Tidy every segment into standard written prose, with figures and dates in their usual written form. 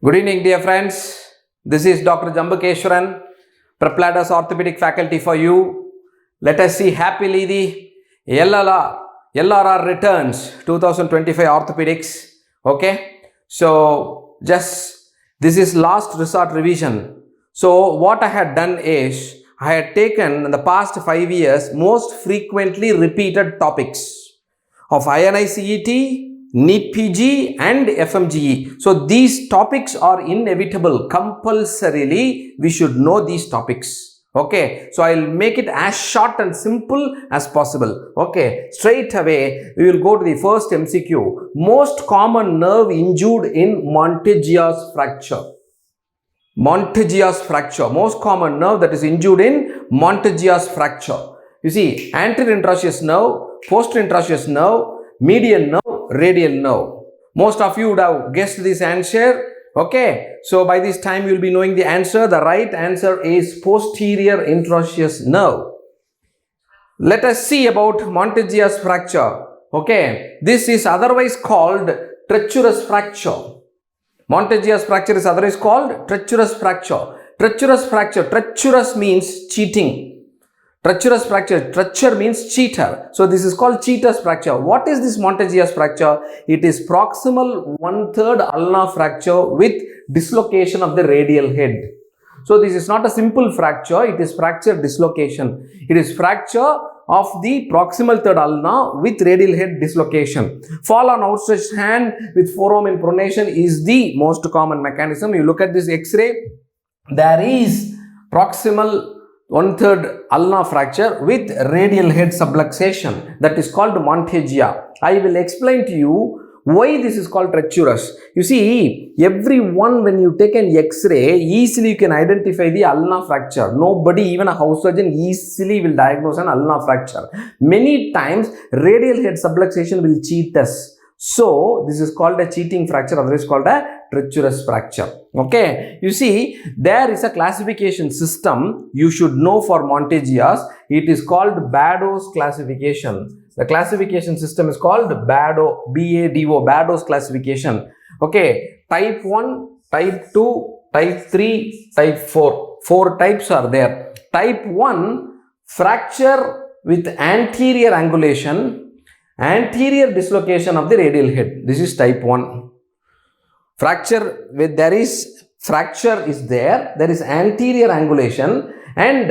Good evening, dear friends. This is Dr. Jambukeswaran, PrepLadder's orthopedic faculty for you. Let us see happily the LRR returns 2025 orthopedics. Okay. So, this is last resort revision. So, what I had done is, I had taken in the past 5 years most frequently repeated topics of INI-CET, NEET PG and FMGE. So these topics are inevitable. Compulsorily, we should know these topics. Okay. So I'll make it as short and simple as possible. Okay. Straight away, we will go to the first MCQ. Most common nerve injured in Monteggia's fracture. Monteggia's fracture. Most common nerve that is injured in Monteggia's fracture. You see, anterior interosseous nerve, posterior interosseous nerve, median nerve, radial nerve. Most of you would have guessed this answer. Okay. So by this time you will be knowing the answer. The right answer is posterior interosseous nerve. Let us see about Monteggia's fracture. Okay. This is otherwise called treacherous fracture. Monteggia's fracture is otherwise called treacherous fracture. Treacherous fracture. Treacherous means cheating. Treacherous fracture. Treacher means cheater. So this is called cheater's fracture. What is this Monteggia's fracture? It is proximal 1/3 ulnar fracture with dislocation of the radial head. So this is not a simple fracture. It is fracture dislocation. It is fracture of the proximal third ulna with radial head dislocation. Fall on outstretched hand with forearm in pronation is the most common mechanism. You look at this X-ray. There is proximal 1/3 ulnar fracture with radial head subluxation. That is called Monteggia. I will explain to you why this is called treacherous. You see, everyone when you take an X-ray, easily you can identify the ulnar fracture. Nobody, even a house surgeon, easily will diagnose an ulnar fracture. Many times, radial head subluxation will cheat us. So, this is called a cheating fracture, otherwise called a treacherous fracture. Okay. You see, there is a classification system you should know for Monteggia's. It is called Bado's classification. The classification system is called Bado, B-A-D-O, Bado's classification. Okay. Type 1, Type 2, Type 3, Type 4. 4 types are there. Type 1, fracture with anterior angulation, anterior dislocation of the radial head. This is type 1. Fracture with there is anterior angulation and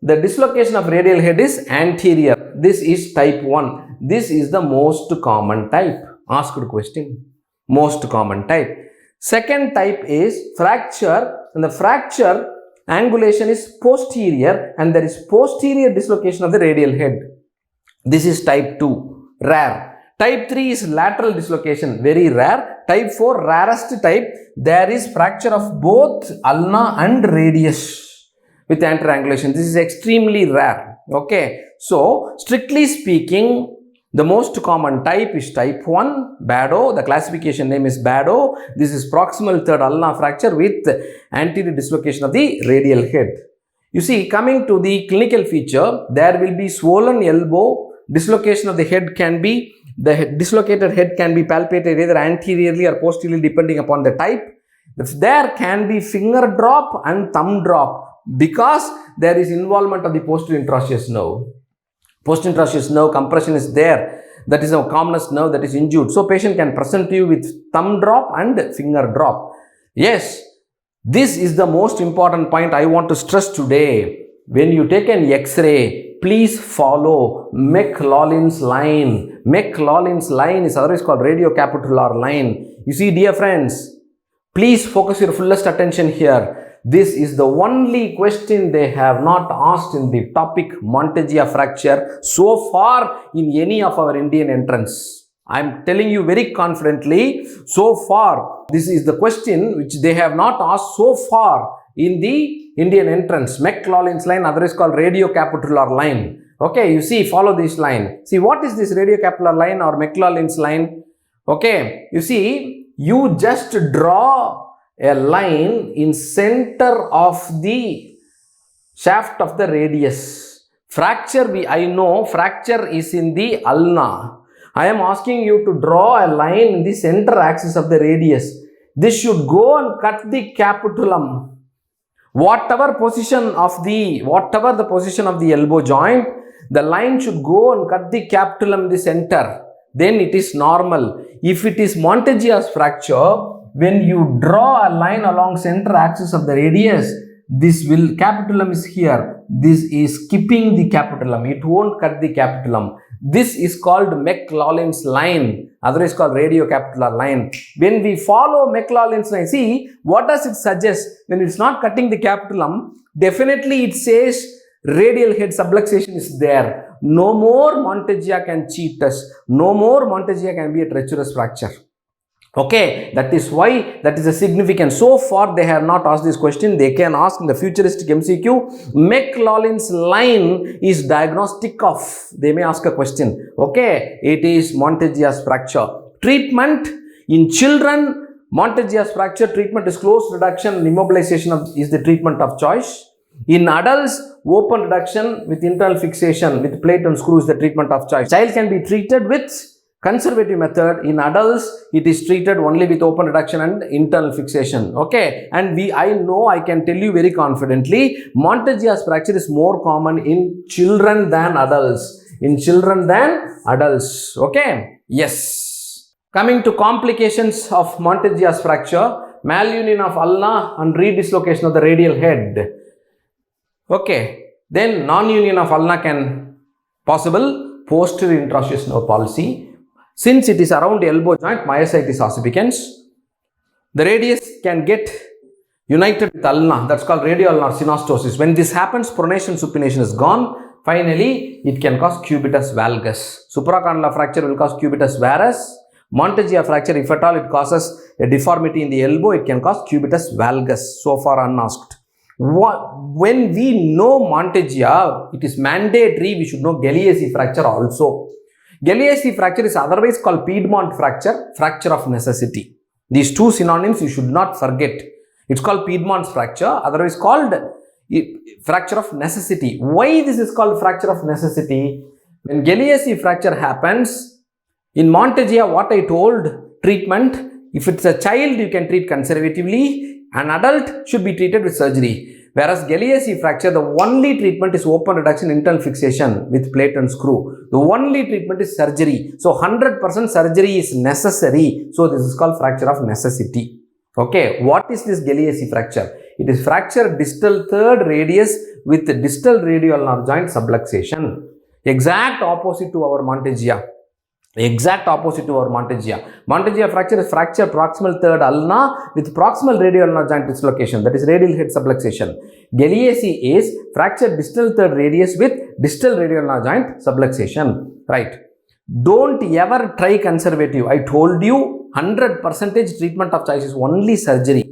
the dislocation of radial head is anterior. This is type 1. This is the most common type. Asked question. Most common type. Second type is fracture, and the fracture angulation is posterior and there is posterior dislocation of the radial head. This is type 2. Rare. Type 3 is lateral dislocation, very rare. Type 4, rarest type, there is fracture of both ulna and radius with anterior angulation. This is extremely rare. Okay. So, strictly speaking, the most common type is type 1, Bado. The classification name is Bado. This is proximal third ulnar fracture with anterior dislocation of the radial head. You see, coming to the clinical feature, there will be swollen elbow. Dislocation of the head can be, dislocated head can be palpated either anteriorly or posteriorly depending upon the type. There can be finger drop and thumb drop because there is involvement of the posterior interosseous nerve. Posterior interosseous nerve compression is there. That is a commonest nerve that is injured. So patient can present to you with thumb drop and finger drop. Yes, this is the most important point I want to stress today. When you take an X-ray, please follow McLaughlin's line. McLaughlin's line is otherwise called radiocapitular line. You see, dear friends, please focus your fullest attention here. This is the only question they have not asked in the topic Monteggia fracture so far in any of our Indian entrants. I am telling you very confidently, so far, this is the question which they have not asked so far in the Indian entrance. McLaughlin's line, otherwise called radiocapitular line. Okay, you see, follow this line. See, what is this radiocapitular line or McLaughlin's line? Okay, you see, you just draw a line in center of the shaft of the radius. Fracture, I know fracture is in the ulna. I am asking you to draw a line in the center axis of the radius. this should go and cut the capitulum. Whatever the position of the elbow joint, the line should go and cut the capitulum in the center. Then it is normal. If it is Monteggia's fracture, when you draw a line along center axis of the radius, capitulum is here. This is skipping the capitulum. It won't cut the capitulum. This is called McLaughlin's line, otherwise called radiocapitular line. When we follow McLaughlin's line, see, what does it suggest? When it's not cutting the capitulum, definitely it says radial head subluxation is there. No more Monteggia can cheat us. No more Monteggia can be a treacherous fracture. Okay, that is why, that is a significant. So far they have not asked this question. They can ask in the futuristic MCQ. McLaughlin's line is diagnostic of. They may ask a question. Okay, it is Monteggia's fracture. Treatment in children, Monteggia's fracture treatment is closed reduction and immobilization is the treatment of choice. In adults, open reduction with internal fixation with plate and screw is the treatment of choice. Child can be treated with conservative method. In adults, it is treated only with open reduction and internal fixation. Okay, and I can tell you very confidently, Monteggia's fracture is more common in children than adults. Okay, yes. Coming to complications of Monteggia's fracture, malunion of ulna and redislocation of the radial head. Okay, then non-union of ulna can possible, posterior interosseous nerve palsy. Since it is around the elbow joint, myositis ossificans. The radius can get united with ulna, that's called radioulnar synostosis. When this happens, pronation supination is gone. Finally, it can cause cubitus valgus. Supracondylar fracture will cause cubitus varus. Monteggia fracture, if at all it causes a deformity in the elbow, it can cause cubitus valgus. So far unasked. When we know Monteggia, it is mandatory we should know Galeazzi fracture also. Galeazzi fracture is otherwise called Piedmont fracture, fracture of necessity. These two synonyms you should not forget. It's called Piedmont's fracture, otherwise called fracture of necessity. Why this is called fracture of necessity? When Galeazzi fracture happens, in Monteggia, what I told, treatment, if it's a child, you can treat conservatively. An adult should be treated with surgery. Whereas Galeazzi fracture, the only treatment is open reduction, internal fixation with plate and screw. The only treatment is surgery. So 100% surgery is necessary. So this is called fracture of necessity. Okay, what is this Galeazzi fracture? It is fracture distal third radius with distal radioulnar joint subluxation. Exact opposite to our Monteggia. Monteggia fracture is fracture proximal third ulna with proximal radioulnar joint dislocation, that is radial head subluxation. Galeazzi is fracture distal third radius with distal radioulnar joint subluxation. Right. Don't ever try conservative. I told you 100% treatment of choice is only surgery.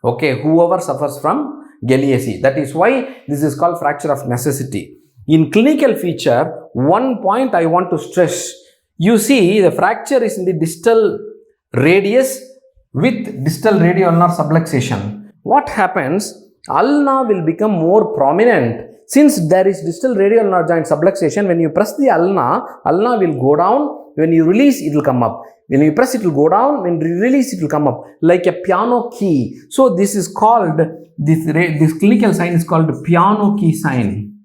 Okay, whoever suffers from Galeazzi. That is why this is called fracture of necessity. In clinical feature, one point I want to stress. You see, the fracture is in the distal radius with distal radioulnar subluxation. What happens? Ulna will become more prominent. Since there is distal radioulnar joint subluxation, when you press the ulna will go down. When you release, it will come up. When you press, it will go down. When you release, it will come up like a piano key. So this is called, this clinical sign is called piano key sign.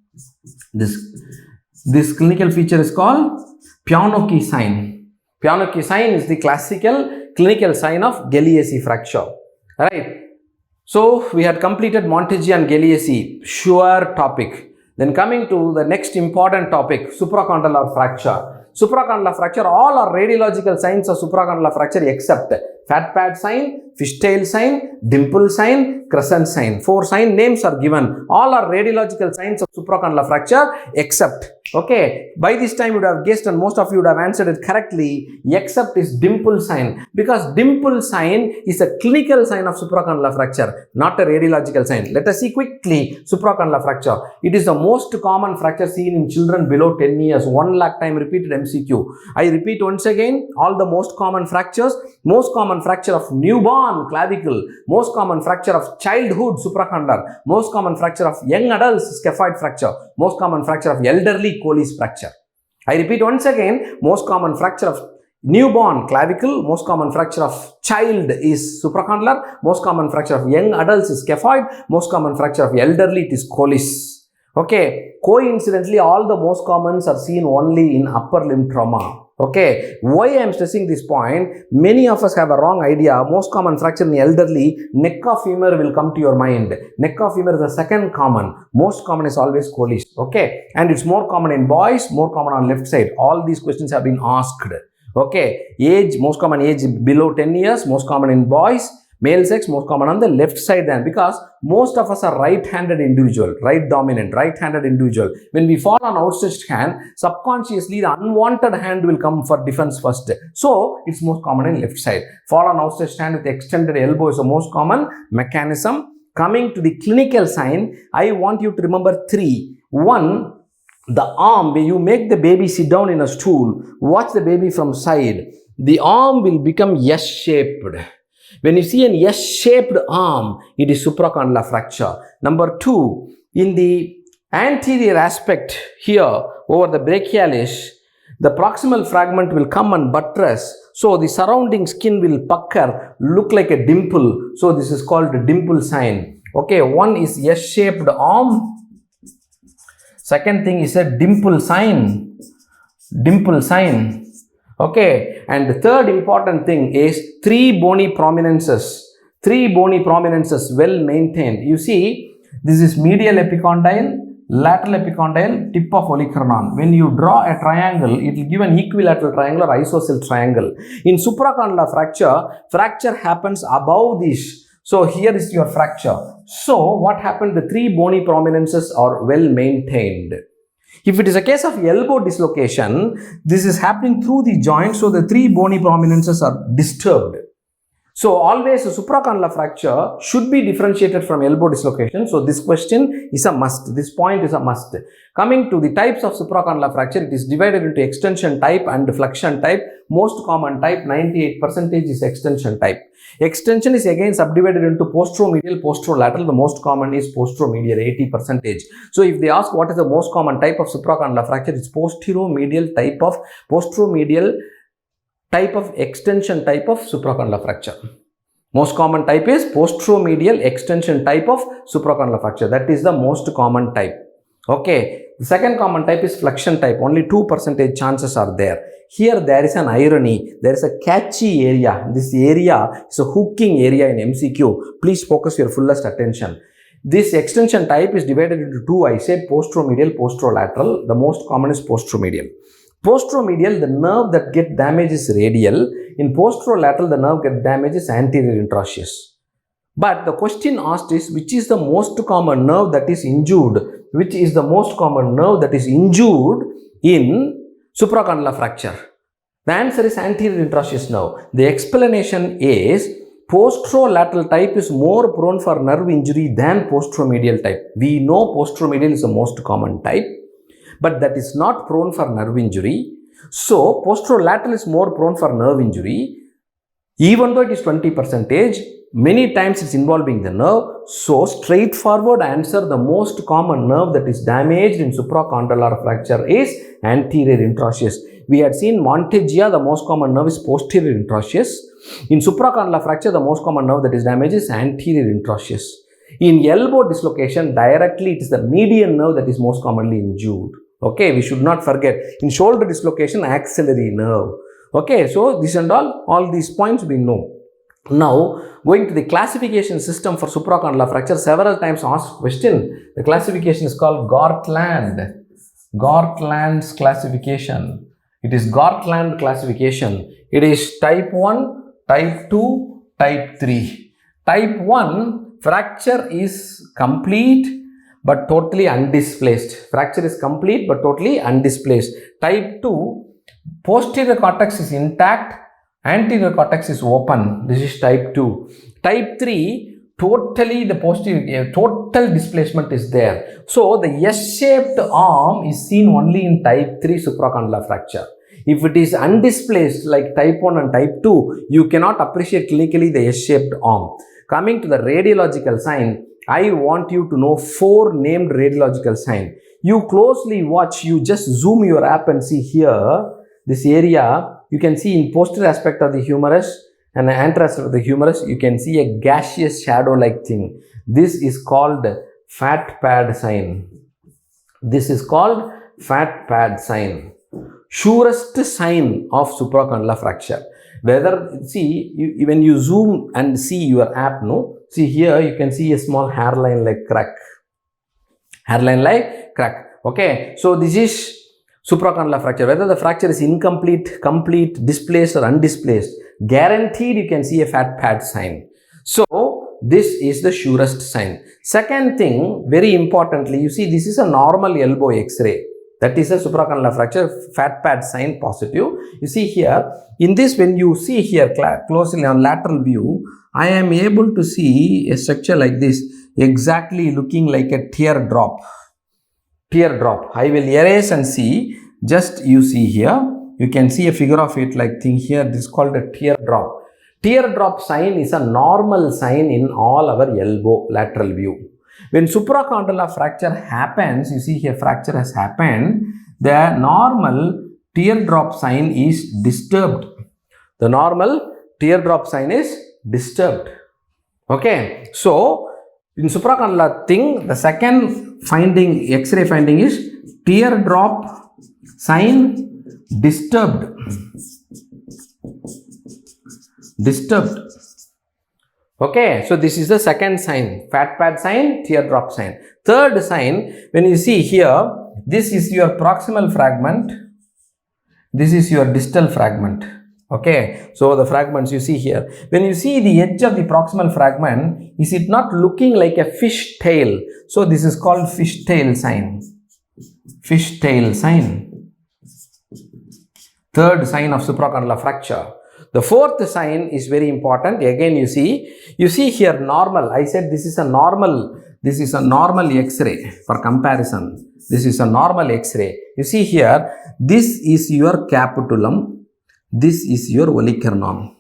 This clinical feature is called piano key sign. Piano key sign is the classical clinical sign of Galeazzi fracture. Right. So we had completed Monteggia and Galeazzi, sure topic. Then coming to the next important topic, supracondylar fracture. Supracondylar fracture, all are radiological signs of supracondylar fracture except fat pad sign, fishtail sign, dimple sign, crescent sign. 4 sign names are given. All are radiological signs of supracondylar fracture except. Okay, by this time you would have guessed and most of you would have answered it correctly. Except is dimple sign, because dimple sign is a clinical sign of supracondylar fracture, not a radiological sign. Let us see quickly supracondylar fracture. It is the most common fracture seen in children below 10 years. 1 lakh time repeated MCQ. I repeat once again, all the most common fractures. Most common fracture of newborn clavicle, most common fracture of childhood supracondylar, most common fracture of young adults scaphoid fracture, most common fracture of elderly Colles fracture. I repeat once again, most common fracture of Newborn, clavicle. Most common fracture of child is supracondylar. Most common fracture of young adults is scaphoid. Most common fracture of elderly it is Colles. Okay, coincidentally, all the most commons are seen only in upper limb trauma. Okay, why I am stressing this point? Many of us have a wrong idea. Most common fracture in the elderly, neck of femur will come to your mind. Neck of femur is the second common. Most common is always Colles. Okay, and it's more common in boys, more common on left side. All these questions have been asked. Okay, age, most common age below 10 years, most common in boys. Male sex, most common on the left side then, because most of us are right-handed individual, right dominant, right-handed individual. When we fall on outstretched hand, subconsciously the unwanted hand will come for defense first. So, it's most common in left side. Fall on outstretched hand with extended elbow is the most common mechanism. Coming to the clinical sign, I want you to remember 3. 1, the arm, when you make the baby sit down in a stool, watch the baby from side. The arm will become S-shaped. When you see an S-shaped arm, it is supracondylar fracture. Number 2, in the anterior aspect here, over the brachialis, the proximal fragment will come and buttress. So, the surrounding skin will pucker, look like a dimple. So, this is called the dimple sign. Okay, one is S-shaped arm. Second thing is a dimple sign. Dimple sign. Okay, and the third important thing is 3 bony prominences. 3 bony prominences well maintained. You see, this is medial epicondyle, lateral epicondyle, tip of olecranon. When you draw a triangle, it will give an equilateral triangle or isosceles triangle. In supracondylar fracture, fracture happens above this. So, here is your fracture. So, what happened? The 3 bony prominences are well maintained. If it is a case of elbow dislocation, this is happening through the joint, so the 3 bony prominences are disturbed. So, always a supracondylar fracture should be differentiated from elbow dislocation. So, this question is a must. This point is a must. Coming to the types of supracondylar fracture, it is divided into extension type and flexion type. Most common type, 98% is extension type. Extension is again subdivided into posteromedial, posterolateral. The most common is posteromedial, 80%. So, if they ask what is the most common type of supracondylar fracture, it's posteromedial type of extension type of supracondylar fracture. Most common type is posteromedial extension type of supracondylar fracture. That is the most common type. Okay. The second common type is flexion type. Only 2% chances are there. Here there is an irony. There is a catchy area. This area is a hooking area in MCQ. Please focus your fullest attention. This extension type is divided into 2. I said posteromedial, posterolateral. The most common is posteromedial. Posteromedial, the nerve that gets damaged is radial. In posterolateral, the nerve gets damaged is anterior interosseous. But the question asked is, which is the most common nerve that is injured? Which is the most common nerve that is injured in supracondylar fracture? The answer is anterior interosseous nerve. The explanation is posterolateral type is more prone for nerve injury than posteromedial type. We know posteromedial is the most common type, but that is not prone for nerve injury. So, posterolateral is more prone for nerve injury. Even though it is 20%, many times it's involving the nerve. So, straightforward answer, the most common nerve that is damaged in supracondylar fracture is anterior interosseous. We had seen Monteggia, the most common nerve is posterior interosseous. In supracondylar fracture, the most common nerve that is damaged is anterior interosseous. In elbow dislocation, directly it is the median nerve that is most commonly injured. Okay, we should not forget. In shoulder dislocation, axillary nerve. Okay, so this and all these points we know. Now, going to the classification system for supracondylar fracture, several times asked question. The classification is called Gartland. Gartland's classification. It is Gartland classification. It is type 1, type 2, type 3. Type 1, fracture is complete but totally undisplaced. Fracture is complete but totally undisplaced. Type 2, posterior cortex is intact, anterior cortex is open. This is type 2. Type 3, totally the posterior, total displacement is there. So, the S-shaped arm is seen only in type 3 supracondylar fracture. If it is undisplaced like type 1 and type 2, you cannot appreciate clinically the S-shaped arm. Coming to the radiological sign, I want you to know 4 named radiological signs. You closely watch, you just zoom your app and see here, this area, you can see in posterior aspect of the humerus and the anterior aspect of the humerus, you can see a gaseous shadow-like thing. This is called fat pad sign. This is called fat pad sign. Surest sign of supracondylar fracture. Whether, see, when you zoom and see your app, no? See here, you can see a small hairline like crack. Hairline like crack. Okay, so this is supracondylar fracture. Whether the fracture is incomplete, complete, displaced or undisplaced, guaranteed you can see a fat pad sign. So, this is the surest sign. Second thing, very importantly, you see this is a normal elbow X-ray. That is a supracondylar fracture, fat pad sign positive. You see here, in this when you see here closely on lateral view, I am able to see a structure like this, exactly looking like a teardrop. Teardrop. I will erase and see, just you see here, you can see a figure of it like thing here, this is called a teardrop. Teardrop sign is a normal sign in all our elbow lateral view. When supracondylar fracture happens, you see here fracture has happened, the normal teardrop sign is disturbed. The normal teardrop sign is disturbed. Okay, so in supracondylar thing, the second finding, X-ray finding is teardrop sign disturbed. Disturbed. Okay, so this is the second sign, fat pad sign, teardrop sign. Third sign, when you see here, this is your proximal fragment, this is your distal fragment. Okay, so the fragments you see here. When you see the edge of the proximal fragment, is it not looking like a fish tail? So this is called fish tail sign. Fish tail sign. Third sign of supracondylar fracture. The fourth sign is very important. Again, you see here normal. I said this is a normal X-ray for comparison. This is a normal X-ray. You see here, this is your capitulum. This is your olecranon.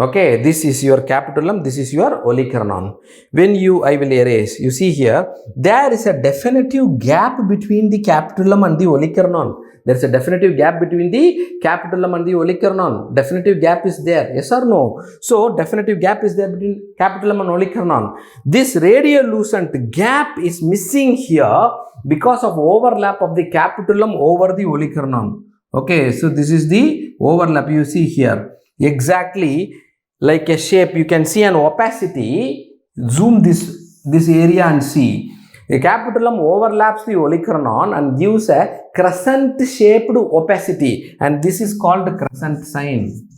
Okay, this is your capitulum. This is your olecranon. When I will erase. You see here, there is a definitive gap between the capitulum and the olecranon. There is a definitive gap between the capitulum and the olecranon. Definitive gap is there. Yes or no? So, definitive gap is there between capitulum and olecranon. This radiolucent gap is missing here because of overlap of the capitulum over the olecranon. Okay, so this is the overlap you see here. Exactly like a shape. You can see an opacity. Zoom this area and see. The capitulum overlaps the olecranon and gives a crescent-shaped opacity, and this is called crescent sign.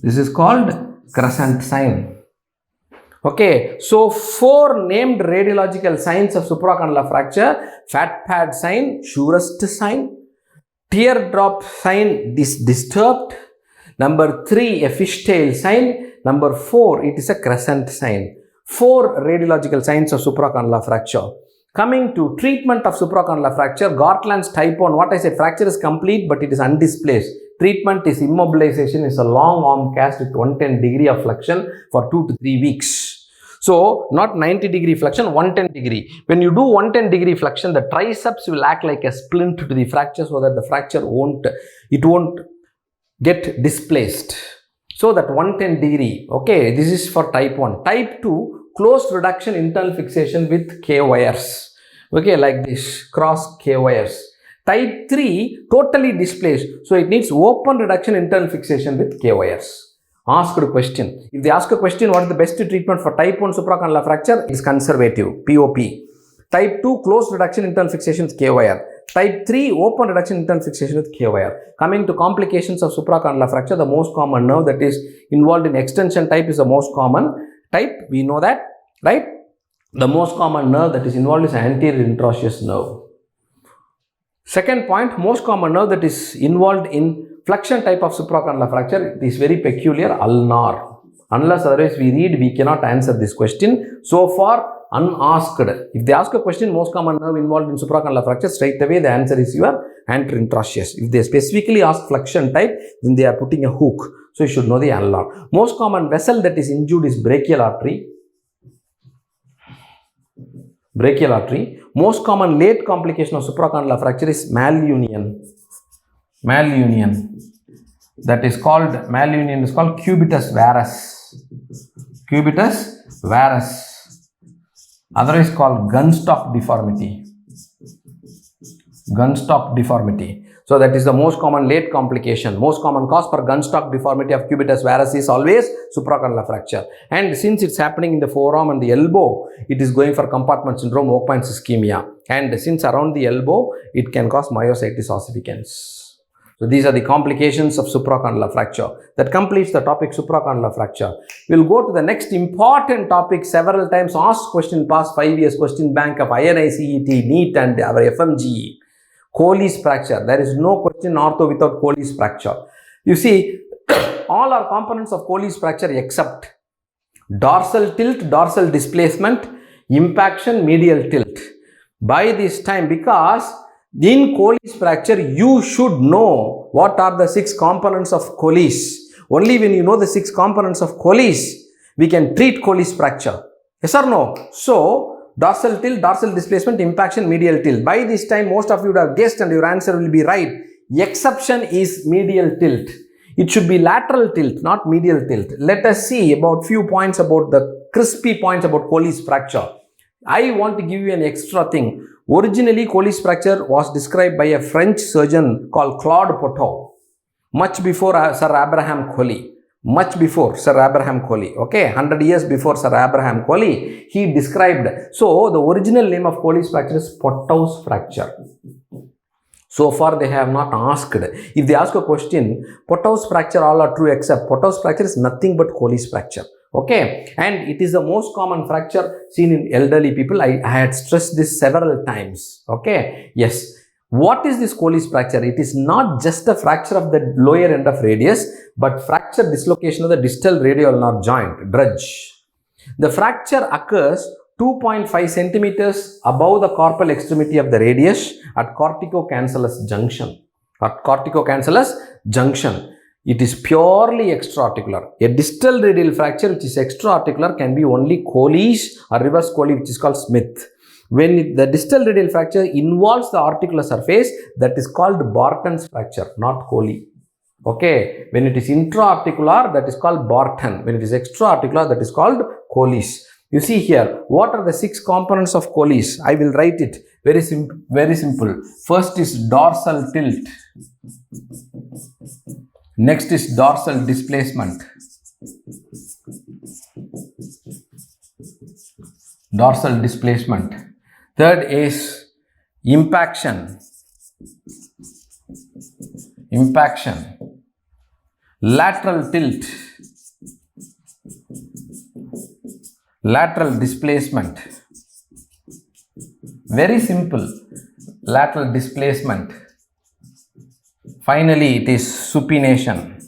This is called crescent sign. Okay, so 4 named radiological signs of supracondylar fracture: fat pad sign, surest sign, teardrop sign disturbed, number 3 a fishtail sign, number 4 it is a crescent sign. 4 radiological signs of supracondylar fracture. Coming to treatment of supracondylar fracture, Gartland's type 1, what I said, fracture is complete but it is undisplaced. Treatment is immobilization, is a long arm cast with 110 degree of flexion for 2 to 3 weeks. So, not 90 degree flexion, 110 degree. When you do 110 degree flexion, the triceps will act like a splint to the fracture so that the fracture won't get displaced. So that 110 degree, okay, this is for type 1. Type 2, closed reduction internal fixation with K wires. Okay, like this, cross K wires. Type 3, totally displaced. So it needs open reduction internal fixation with K wires. Asked a question. If they ask a question, what is the best treatment for type 1 supracondylar fracture? Is conservative, POP. Type 2, closed reduction internal fixation with K wire. Type 3, open reduction internal fixation with K wire. Coming to complications of supracondylar fracture, the most common nerve that is involved in extension type is the most common type. We know that, right? The most common nerve that is involved is anterior interosseous nerve. Second point, most common nerve that is involved in flexion type of supracondylar fracture is very peculiar, ulnar. Unless otherwise we read, we cannot answer this question. So far, unasked. If they ask a question, most common nerve involved in supracondylar fracture, straight away the answer is your anterior interosseous. If they specifically ask flexion type, then they are putting a hook. So you should know the ulnar. Most common vessel that is injured is brachial artery. Brachial artery. Most common late complication of supracondylar fracture is malunion. Malunion. that is called, malunion is called cubitus varus. Cubitus varus. Otherwise called gunstock deformity. Gunstock deformity. So that is the most common late complication. Most common cause for gunstock deformity of cubitus varus is always supracondylar fracture. And since it's happening in the forearm and the elbow, it is going for compartment syndrome, oak-point ischemia. And since around the elbow, it can cause myositis ossificans. So these are the complications of supracondylar fracture. That completes the topic supracondylar fracture. We'll go to the next important topic, several times asked question, past 5 years question bank of INI-CET, NEET and our FMGE. Colles fracture. There is no question ortho without Colles fracture. You see, all are components of Colles fracture except dorsal tilt, dorsal displacement, impaction, medial tilt. By this time, because in Colles fracture, you should know what are the 6 components of Colles. Only when you know the 6 components of Colles, we can treat Colles fracture. Yes or no? So, dorsal tilt, dorsal displacement, impaction, medial tilt. By this time, most of you would have guessed and your answer will be right. Exception is medial tilt. It should be lateral tilt, not medial tilt. Let us see about few points about the crispy points about Colles fracture. I want to give you an extra thing. Originally, Colles fracture was described by a French surgeon called Claude Pott, much before Sir Abraham Colles. Much before Sir Abraham Colles, okay, 100 years before Sir Abraham Colles, he described. So, the original name of Colles fracture is Pott's fracture. So far, they have not asked. If they ask a question, Pott's fracture, all are true except Pott's fracture is nothing but Colles fracture. Okay, and it is the most common fracture seen in elderly people. I had stressed this several times. Okay, yes. What is this Colles fracture? It is not just a fracture of the lower end of radius, but fracture dislocation of the distal radioulnar joint, drudge. The fracture occurs 2.5 centimeters above the carpal extremity of the radius at corticocancellous junction. At corticocancellous junction. It is purely extraarticular. A distal radial fracture which is extraarticular can be only Colles or reverse Colles, which is called Smith. When the distal radial fracture involves the articular surface, that is called Barton's fracture, not Colles. Okay. When it is intra-articular, that is called Barton. When it is extra-articular, that is called Colles. You see here, what are the 6 components of Colles? I will write it very simple. First is dorsal tilt. Next is dorsal displacement. Dorsal displacement. Third is impaction. Impaction. Lateral tilt. Lateral displacement. Very simple. Lateral displacement. Finally, it is supination.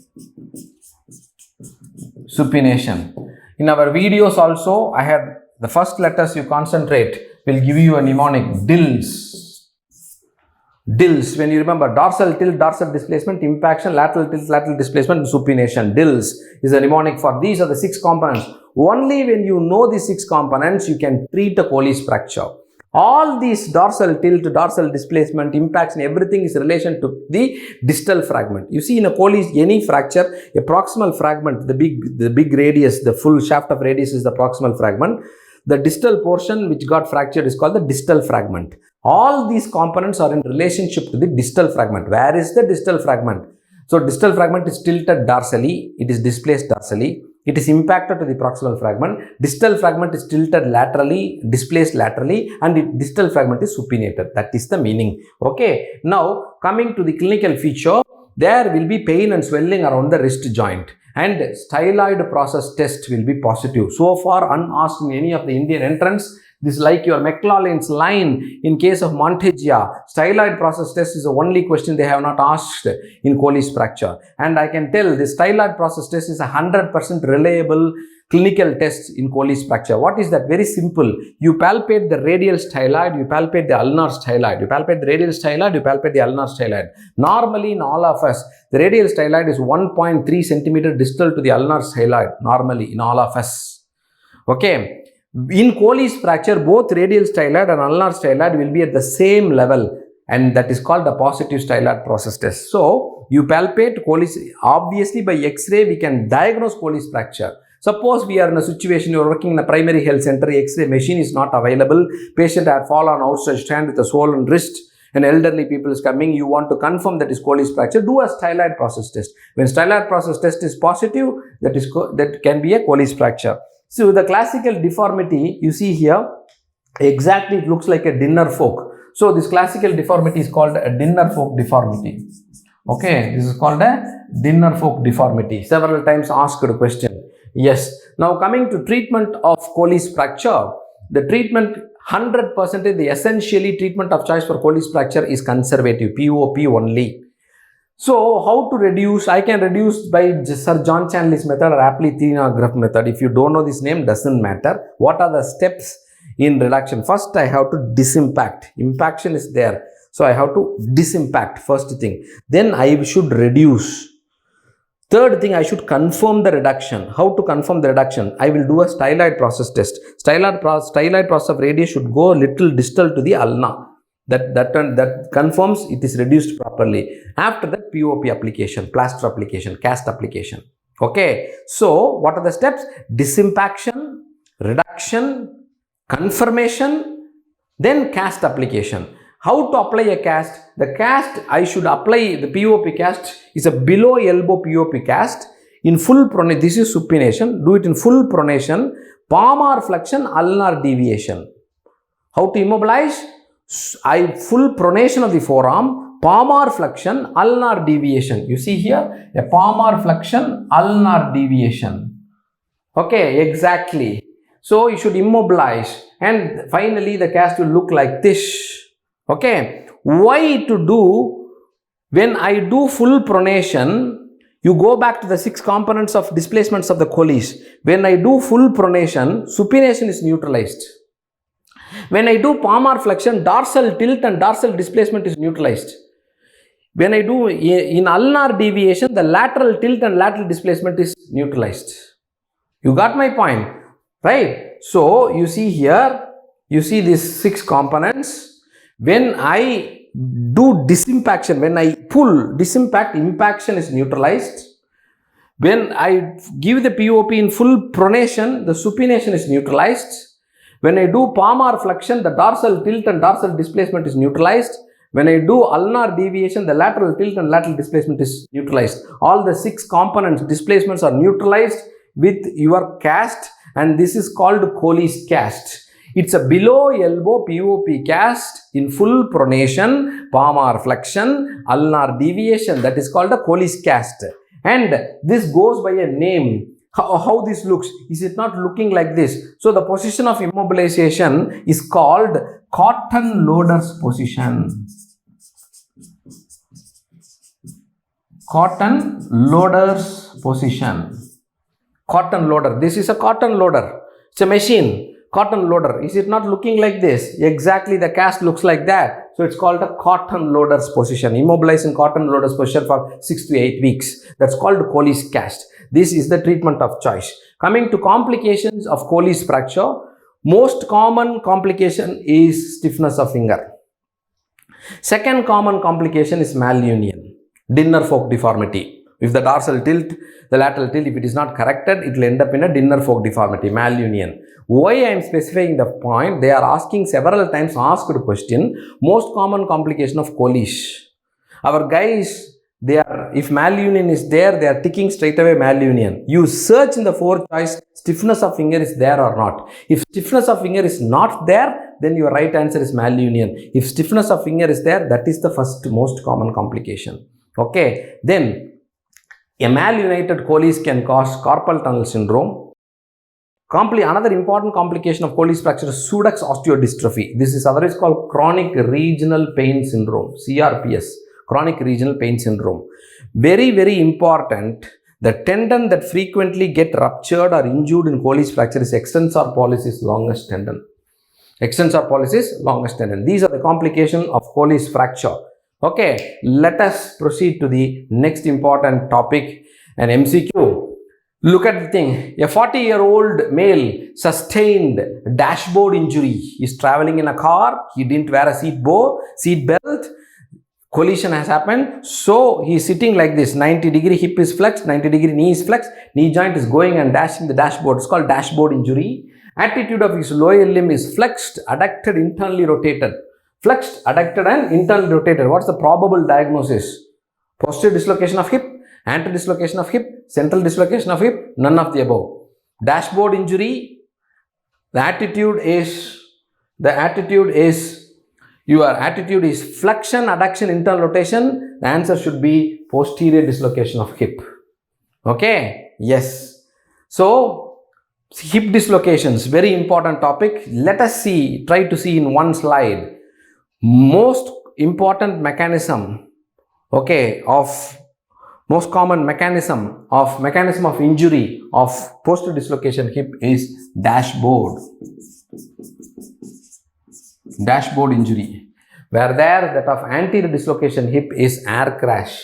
Supination. In our videos also, I had the first letters you concentrate will give you a mnemonic, DILS. DILS, when you remember dorsal tilt, dorsal displacement, impaction, lateral tilt, lateral displacement, supination. DILS is a mnemonic for these are the 6 components. Only when you know these 6 components, you can treat a Colles fracture. All these dorsal tilt, dorsal displacement, impaction, everything is in relation to the distal fragment. You see in a Colles, any fracture, a proximal fragment, the big radius, the full shaft of radius is the proximal fragment. The distal portion which got fractured is called the distal fragment. All these components are in relationship to the distal fragment. Where is the distal fragment? So, distal fragment is tilted dorsally, it is displaced dorsally. It is impacted to the proximal fragment. Distal fragment is tilted laterally, displaced laterally, and the distal fragment is supinated. That is the meaning. Okay. Now, coming to the clinical feature, there will be pain and swelling around the wrist joint. And styloid process test will be positive. So far, unasked in any of the Indian entrants. This is like your McLaughlin's line in case of Monteggia. Styloid process test is the only question they have not asked in Colles fracture. And I can tell this styloid process test is a 100% reliable clinical test in Colles fracture. What is that? Very simple. You palpate the radial styloid, you palpate the ulnar styloid. You palpate the radial styloid, you palpate the ulnar styloid. Normally in all of us, the radial styloid is 1.3 centimeter distal to the ulnar styloid. Normally in all of us. Okay. In Colles fracture, both radial styloid and ulnar styloid will be at the same level. and that is called the positive styloid process test. So you palpate Colles. Obviously by X-ray we can diagnose Colles fracture. Suppose we are in a situation, you are working in a primary health center, X-ray machine is not available, patient had fallen outstretched hand with a swollen wrist, and elderly people is coming, you want to confirm that is Colles fracture, do a styloid process test. When styloid process test is positive, that can be a Colles fracture. So the classical deformity you see here, exactly it looks like a dinner fork. So this classical deformity is called a dinner fork deformity. Okay, this is called a dinner fork deformity. Several times asked a question. Yes. Now coming to treatment of Colles fracture, the treatment 100%, the essentially treatment of choice for Colles fracture is conservative, POP only. So how to reduce? I can reduce by Sir John Chanley's method or Apley-Graf method. If you don't know this name, doesn't matter. What are the steps in reduction? First, I have to disimpact. Impaction is there. So I have to disimpact, first thing. Then I should reduce. Third thing, I should confirm the reduction. How to confirm the reduction? I will do a styloid process test. Styloid process of radius should go a little distal to the ulna. That confirms it is reduced properly. After that, POP application, plaster application, cast application. Okay. So what are the steps? Disimpaction, reduction, confirmation, then cast application. How to apply a cast? The cast, I should apply the POP cast is a below elbow POP cast in full pronation. This is supination. Do it in full pronation, palmar flexion, ulnar deviation. How to immobilize? Full pronation of the forearm, palmar flexion, ulnar deviation. You see here a palmar flexion, ulnar deviation. Okay, exactly. So you should immobilize, and finally the cast will look like this. Okay, why to do? When I do full pronation, you go back to the 6 components of displacements of the Colles. When I do full pronation, supination is neutralized. When I do palmar flexion, dorsal tilt and dorsal displacement is neutralized. When I do in ulnar deviation, the lateral tilt and lateral displacement is neutralized. You got my point, right? So you see here, you see these 6 components. When I do disimpaction, when I pull disimpact, impaction is neutralized. When I give the POP in full pronation, the supination is neutralized. When I do palmar flexion, the dorsal tilt and dorsal displacement is neutralized. When I do ulnar deviation, the lateral tilt and lateral displacement is neutralized. All the 6 components, displacements are neutralized with your cast, and this is called Colles cast. It's a below elbow POP cast in full pronation, palmar flexion, ulnar deviation. That is called a Colles cast. And this goes by a name. How this looks? Is it not looking like this? So the position of immobilization is called cotton loader's position. Cotton loader's position. Cotton loader. This is a cotton loader. It's a machine. Cotton loader. Is it not looking like this? Exactly, the cast looks like that. So it's called a cotton loader's position. Immobilized in cotton loader's position for 6 to 8 weeks. That's called Colles cast. This is the treatment of choice. Coming to complications of Colles fracture, most common complication is stiffness of finger. Second common complication is malunion, dinner fork deformity. If the dorsal tilt, the lateral tilt, if it is not corrected, it will end up in a dinner fork deformity, malunion. Why I am specifying the point? They are asking several times asked question, most common complication of Colles. Our guys, if malunion is there, they are ticking straight away malunion. You search in the 4th choice, stiffness of finger is there or not. If stiffness of finger is not there, then your right answer is malunion. If stiffness of finger is there, that is the first most common complication. Okay, then a malunited Colles can cause carpal tunnel syndrome. Another important complication of Colles fracture is pseudox osteodystrophy. This is otherwise called chronic regional pain syndrome, CRPS, chronic regional pain syndrome. Very, very important. The tendon that frequently get ruptured or injured in Colles fracture is extensor pollicis longus tendon. Extensor pollicis longus tendon. These are the complications of Colles fracture. Okay, let us proceed to the next important topic, an MCQ. Look at the thing. A 40-year-old male sustained dashboard injury. He's traveling in a car. He didn't wear a seat belt. Collision has happened. So he is sitting like this. 90-degree hip is flexed. 90-degree knee is flexed. Knee joint is going and dashing the dashboard. It's called dashboard injury. Attitude of his lower limb is flexed, adducted, internally rotated. Flexed, adducted and internally rotated. What's the probable diagnosis? Posterior dislocation of hip, anterior dislocation of hip, central dislocation of hip, none of the above. Dashboard injury, your attitude is flexion, adduction, internal rotation. The answer should be posterior dislocation of hip. Okay, yes. So hip dislocations, very important topic. Let us try to see in one slide. Most important mechanism, okay, most common mechanism of injury of posterior dislocation hip is dashboard injury. Where that of anterior dislocation hip is air crash.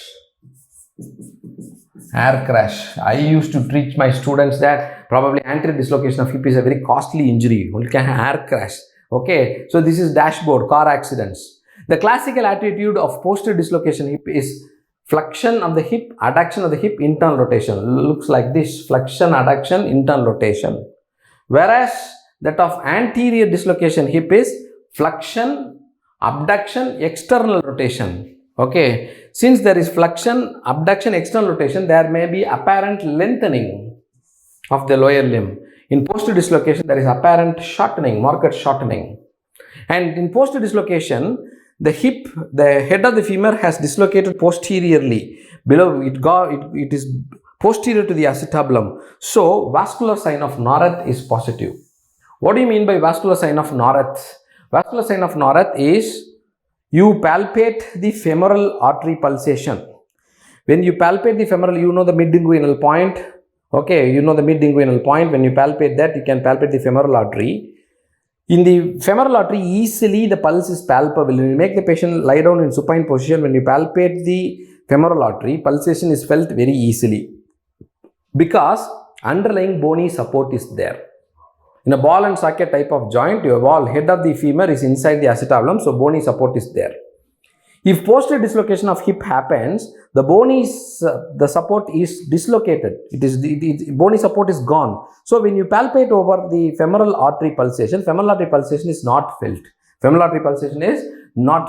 I used to teach my students that probably anterior dislocation of hip is a very costly injury. Only can have air crash. Okay, so this is dashboard, car accidents. The classical attitude of posterior dislocation hip is flexion of the hip, adduction of the hip, internal rotation. Looks like this: flexion, adduction, internal rotation. Whereas that of anterior dislocation hip is flexion, abduction, external rotation. Okay, since there is flexion, abduction, external rotation, there may be apparent lengthening of the lower limb. In posterior dislocation, there is apparent shortening, marked shortening. And in posterior dislocation, the head of the femur has dislocated posteriorly. Below it is posterior to the acetabulum. So vascular sign of Noreth is positive. What do you mean by vascular sign of Noreth? Vascular sign of Noreth is you palpate the femoral artery pulsation. When you palpate the femoral, you know the mid-inguinal point. Okay, you know the mid-inguinal point. When you palpate that, you can palpate the femoral artery. In the femoral artery, easily the pulse is palpable. When you make the patient lie down in supine position, when you palpate the femoral artery, pulsation is felt very easily because underlying bony support is there. In a ball and socket type of joint, your head of the femur is inside the acetabulum, so bony support is there. If posterior dislocation of hip happens, the support is dislocated. Bony support is gone. So when you palpate over the femoral artery pulsation is not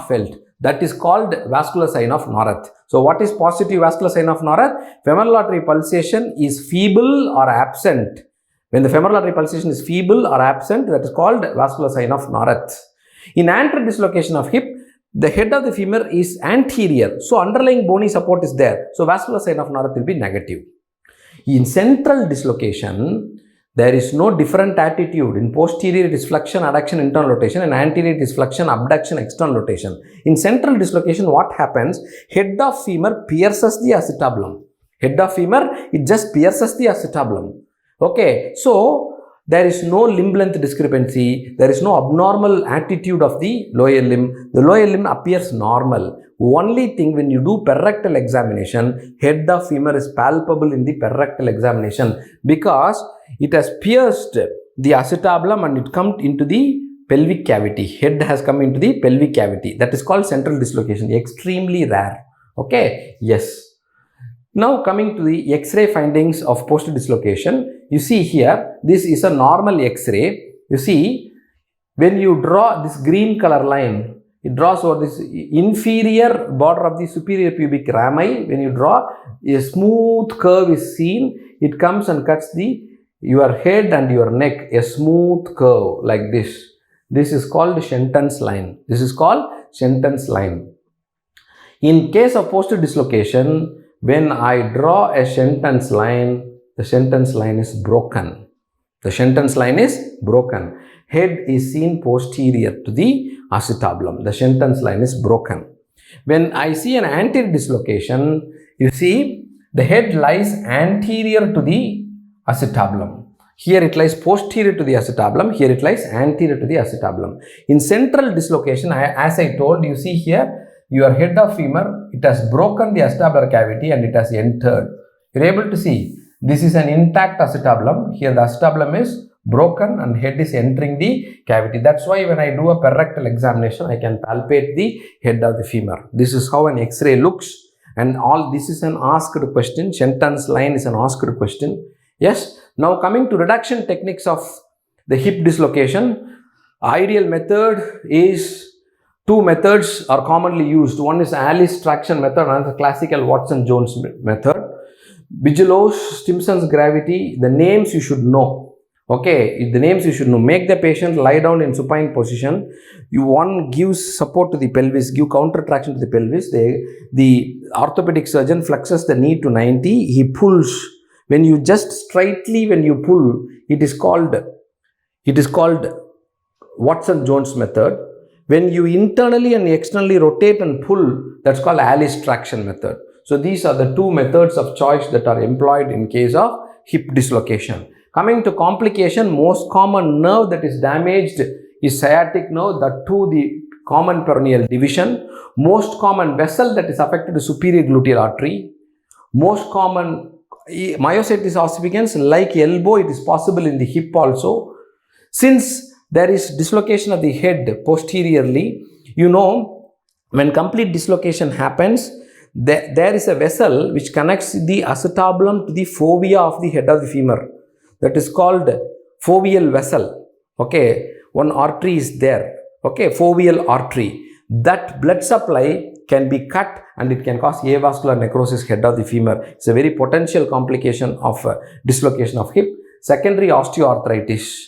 felt. That is called vascular sign of Noreth. So what is positive vascular sign of Noreth? Femoral artery pulsation is feeble or absent. When the femoral artery pulsation is feeble or absent, that is called vascular sign of Noreth. In anterior dislocation of hip, the head of the femur is anterior, so underlying bony support is there. So vascular sign of Noreth will be negative. In central dislocation, there is no different attitude. In posterior, it is flexion, adduction, internal rotation. In anterior, it is flexion, abduction, external rotation. In central dislocation, what happens? Head of femur pierces the acetabulum. It just pierces the acetabulum. Okay, so there is no limb length discrepancy. There is no abnormal attitude of the lower limb. The lower limb appears normal. Only thing, when you do perectal examination, head of femur is palpable in the perectal examination because it has pierced the acetabulum and it comes into the pelvic cavity. Head has come into the pelvic cavity. That is called central dislocation. Extremely rare. Okay, yes. Now coming to the X-ray findings of posterior dislocation, you see here, this is a normal X-ray. You see, when you draw this green color line, it draws over this inferior border of the superior pubic rami. When you draw, a smooth curve is seen. It comes and cuts your head and your neck, a smooth curve like this. This is called Shenton's line. In case of posterior dislocation, when I draw a Shenton's line, the Shenton's line is broken. Head is seen posterior to the acetabulum. The Shenton's line is broken. When I see an anterior dislocation, you see the head lies anterior to the acetabulum. Here it lies posterior to the acetabulum. Here it lies anterior to the acetabulum. In central dislocation, as I told, you see here, your head of femur, it has broken the acetabular cavity and it has entered. You are able to see This is an intact acetabulum. Here the acetabulum is broken and head is entering the cavity. That's why when I do a perectal examination, I can palpate the head of the femur. This is how an X-ray looks, and all this is an asked question. Shenton's line is an asked question. Yes. Now coming to reduction techniques of the hip dislocation, ideal method is, two methods are commonly used. One is Alice traction method, another classical Watson-Jones method. Bigelow's, Stimson's gravity, the names you should know. Okay, the names you should know. Make the patient lie down in supine position. One gives support to the pelvis, give counter traction to the pelvis. The orthopedic surgeon flexes the knee to 90. He pulls. When you just straightly, when you pull, it is called Watson-Jones method. When you internally and externally rotate and pull, that's called Alice traction method. So these are the two methods of choice that are employed in case of hip dislocation. Coming to complication, most common nerve that is damaged is sciatic nerve, that too the common peroneal division. Most common vessel that is affected is superior gluteal artery. Most common myositis ossificans, like elbow, it is possible in the hip also. Since there is dislocation of the head posteriorly, you know, when complete dislocation happens, there is a vessel which connects the acetabulum to the fovea of the head of the femur. That is called foveal vessel. Okay, one artery is there. Okay, foveal artery. That blood supply can be cut and it can cause avascular necrosis head of the femur. It's a very potential complication of dislocation of hip. Secondary osteoarthritis,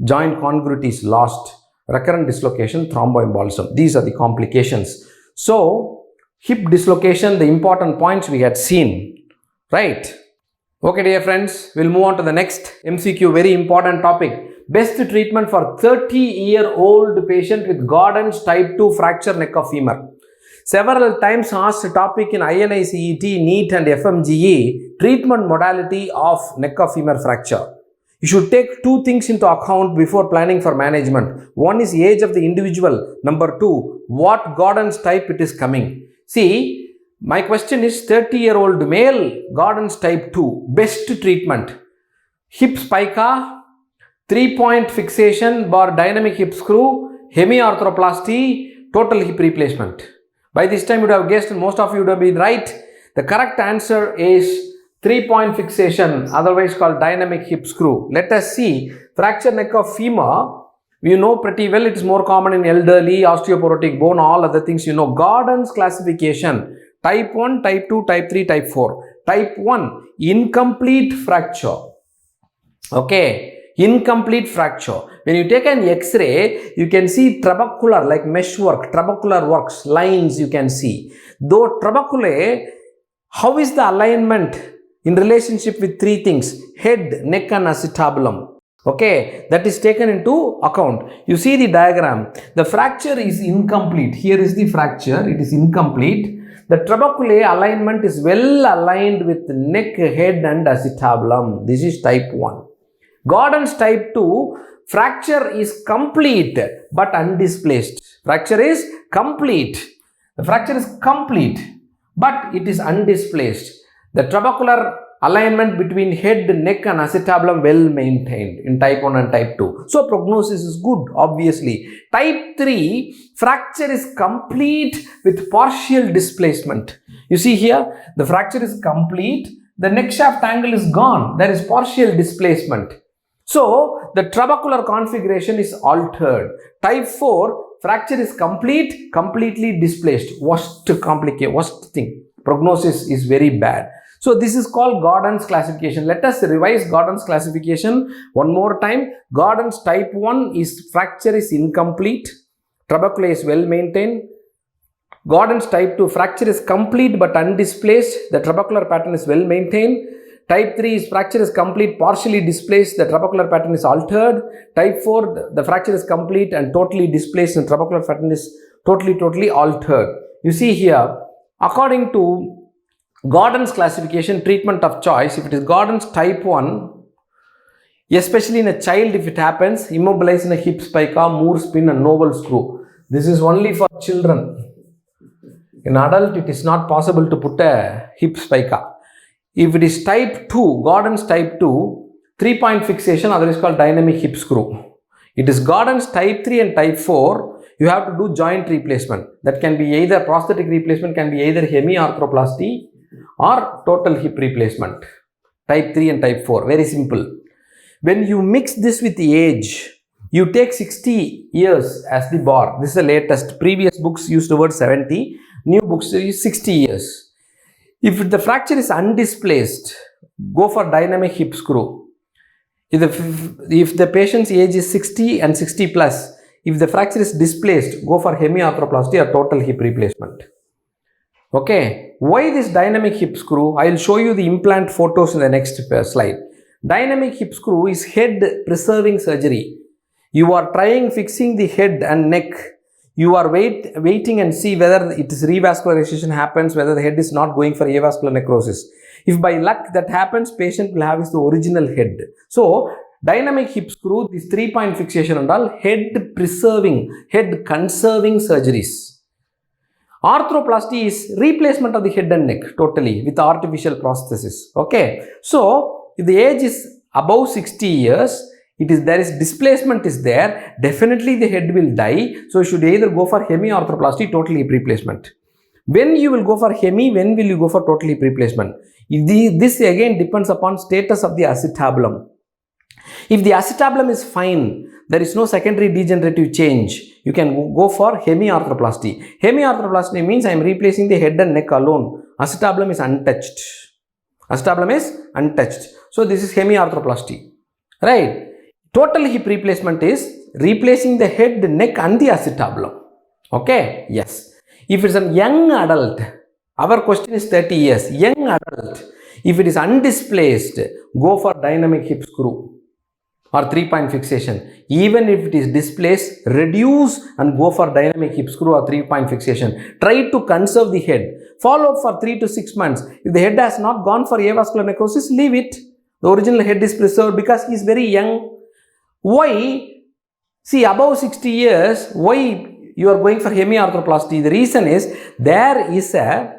joint congruity is lost, recurrent dislocation, thromboembolism. These are the complications. So, hip dislocation, the important points we had seen, right? Okay, dear friends, we'll move on to the next MCQ, very important topic. Best treatment for 30-year-old patient with Gordon's type 2 fracture neck of femur. Several times asked topic in INI-CET, NEET and FMGE, treatment modality of neck of femur fracture. You should take two things into account before planning for management. One is age of the individual. Number two, what Gordon's type it is coming. See, my question is 30-year-old male, Gordon's type 2, best treatment. Hip spica, 3-point fixation bar dynamic hip screw, hemiarthroplasty, total hip replacement. By this time you would have guessed, and most of you would have been right. The correct answer is 3-point fixation, otherwise called dynamic hip screw. Let us see, fracture neck of femur, you know pretty well, it is more common in elderly, osteoporotic bone, all other things you know. Gordon's classification, type 1, type 2, type 3, type 4. Type 1, incomplete fracture. Okay, incomplete fracture. When you take an X-ray, you can see trabecular, like meshwork, trabecular works, lines you can see. Though trabeculae, how is the alignment in relationship with three things? Head, neck and acetabulum. Okay, that is taken into account. You see the diagram. The fracture is incomplete. Here is the fracture. It is incomplete. The trabeculae alignment is well aligned with neck, head and acetabulum. This is type 1. Gordon's type 2, fracture is complete but undisplaced. Fracture is complete. The fracture is complete but it is undisplaced. The trabecular alignment between head, neck and acetabulum well maintained in type 1 and type 2. So prognosis is good, obviously. Type 3, fracture is complete with partial displacement. You see here, the fracture is complete, the neck shaft angle is gone, there is partial displacement. So the trabecular configuration is altered. Type 4, fracture is complete, completely displaced. Worst thing. Prognosis is very bad. So this is called Gordon's classification. Let us revise Gordon's classification one more time. Gordon's type 1 is fracture is incomplete, trabeculae is well maintained. Gordon's type 2, fracture is complete but undisplaced, the trabecular pattern is well maintained. Type 3 is fracture is complete, partially displaced, the trabecular pattern is altered. Type 4, the fracture is complete and totally displaced and trabecular pattern is totally altered. You see here, according to Gordon's classification, treatment of choice, if it is Gordon's type 1, especially in a child if it happens, immobilize in a hip spica, Moore spin and noble screw. This is only for children. In adult, it is not possible to put a hip spica. If it is type 2, Gordon's type 2, 3-point fixation, other is called dynamic hip screw. It is Gordon's type 3 and type 4, you have to do joint replacement. That can be either prosthetic replacement, can be either hemiarthroplasty or total hip replacement. Type 3 and type 4, very simple. When you mix this with the age, you take 60 years as the bar. This is the latest. Previous books used the word 70. New books use 60 years. If the fracture is undisplaced, go for dynamic hip screw. If the patient's age is 60 and 60 plus, if the fracture is displaced, go for hemiarthroplasty or total hip replacement. Okay. Why this dynamic hip screw? I will show you the implant photos in the next slide. Dynamic hip screw is head preserving surgery. You are trying fixing the head and neck. You are waiting and see whether it is revascularization happens, whether the head is not going for avascular necrosis. If by luck that happens, patient will have the original head. So, dynamic hip screw, this 3-point fixation and all, head preserving, head conserving surgeries. Arthroplasty is replacement of the head and neck totally with artificial prosthesis. Okay. So, if the age is above 60 years, there is displacement is there, definitely the head will die. So, you should either go for hemiarthroplasty, total hip replacement. When you will go for hemi, when will you go for total hip replacement? This again depends upon status of the acetabulum. If the acetabulum is fine, there is no secondary degenerative change, you can go for hemiarthroplasty. Hemiarthroplasty means I am replacing the head and neck alone. Acetabulum is untouched. Acetabulum is untouched. So, this is hemiarthroplasty. Right? Total hip replacement is replacing the head, neck and the acetabulum. Okay? Yes. If it is a young adult, our question is 30 years. Young adult, if it is undisplaced, go for dynamic hip screw or 3-point fixation. Even if it is displaced, reduce and go for dynamic hip screw or 3-point fixation. Try to conserve the head. Follow up for 3 to 6 months. If the head has not gone for avascular necrosis, leave it. The original head is preserved because he is very young. Why? See, above 60 years, why you are going for hemiarthroplasty? The reason is there is a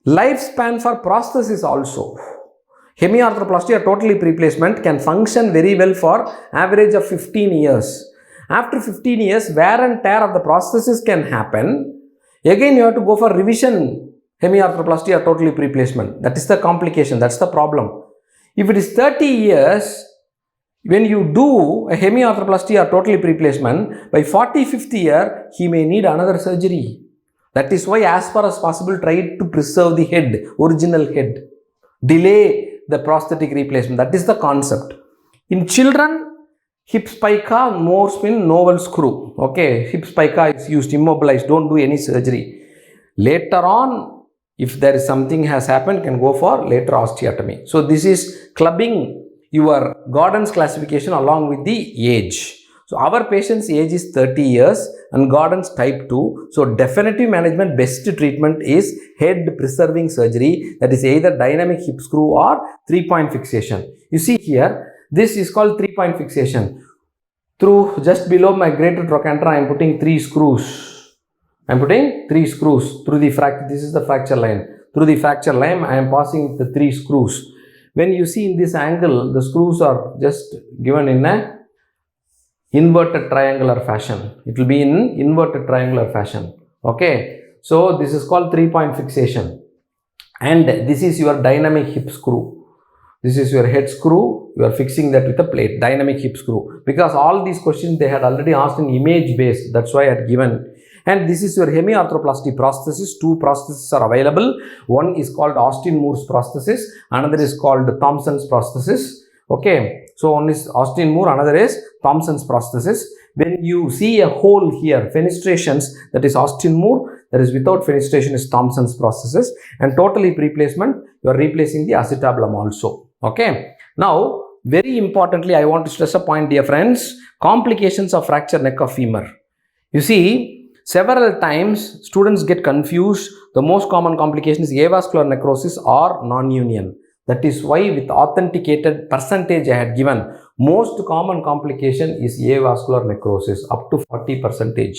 lifespan for prosthesis also. Hemiarthroplasty or total hip replacement can function very well for average of 15 years. After 15 years, wear and tear of the prosthesis can happen. Again, you have to go for revision hemiarthroplasty or total hip replacement. That is the complication. That's the problem. If it is 30 years, when you do a hemiarthroplasty or total hip replacement, by 45th year, he may need another surgery. That is why as far as possible, try to preserve the head, original head. Delay the prosthetic replacement. That is the concept. In children, hip spica, more spin, novel screw. Okay, hip spica is used, immobilized, don't do any surgery. Later on, if there is something has happened, can go for later osteotomy. So, this is clubbing your Gordon's classification along with the age. So, our patient's age is 30 years and Gordon's type 2. So, definitive management best treatment is head preserving surgery, that is either dynamic hip screw or 3-point fixation. You see here, this is called 3-point fixation. Through just below my greater trochanter, I am putting 3 screws. I am putting 3 screws through the fracture. This is the fracture line. Through the fracture line, I am passing the 3 screws. When you see in this angle, the screws are just given in a inverted triangular fashion. It will be in inverted triangular fashion. Okay. So, this is called 3-point fixation. And this is your dynamic hip screw. This is your head screw. You are fixing that with a plate, dynamic hip screw. Because all these questions they had already asked in image based. That's why I had given. And this is your hemiarthroplasty prosthesis. 2 prostheses are available. One is called Austin Moore's prosthesis. Another is called Thompson's prosthesis. Okay. So, one is Austin Moore, another is Thompson's prosthesis. When you see a hole here, fenestrations, that is Austin Moore. That is without fenestration is Thompson's prosthesis. And total hip replacement, you are replacing the acetabulum also. Okay. Now, very importantly, I want to stress a point, dear friends. Complications of fracture neck of femur. You see, several times students get confused. The most common complication is avascular necrosis or non-union. That is why with authenticated percentage I had given, most common complication is avascular necrosis up to 40%.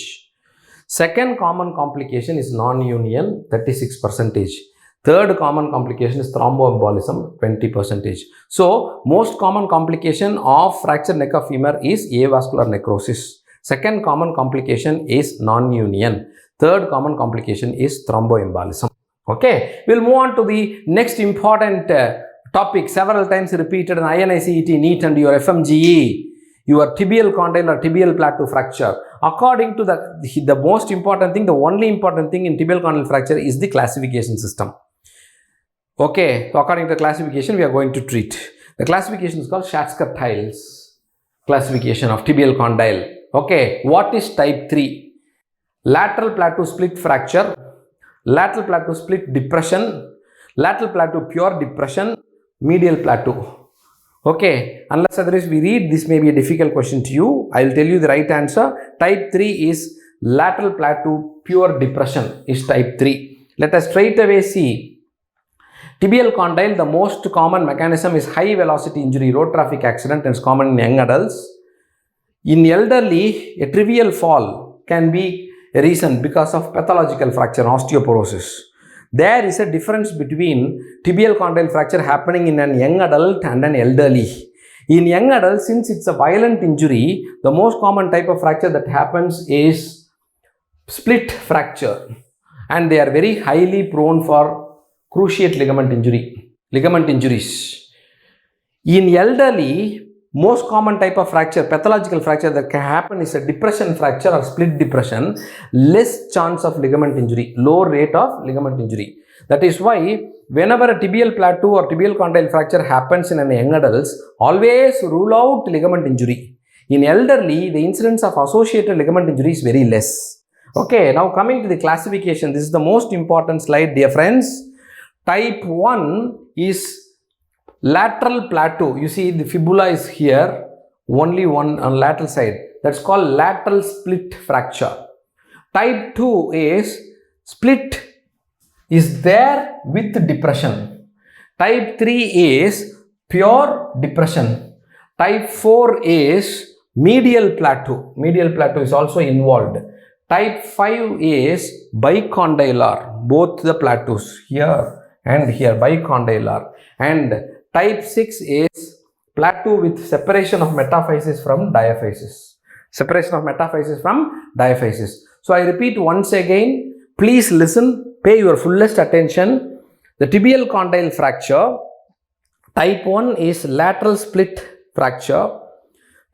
Second common complication is non-union, 36%. Third common complication is thromboembolism, 20%. So, most common complication of fractured neck of femur is avascular necrosis. Second common complication is non-union. Third common complication is thromboembolism. Okay, we'll move on to the next important topic, several times repeated in INI-CET, NEET and your FMGE, your tibial condylar, tibial plateau fracture. According to the most important thing, the only important thing in tibial condylar fracture is the classification system. Okay, so according to the classification, we are going to treat. The classification is called Schatzker tiles classification of tibial condyle. Okay, what is type 3? Lateral plateau split fracture, lateral plateau split depression, lateral plateau pure depression, medial plateau. Okay, unless otherwise we read, this may be a difficult question to you. I will tell you the right answer. Type 3 is lateral plateau pure depression is type 3. Let us straight away see. Tibial condyle, the most common mechanism is high velocity injury, road traffic accident, and is common in young adults. In elderly, a trivial fall can be a reason because of pathological fracture, osteoporosis. There is a difference between tibial condyle fracture happening in an young adult and an elderly. In young adults, since it's a violent injury, the most common type of fracture that happens is split fracture, and they are very highly prone for cruciate ligament injuries. In elderly, most common type of fracture, pathological fracture that can happen is a depression fracture or split depression, less chance of ligament injury, low rate of ligament injury. That is why whenever a tibial plateau or tibial condyle fracture happens in an young adults, always rule out ligament injury. In elderly, the incidence of associated ligament injury is very less. Okay, now coming to the classification, this is the most important slide, dear friends. Type 1 is lateral plateau. You see the fibula is here, only one on lateral side. That's called lateral split fracture. Type 2 is split is there with depression. Type 3 is pure depression. Type 4 is medial plateau. Medial plateau is also involved. Type 5 is bicondylar, both the plateaus here and here, bicondylar. And type 6 is plateau with separation of metaphysis from diaphysis. Separation of metaphysis from diaphysis. So I repeat once again, please listen, pay your fullest attention. The tibial condyle fracture, type 1 is lateral split fracture.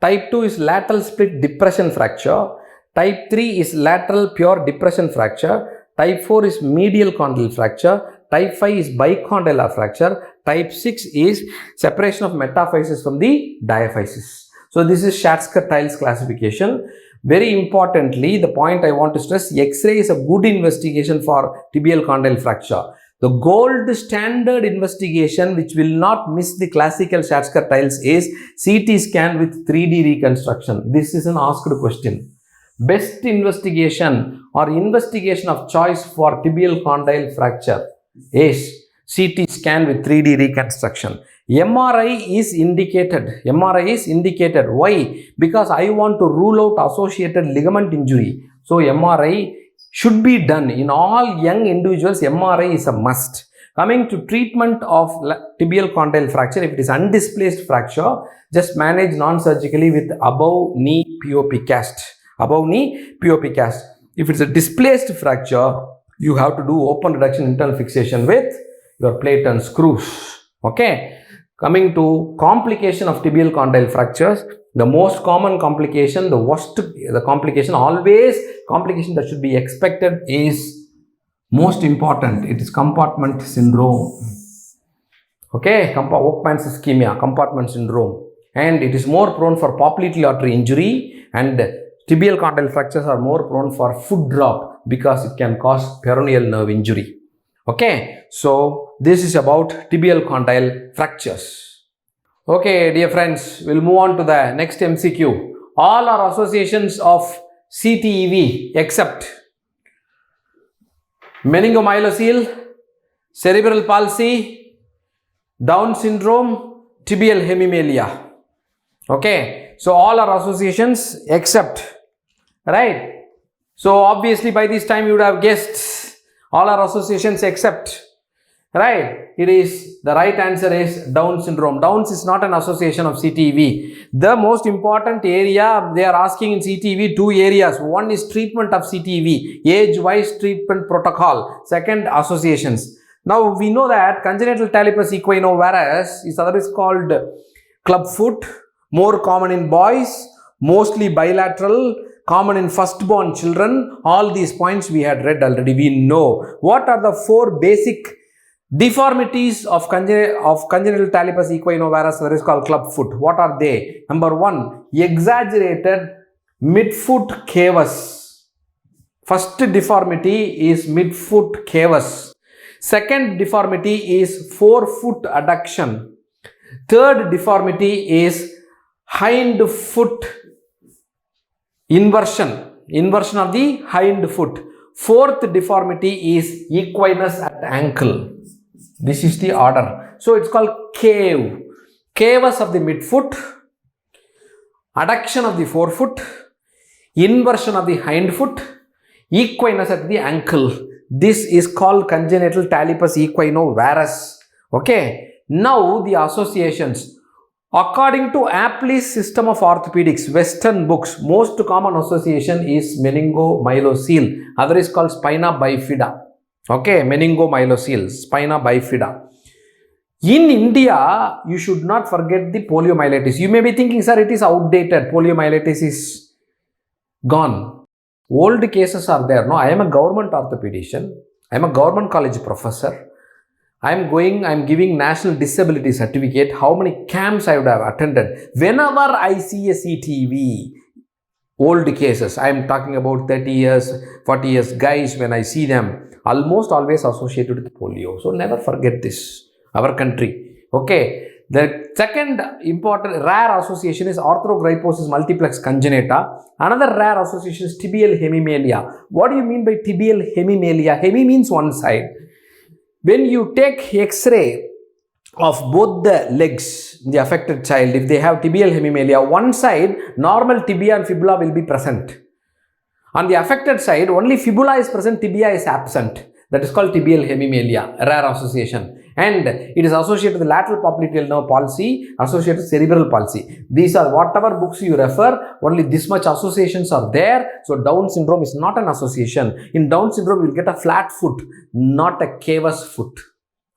Type 2 is lateral split depression fracture. Type 3 is lateral pure depression fracture. Type 4 is medial condylar fracture. Type 5 is bicondylar fracture. Type 6 is separation of metaphysis from the diaphysis. So this is Schatzker tiles classification. Very importantly, the point I want to stress, X-ray is a good investigation for tibial condyle fracture. The gold standard investigation which will not miss the classical Schatzker tiles is CT scan with 3D reconstruction. This is an asked question. Best investigation or investigation of choice for tibial condyle fracture is CT scan with 3D reconstruction. MRI is indicated. MRI is indicated. Why? Because I want to rule out associated ligament injury. So MRI should be done. In all young individuals, MRI is a must. Coming to treatment of tibial condyle fracture, if it is undisplaced fracture, just manage non-surgically with above knee POP cast. Above knee POP cast. If it's a displaced fracture, you have to do open reduction internal fixation with your plate and screws. Okay. Coming to complication of tibial condyle fractures, the most common complication, the complication that should be expected is most important. It is compartment syndrome. Okay, Volkmann's ischemia, compartment syndrome, and it is more prone for popliteal artery injury, and tibial condyle fractures are more prone for foot drop because it can cause peroneal nerve injury. Okay, so this is about tibial condyle fractures. Okay, dear friends, we'll move on to the next MCQ. All are associations of CTEV except meningomyelocele, cerebral palsy, Down syndrome, tibial hemimelia. Okay, so all are associations except, right? So obviously by this time you would have guessed all are associations except Right? It is, the right answer is Down syndrome. Downs is not an association of CTEV. The most important area they are asking in CTEV, two areas. One is treatment of CTEV, age-wise treatment protocol. Second, associations. Now we know that congenital talipes equinovarus is otherwise called clubfoot, more common in boys, mostly bilateral, common in firstborn children. All these points we had read already. We know. What are the four basic deformities of congenital talipes equinovarus, that is called clubfoot? What are they? Number one, exaggerated midfoot cavus. First deformity is midfoot cavus. Second deformity is forefoot adduction. Third deformity is hind foot inversion of the hind foot. Fourth deformity is equinus at ankle. This is the order. So it's called cave. Cavus of the midfoot, adduction of the forefoot, inversion of the hind foot, equinus at the ankle. This is called congenital talipes equinovarus. Okay. Now the associations. According to Apley's system of orthopedics, Western books, most common association is meningomyelocele. Other is called spina bifida. Okay, meningomyelocele, spina bifida. In India, you should not forget the poliomyelitis. You may be thinking, sir, it is outdated. Poliomyelitis is gone. Old cases are there. No, I am a government orthopedician. I am a government college professor. I am giving National Disability Certificate. How many camps I would have attended. Whenever I see a CTEV, old cases, I am talking about 30 years, 40 years guys, when I see them, almost always associated with polio. So never forget this, our country. Okay. The second important rare association is arthrogryposis multiplex congenita. Another rare association is tibial hemimelia. What do you mean by tibial hemimelia? Hemi means one side. When you take X-ray of both the legs, the affected child, if they have tibial hemimelia, one side, normal tibia and fibula will be present. On the affected side, only fibula is present, tibia is absent. That is called tibial hemimelia, rare association. And it is associated with lateral popliteal nerve palsy, associated with cerebral palsy. These are whatever books you refer, only this much associations are there. So Down syndrome is not an association. In Down syndrome, you will get a flat foot, not a cavus foot.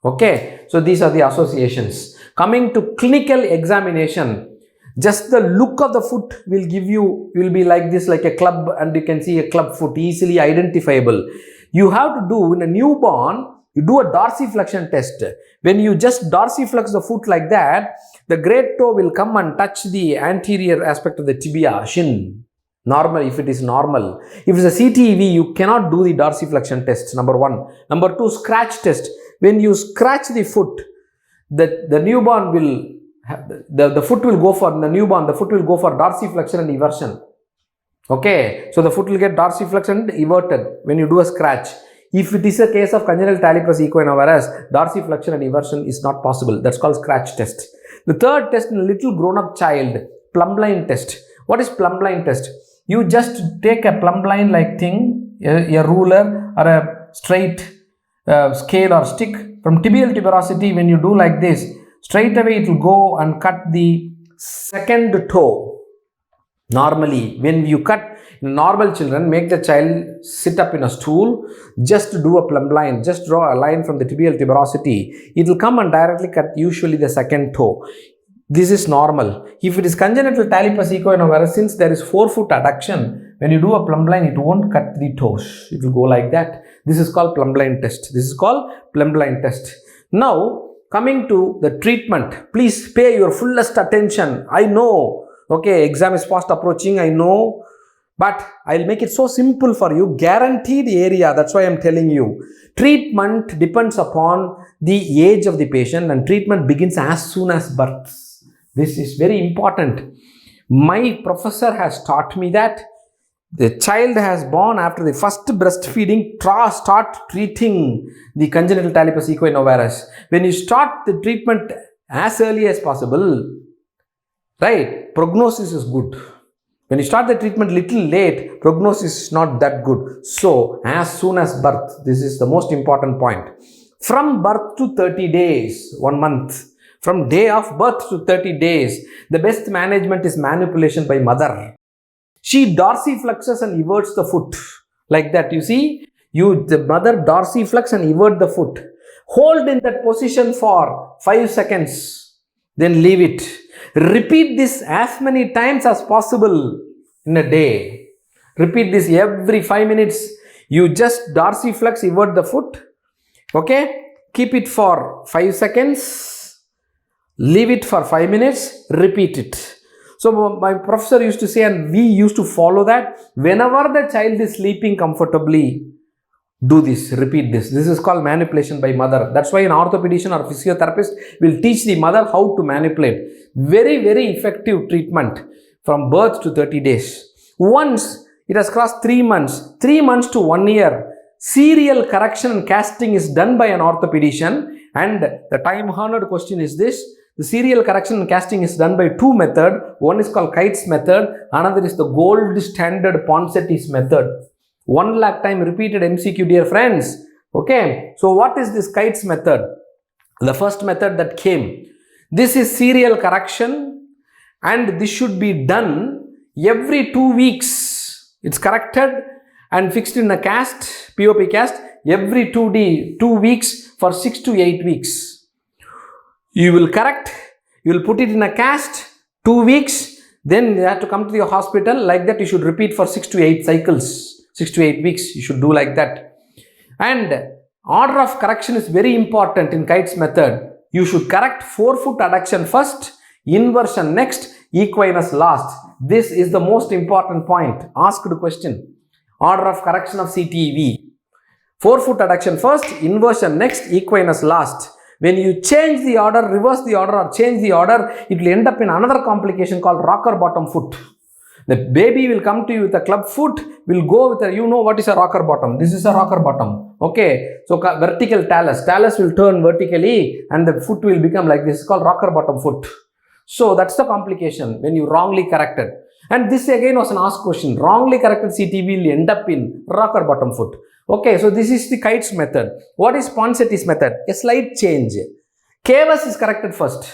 Okay. So these are the associations. Coming to clinical examination, just the look of the foot will give you, will be like this, like a club, and you can see a club foot, easily identifiable. You have to do in a newborn, you do a dorsiflexion test. When you just dorsiflex the foot like that, the great toe will come and touch the anterior aspect of the tibia, shin. Normal, if it is normal. If it's a CTEV, you cannot do the dorsiflexion test, number one. Number two, scratch test. When you scratch the foot, the newborn will, the foot will go for, the newborn, the foot will go for dorsiflexion and eversion. Okay, so the foot will get dorsiflexed and everted when you do a scratch. If it is a case of congenital talipes equinovarus, dorsiflexion and eversion is not possible. That's called scratch test. The third test in a little grown-up child, plumb line test. What is plumb line test? You just take a plumb line like thing, a ruler or a straight scale or stick from tibial tuberosity. When you do like this, straight away it will go and cut the second toe. Normally, when you cut normal children, make the child sit up in a stool, just do a plumb line, just draw a line from the tibial tuberosity. It will come and directly cut usually the second toe. This is normal. If it is congenital talipes equinovarus, since there is forefoot adduction, when you do a plumb line, it won't cut the toes. It will go like that. This is called plumb line test. This is called plumb line test. Now, coming to the treatment, please pay your fullest attention. I know. Okay, exam is fast approaching, I know, but I'll make it so simple for you, guaranteed area, that's why I'm telling you. Treatment depends upon the age of the patient, and treatment begins as soon as birth. This is very important. My professor has taught me that the child has born after the first breastfeeding, start treating the congenital talipes equinovarus. When you start the treatment as early as possible, right, prognosis is good. When you start the treatment little late, prognosis is not that good. So, as soon as birth, this is the most important point. From birth to 30 days, 1 month. From day of birth to 30 days, the best management is manipulation by mother. She dorsiflexes and everts the foot. Like that, you see, the mother dorsiflex and evert the foot. Hold in that position for 5 seconds. Then leave it. Repeat this as many times as possible in a day. Repeat this every 5 minutes. You just dorsiflex, evert the foot. Okay. Keep it for 5 seconds. Leave it for 5 minutes. Repeat it. So my professor used to say, and we used to follow that, whenever the child is sleeping comfortably, do this, repeat this. This is called manipulation by mother. That's why an orthopedician or physiotherapist will teach the mother how to manipulate. Very, very effective treatment from birth to 30 days. Once it has crossed 3 months, 3 months to 1 year, serial correction and casting is done by an orthopedician. And the time-honored question is this. The serial correction and casting is done by 2 methods. One is called Kites method. Another is the gold standard Ponseti's method. 1 lakh time repeated MCQ, dear friends. Okay. So what is this Kites method? The first method that came. This is serial correction and this should be done every 2 weeks. It's corrected and fixed in a cast, POP cast, every 2 weeks for 6 to 8 weeks. You will correct, you will put it in a cast, 2 weeks, then you have to come to the hospital. Like that, you should repeat for 6 to 8 cycles, 6 to 8 weeks, you should do like that. And order of correction is very important in Kites method. You should correct forefoot adduction first, inversion next, equinus last. This is the most important point. Asked question. Order of correction of CTEV. Forefoot adduction first, inversion next, equinus last. When you change the order, reverse the order or change the order, it will end up in another complication called rocker bottom foot. The baby will come to you with a club foot, will go with a, you know what is a rocker bottom. This is a rocker bottom. Okay. So vertical talus. Talus will turn vertically and the foot will become like this. It's called rocker bottom foot. So that's the complication when you wrongly corrected. And this again was an asked question. Wrongly corrected CTV will end up in rocker bottom foot. Okay, so this is the Kites method. What is Ponseti's method? A slight change. Cavus is corrected first.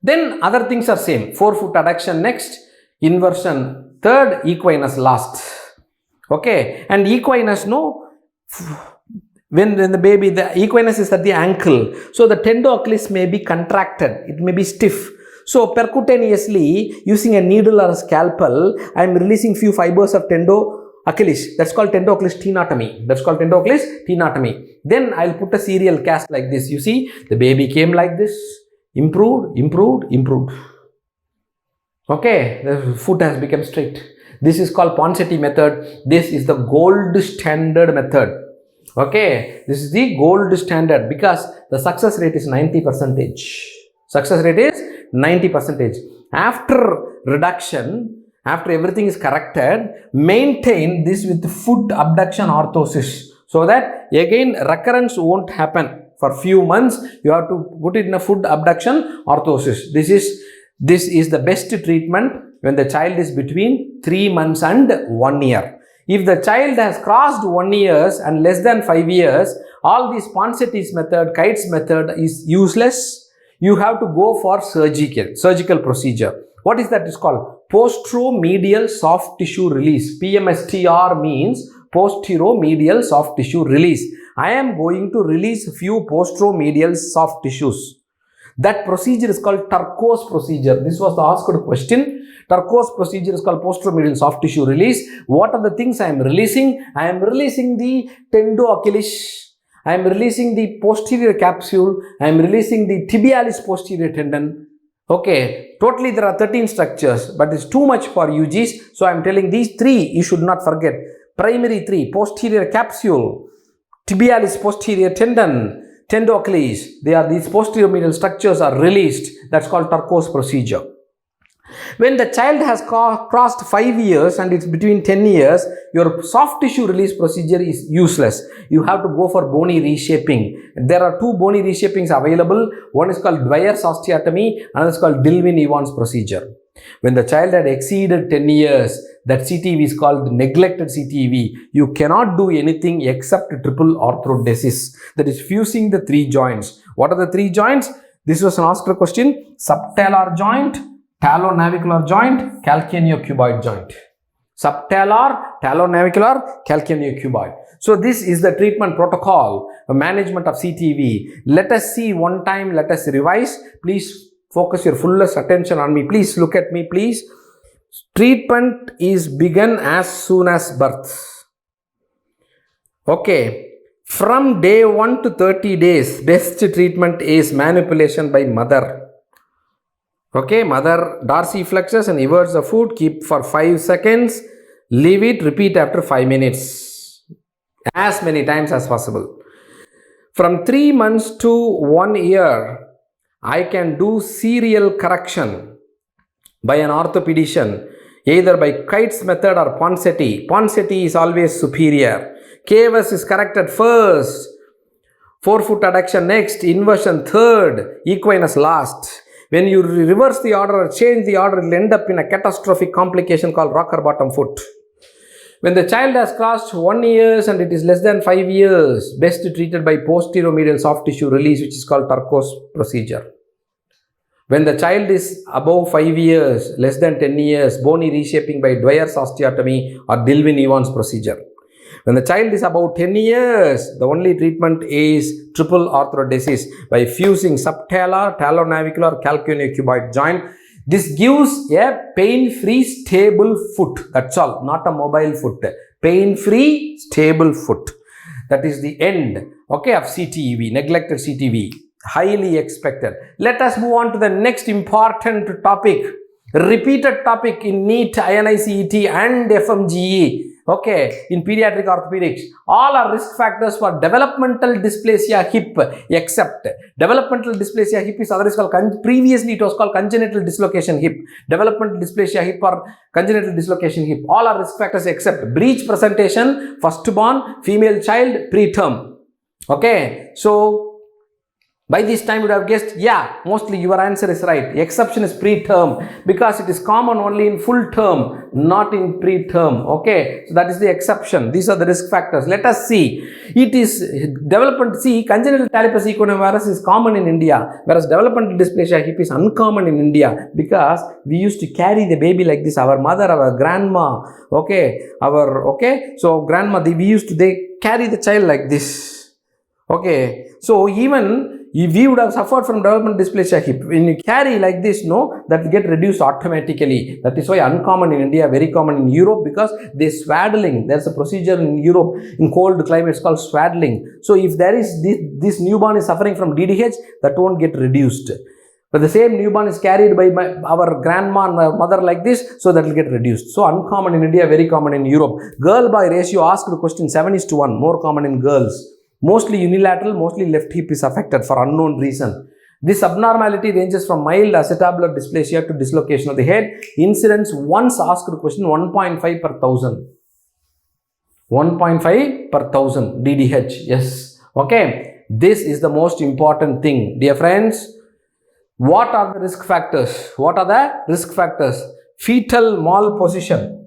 Then other things are same. Forefoot adduction next, inversion third, equinus last. Okay, and equinus, no, when the baby, the equinus is at the ankle. So the tendo-Achilles may be contracted. It may be stiff. So percutaneously, using a needle or a scalpel, I am releasing few fibers of tendo-Achilles. That's called tendo-Achilles tenotomy. That's called tendo-Achilles tenotomy. Then I'll put a serial cast like this. You see, the baby came like this. Improved, improved, improved. Okay, the foot has become straight. This is called Ponseti method. This is the gold standard method. Okay, this is the gold standard because the success rate is 90%. Success rate is 90%. After reduction, after everything is corrected, maintain this with foot abduction orthosis so that again recurrence won't happen. For few months, you have to put it in a foot abduction orthosis. This is the best treatment when the child is between 3 months and 1 year. If the child has crossed 1 year and less than 5 years, all these Ponseti's method, Kites method is useless. You have to go for surgical procedure. What is that? It's called posteromedial soft tissue release. PMSTR means posteromedial soft tissue release. I am going to release a few posteromedial soft tissues. That procedure is called Turcos procedure. This was the asked question. Turcos procedure is called posteromedial soft tissue release. What are the things I am releasing? I am releasing the tendo-Achilles. I am releasing the posterior capsule. I am releasing the tibialis posterior tendon. Okay, totally there are 13 structures, but it's too much for UGs. So I am telling these 3 you should not forget. Primary 3, posterior capsule, tibialis posterior tendon, tendo-Achilles. These posterior medial structures are released. That's called Turcos procedure. When the child has crossed 5 years and it's between 10 years, your soft tissue release procedure is useless. You have to go for bony reshaping. There are 2 bony reshapings available. One is called Dwyer's osteotomy, another is called Dillwyn-Evans procedure. When the child had exceeded 10 years, that CTEV is called neglected CTEV. You cannot do anything except triple orthodesis, that is fusing the three joints. What are the three joints? This was an asked question: subtalar joint, talonavicular joint, calcaneocuboid joint. Subtalar, talonavicular, calcaneocuboid. So this is the treatment protocol, management of CTEV. Let us see one time, let us revise. Please focus your fullest attention on me. Please look at me, please. Treatment is begun as soon as birth. Okay. From day 1 to 30 days, best treatment is manipulation by mother. Okay, mother dorsiflexes and everts the foot, keep for 5 seconds, leave it, repeat after 5 minutes, as many times as possible. From 3 months to 1 year, I can do serial correction by an orthopedician, either by Kite's method or Ponseti. Ponseti is always superior. Cavus is corrected first, forefoot adduction next, inversion third, equinus last. When you reverse the order or change the order, it will end up in a catastrophic complication called rocker bottom foot. When the child has crossed 1 year and it is less than 5 years, best treated by posterior-medial soft tissue release, which is called Turcos procedure. When the child is above 5 years, less than 10 years, bony reshaping by Dwyer's osteotomy or Dillwyn-Evans procedure. When the child is about 10 years, the only treatment is triple orthodesis by fusing subtalar, talonavicular, calcaneocuboid joint. This gives a pain-free, stable foot. That's all, not a mobile foot. Pain-free, stable foot. That is the end, okay, of CTEV, neglected CTEV. Highly expected. Let us move on to the next important topic. Repeated topic in NEET, INI-CET and FMGE. Okay, in pediatric orthopedics, all are risk factors for developmental dysplasia hip, except developmental dysplasia hip is otherwise called, previously it was called congenital dislocation hip. Developmental dysplasia hip or congenital dislocation hip, all are risk factors except breech presentation, firstborn, female child, preterm. Okay, so by this time you would have guessed, yeah, mostly your answer is right. The exception is preterm because it is common only in full term, not in preterm. Okay, so that is the exception. These are the risk factors. Let us see. It is development. See, congenital talipes equinovarus is common in India, whereas developmental dysplasia hip is uncommon in India because we used to carry the baby like this. Our mother, our grandma, so grandma, we used to carry the child like this. Okay, so even if we would have suffered from developmental dysplasia hip, when you carry like this, no, that will get reduced automatically. That is why uncommon in India, very common in Europe, because they swaddling. There's a procedure in Europe in cold climates called swaddling. So if there is this newborn is suffering from DDH, that won't get reduced. But the same newborn is carried by our grandma and our mother like this, so that will get reduced. So uncommon in India, very common in Europe. Girl-boy ratio asked the question 7:1, more common in girls. Mostly unilateral, mostly left hip is affected for unknown reason. This abnormality ranges from mild acetabular dysplasia to dislocation of the head. Incidence once asked question 1.5 per 1,000. 1.5 per 1,000 DDH. Yes. Okay. This is the most important thing. Dear friends, what are the risk factors? What are the risk factors? Fetal malposition.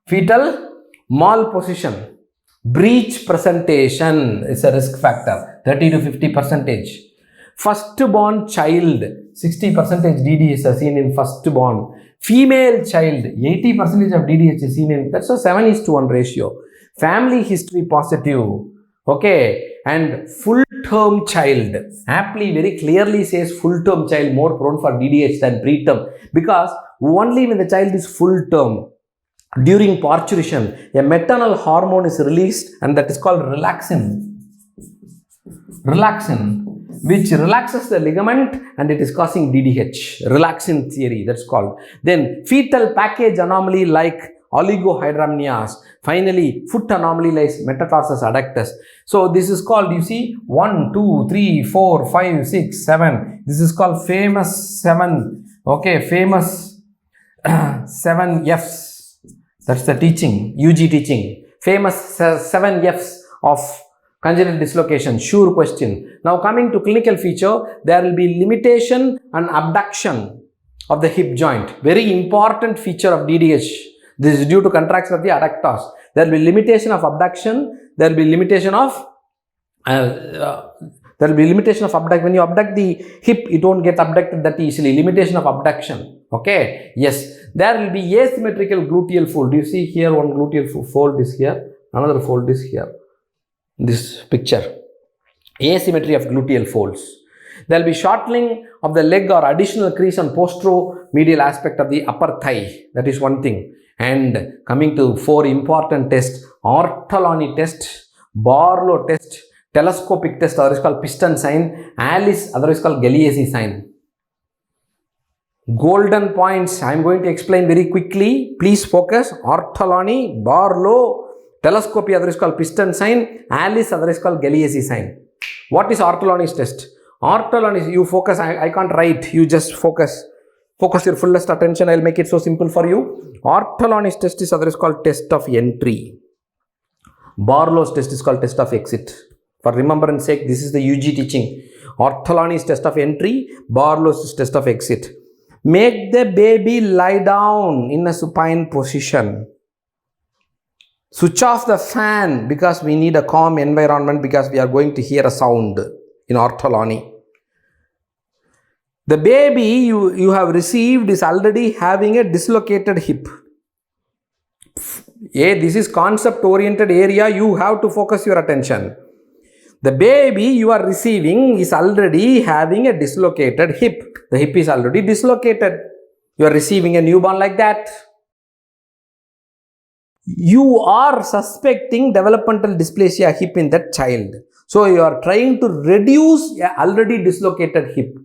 Fetal malposition. Breech presentation is a risk factor, 30 to 50%. Firstborn child, 60% DDH is seen in firstborn. Female child, 80% of DDH is seen in, that's a 7:1 ratio. Family history positive, okay, and full-term child, aptly very clearly says full-term child more prone for DDH than preterm, because only when the child is full-term, during parturition, a maternal hormone is released and that is called relaxin. Relaxin, which relaxes the ligament and it is causing DDH. Relaxin theory, that's called. Then fetal package anomaly like oligohydramnias. Finally, foot anomaly like metatarsus adductus. So this is called, you see, 1, 2, 3, 4, 5, 6, 7. This is called famous 7. Okay, famous 7 Fs. That's the teaching, UG teaching. Famous 7 Fs of congenital dislocation, sure question. Now coming to clinical feature, there will be limitation and abduction of the hip joint. Very important feature of DDH. This is due to contraction of the adductors. There will be limitation of abduction. There will be limitation of abduction. When you abduct the hip, it won't get abducted that easily. Limitation of abduction. Okay. Yes. There will be asymmetrical gluteal fold. You see here one gluteal fold is here. Another fold is here. This picture. Asymmetry of gluteal folds. There will be shortening of the leg or additional crease on posteromedial aspect of the upper thigh. That is one thing. And coming to 4 important tests: ortholony test, Barlow test, telescopic test, otherwise called piston sign, Alice, otherwise called Galeazzi sign. Golden points I am going to explain very quickly. Please focus. Ortholony, Barlow, telescopy, otherwise called piston sign, Alice, otherwise called Galeazzi sign. What is ortholony test? Ortholony, you focus. I can't write. You just focus. Focus your fullest attention. I will make it so simple for you. Ortholony test is otherwise called test of entry. Barlow's test is called test of exit. For remembrance sake, this is the UG teaching. Ortholony is test of entry. Barlow's is test of exit. Make the baby lie down in a supine position. Switch off the fan because we need a calm environment because we are going to hear a sound in ortholony. The baby you have received is already having a dislocated hip. This is concept oriented area. You have to focus your attention. The baby you are receiving is already having a dislocated hip. The hip is already dislocated. You are receiving a newborn like that. You are suspecting developmental dysplasia hip in that child. So you are trying to reduce a already dislocated hip.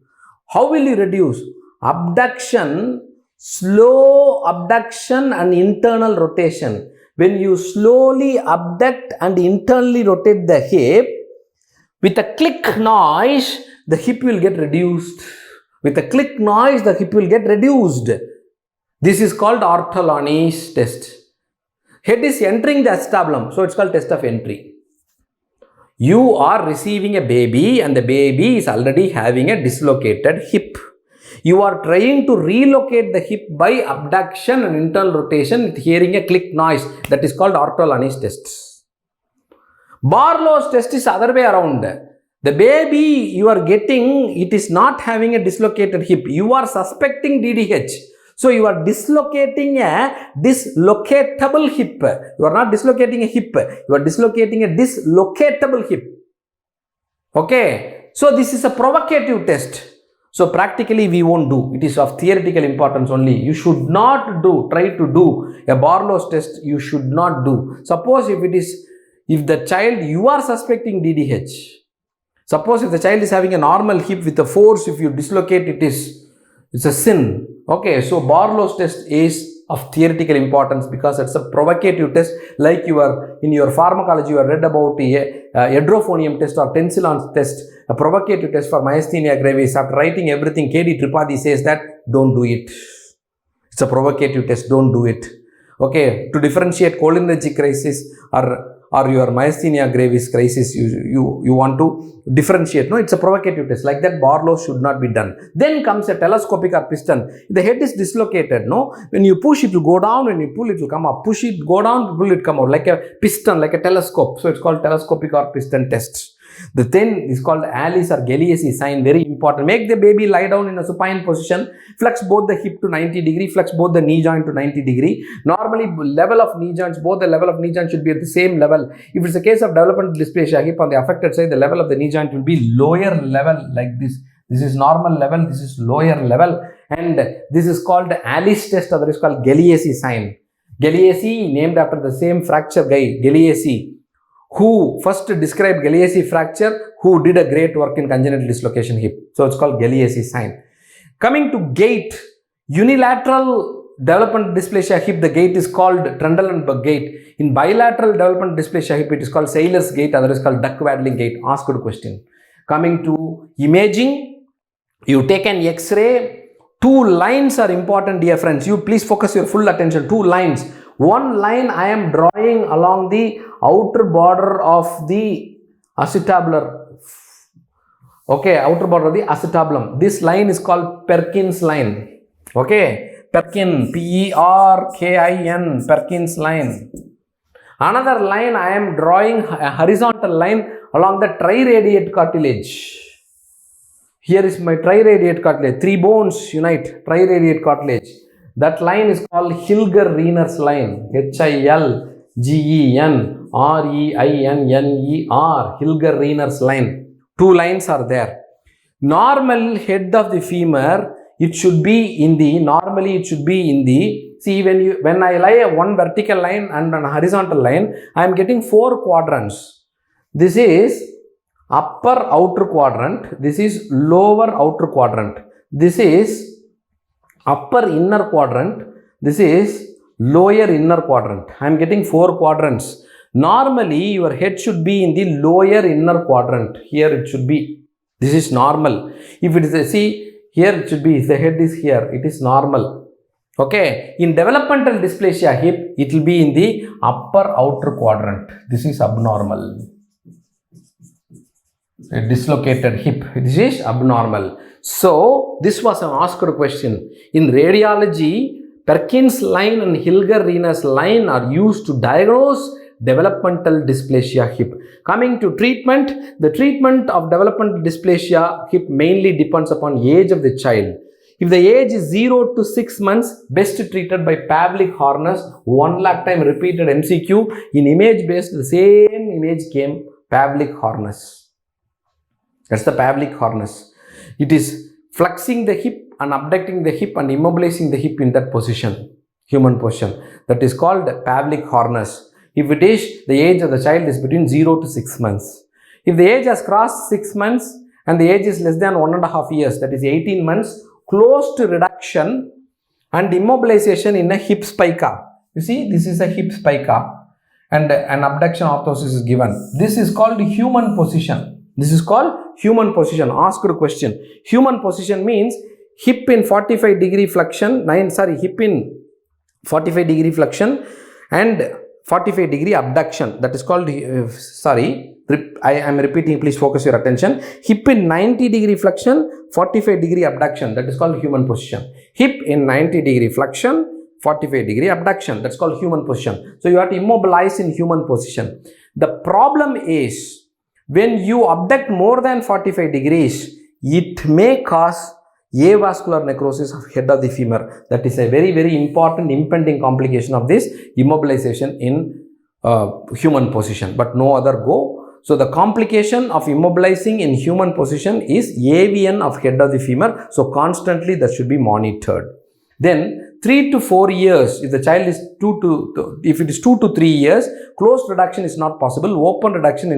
How will you reduce? Abduction, slow abduction and internal rotation. When you slowly abduct and internally rotate the hip, with a click noise, the hip will get reduced. With a click noise, the hip will get reduced. This is called ortholony test. Head is entering the acetabulum, so it's called test of entry. You are receiving a baby and the baby is already having a dislocated hip. You are trying to relocate the hip by abduction and internal rotation with hearing a click noise. That is called ortholony test. Barlow's test is other way around. The baby you are getting, it is not having a dislocated hip. You are suspecting DDH. So you are dislocating a dislocatable hip. You are not dislocating a hip. You are dislocating a dislocatable hip. Okay. So this is a provocative test. So practically we won't do. It is of theoretical importance only. You should not try to do a Barlow's test. You should not do. Suppose if the child, you are suspecting DDH. Suppose if the child is having a normal hip with a force, if you dislocate it's a sin. Okay, so Barlow's test is of theoretical importance because it's a provocative test, like in your pharmacology you have read about a hydrophonium test or tensilon test, a provocative test for myasthenia gravis. After writing everything, K.D. Tripathi says that don't do it. It's a provocative test, don't do it. Okay, to differentiate cholinergic crisis or your myasthenia gravis crisis, you want to differentiate. No, it's a provocative test. Like that, Barlow should not be done. Then comes a telescopic or piston. The head is dislocated. No, when you push, it will go down. When you pull, it will come up. Push it, go down, pull it, come out. Like a piston, like a telescope. So it's called telescopic or piston test. The thing is called Alice or Galeazzi sign. Very important. Make the baby lie down in a supine position. Flex both the hip to 90 degree. Flex both the knee joint to 90 degree. Normally, level of knee joints, both the level of knee joint should be at the same level. If it's a case of developmental dysplasia hip on the affected side, the level of the knee joint will be lower level like this. This is normal level. This is lower level. And this is called Alice test, or is called Galeazzi sign. Galeazzi, named after the same fracture guy, Galeazzi, who first described Galeazzi fracture, who did a great work in congenital dislocation hip. So it's called Galeazzi sign. Coming to gait, unilateral development dysplasia hip, the gait is called Trendelenburg gait. In bilateral development dysplasia hip, it is called Sailor's gait, otherwise called duck waddling gait. Asked question. Coming to imaging, you take an X-ray. Two lines are important, dear friends. You please focus your full attention. Two lines. One line I am drawing along the outer border of the acetabular. Okay, outer border of the acetabulum. This line is called Perkins line. Okay, Perkin, P-E-R-K-I-N, Perkin's line. Another line, I am drawing a horizontal line along the triradiate cartilage. Here is my triradiate cartilage. 3 bones unite, triradiate cartilage. That line is called Hilger-Reiner's line. H-I-L-G-E-N-R-E-I-N-N-E-R. Hilger-Reiner's line. 2 lines are there. Normal head of the femur, it should be in the, normally it should be in the, see when I lie one vertical line and a horizontal line, I am getting 4 quadrants. This is upper outer quadrant, this is lower outer quadrant, this is upper inner quadrant, this is lower inner quadrant. I am getting 4 quadrants. Normally your head should be in the lower inner quadrant. Here it should be. This is normal. If it is a, see here it should be, if the head is here, it is normal. Okay. In developmental dysplasia hip, it will be in the upper outer quadrant. This is abnormal. A dislocated hip. This is abnormal. So this was an asked question. In radiology, Perkin's line and Hilger-Reiner's line are used to diagnose developmental dysplasia hip. Coming to treatment, the treatment of developmental dysplasia hip mainly depends upon age of the child. If the age is 0 to 6 months, best treated by Pavlik harness, 1 lakh time repeated MCQ. In image based, the same image came Pavlik harness. That's the Pavlik harness. It is flexing the hip and abducting the hip and immobilizing the hip in that position, human position. That is called Pavlik harness. If it is, the age of the child is between 0 to 6 months. If the age has crossed 6 months and the age is less than 1.5 years, that is 18 months, closed reduction and immobilization in a hip spica. You see, this is a hip spica and an abduction orthosis is given. This is called human position. This is called human position. Asked question. Human position means hip in 45 degree flexion, hip in 45 degree flexion and 45 degree abduction. That is called, I am repeating, please focus your attention. Hip in 90 degree flexion, 45 degree abduction. That is called human position. Hip in 90 degree flexion, 45 degree abduction. That's called human position. So you have to immobilize in human position. The problem is when you abduct more than 45 degrees, it may cause avascular necrosis of head of the femur. That is a very, very important impending complication of this immobilization in human position, but no other go. So the complication of immobilizing in human position is AVN of head of the femur. So constantly that should be monitored. Then 3 to 4 years, if the child is if it is 2 to 3 years, closed reduction is not possible. Open reduction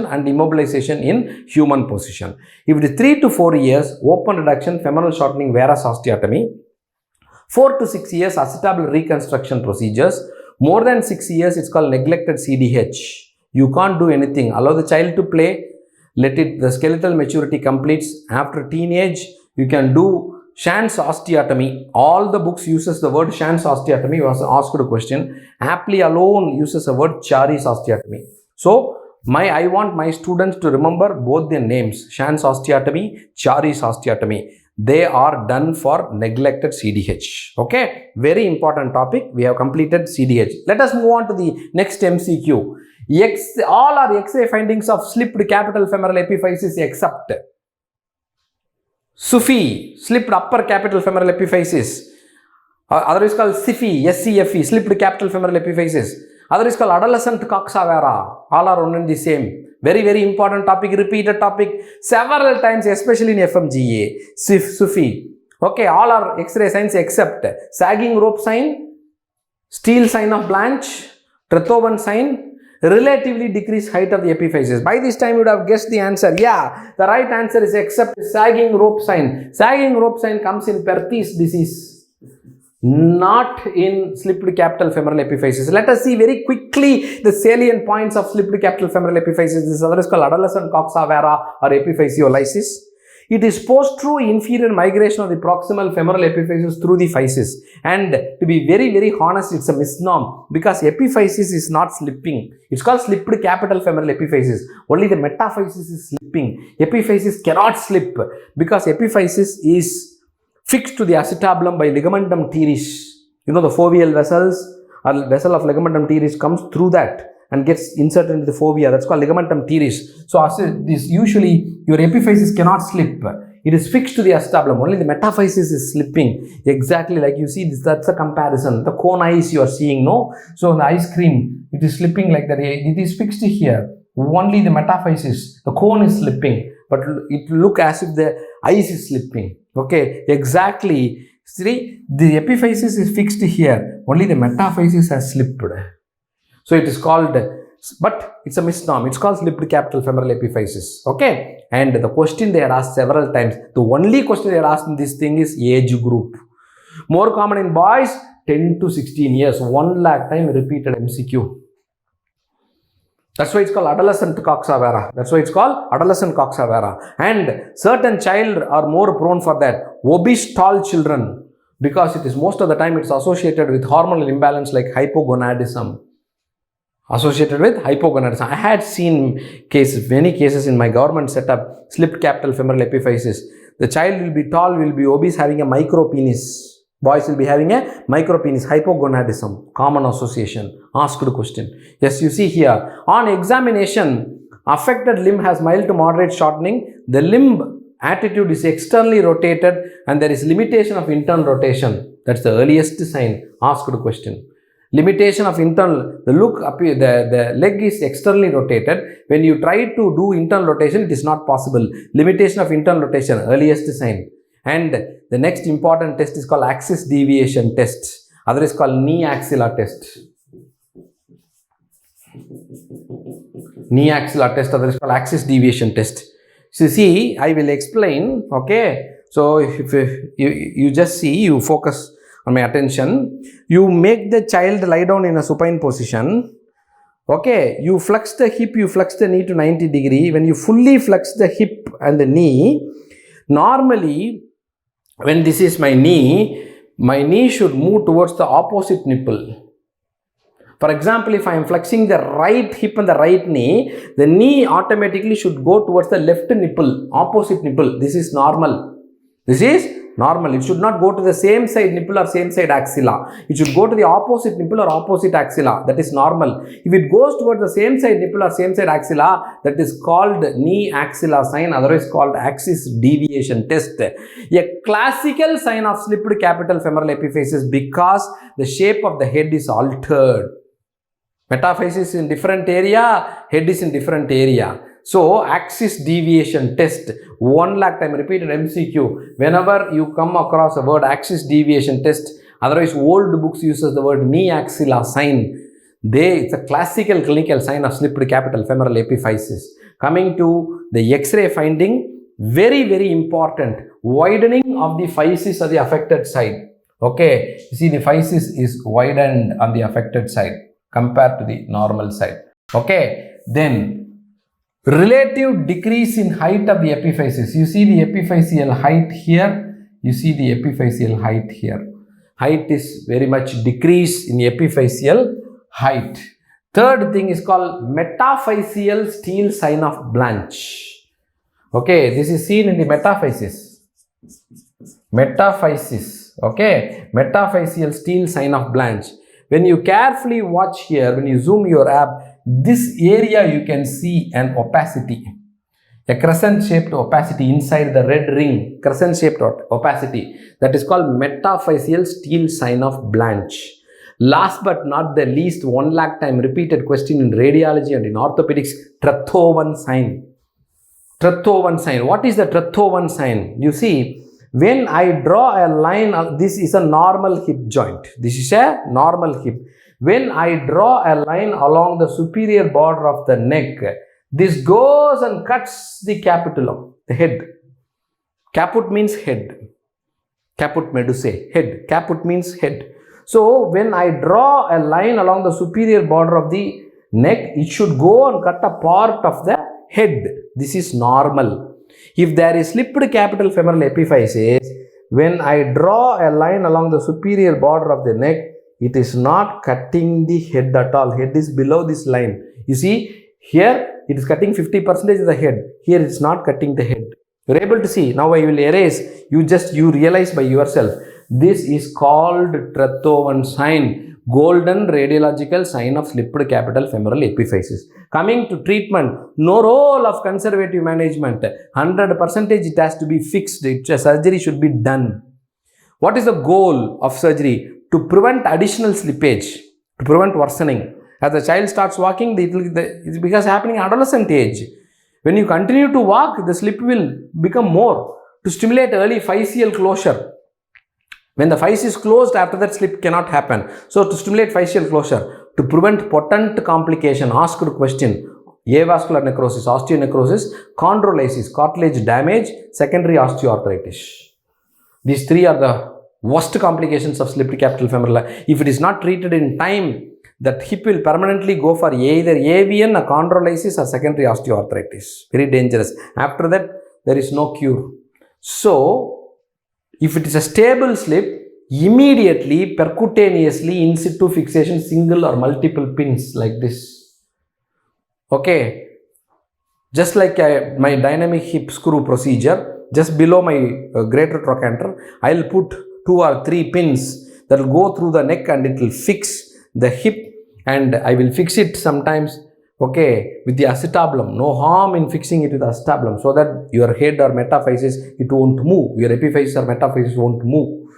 and immobilization in human position. If it is 3 to 4 years, open reduction, femoral shortening, varus osteotomy. 4 to 6 years, acetabular reconstruction procedures. More than 6 years, it's called neglected CDH. You can't do anything. Allow the child to play. The skeletal maturity completes. After teenage, you can do Schanz osteotomy. All the books uses the word Schanz osteotomy. Was asked a question. Aptly alone uses the word Charis osteotomy. So, I want my students to remember both their names. Schanz osteotomy, Charis osteotomy. They are done for neglected CDH. Okay. Very important topic. We have completed CDH. Let us move on to the next MCQ. All are X-ray findings of slipped capital femoral epiphysis except SCFE, slipped upper capital femoral epiphysis. Otherwise called SCFE, slipped capital femoral epiphysis. Other is called adolescent coxavera. All are one and the same. Very, very important topic, repeated topic several times, especially in FMGE. SCFE. Okay, all are X-ray signs except sagging rope sign, steel sign of Blanche, Trethoven sign, relatively decreased height of the epiphysis. By this time you would have guessed the answer. Yeah, the right answer is except sagging rope sign. Sagging rope sign comes in Perthes disease, not in slipped capital femoral epiphysis. Let us see very quickly the salient points of slipped capital femoral epiphysis. This other is called adolescent coxavera or epiphysiolysis. It is post-inferior migration of the proximal femoral epiphysis through the physis. And to be very, very honest, it's a misnomer because epiphysis is not slipping. It's called slipped capital femoral epiphysis. Only the metaphysis is slipping. Epiphysis cannot slip because epiphysis is fixed to the acetabulum by ligamentum teres. You know the foveal vessels, or vessel of ligamentum teres comes through that and gets inserted into the fovea. That's called ligamentum teres. So this usually your epiphysis cannot slip. It is fixed to the acetabulum. Only the metaphysis is slipping. Exactly like you see this. That's a comparison. The cone ice you are seeing, no? So the ice cream, it is slipping like that. It is fixed here. Only the metaphysis, the cone is slipping, but it look as if the ice is slipping. Okay, exactly. See, the epiphysis is fixed here. Only the metaphysis has slipped. So it is called, but it's a misnomer. It's called slipped capital femoral epiphysis. Okay. And the question they had asked several times, the only question they had asked in this thing is age group. More common in boys, 10 to 16 years. 1 lakh time repeated MCQ. That's why it's called adolescent coxa vara. That's why it's called adolescent coxa vara. And certain child are more prone for that. Obese tall children, because it is most of the time it's associated with hormonal imbalance like hypogonadism. Associated with hypogonadism. I had seen many cases in my government setup, slipped capital femoral epiphysis. The child will be tall, will be obese, having a micro penis. Boys will be having a micro penis, hypogonadism, common association. Asked question. Yes, you see here, on examination, affected limb has mild to moderate shortening. The limb attitude is externally rotated and there is limitation of internal rotation. That's the earliest sign. Asked question. Limitation of internal, the leg is externally rotated. When you try to do internal rotation, it is not possible. Limitation of internal rotation, earliest sign. And the next important test is called axis deviation test. Other is called knee axilla test. Knee axilla test, other is called axis deviation test. So see, I will explain. Okay. So if you just see, you focus on my attention. You make the child lie down in a supine position. Okay, you flex the hip, you flex the knee to 90 degree. When you fully flex the hip and the knee, normally when this is my knee should move towards the opposite nipple. For example, if I am flexing the right hip and the right knee, the knee automatically should go towards the left nipple, opposite nipple. This is normal. This is normal. It should not go to the same side nipple or same side axilla. It should go to the opposite nipple or opposite axilla. That is normal. If it goes towards the same side nipple or same side axilla, that is called knee axilla sign, otherwise called axis deviation test. A classical sign of slipped capital femoral epiphysis because the shape of the head is altered. Metaphysis in different area, head is in different area. So, axis deviation test, 1 lakh time repeated MCQ. Whenever you come across the word axis deviation test, otherwise old books uses the word knee axilla sign. It's a classical clinical sign of slipped capital femoral epiphysis. Coming to the X-ray finding, very, very important. Widening of the physis on the affected side. Okay, you see the physis is widened on the affected side compared to the normal side. Okay, then relative decrease in height of the epiphysis. You see the epiphyseal height here. You see the epiphyseal height here. Height is very much decrease in epiphyseal height. Third thing is called metaphyseal steel sign of Blanche. Okay, this is seen in the metaphysis. Metaphysis. Okay, metaphyseal steel sign of Blanche. When you carefully watch here, when you zoom your app, this area you can see an opacity, a crescent-shaped opacity inside the red ring, crescent-shaped opacity. That is called metaphyseal steel sign of Blanche. Last but not the least, 1 lakh time repeated question in radiology and in orthopedics, Truthovan sign. Truthovan sign. What is the Truthovan sign? You see, when I draw a line, this is a normal hip joint. This is a normal hip. When I draw a line along the superior border of the neck, this goes and cuts the capitulum, the head. Caput means head. Caput medusae, head. Caput means head. So, when I draw a line along the superior border of the neck, it should go and cut a part of the head. This is normal. If there is slipped capital femoral epiphysis, when I draw a line along the superior border of the neck, it is not cutting the head at all. Head is below this line. You see, here it is cutting 50% of the head. Here it is not cutting the head. You're able to see. Now I will erase. You realize by yourself. This is called Trethoven sign, golden radiological sign of slipped capital femoral epiphysis. Coming to treatment, no role of conservative management. 100% it has to be fixed. Surgery should be done. What is the goal of surgery? To prevent additional slippage, to prevent worsening. As the child starts walking, it becomes happening at adolescent age. When you continue to walk, the slip will become more. To stimulate early physeal closure. When the physis is closed, after that slip cannot happen. So to stimulate physeal closure, to prevent potent complication, asked question, avascular necrosis, osteonecrosis, chondrolysis, cartilage damage, secondary osteoarthritis. These three are the worst complications of slipped capital femoral. If it is not treated in time, that hip will permanently go for either avian, a chondrolysis or secondary osteoarthritis. Very dangerous. After that, there is no cure. So, if it is a stable slip, immediately, percutaneously, in situ fixation, single or multiple pins like this. Okay. Just like my dynamic hip screw procedure, just below my greater trochanter, I will put 2 or 3 pins that will go through the neck and it will fix the hip, and I will fix it sometimes, okay, with the acetabulum. No harm in fixing it with acetabulum, so that your head or metaphysis, it won't move. Your epiphysis or metaphysis won't move.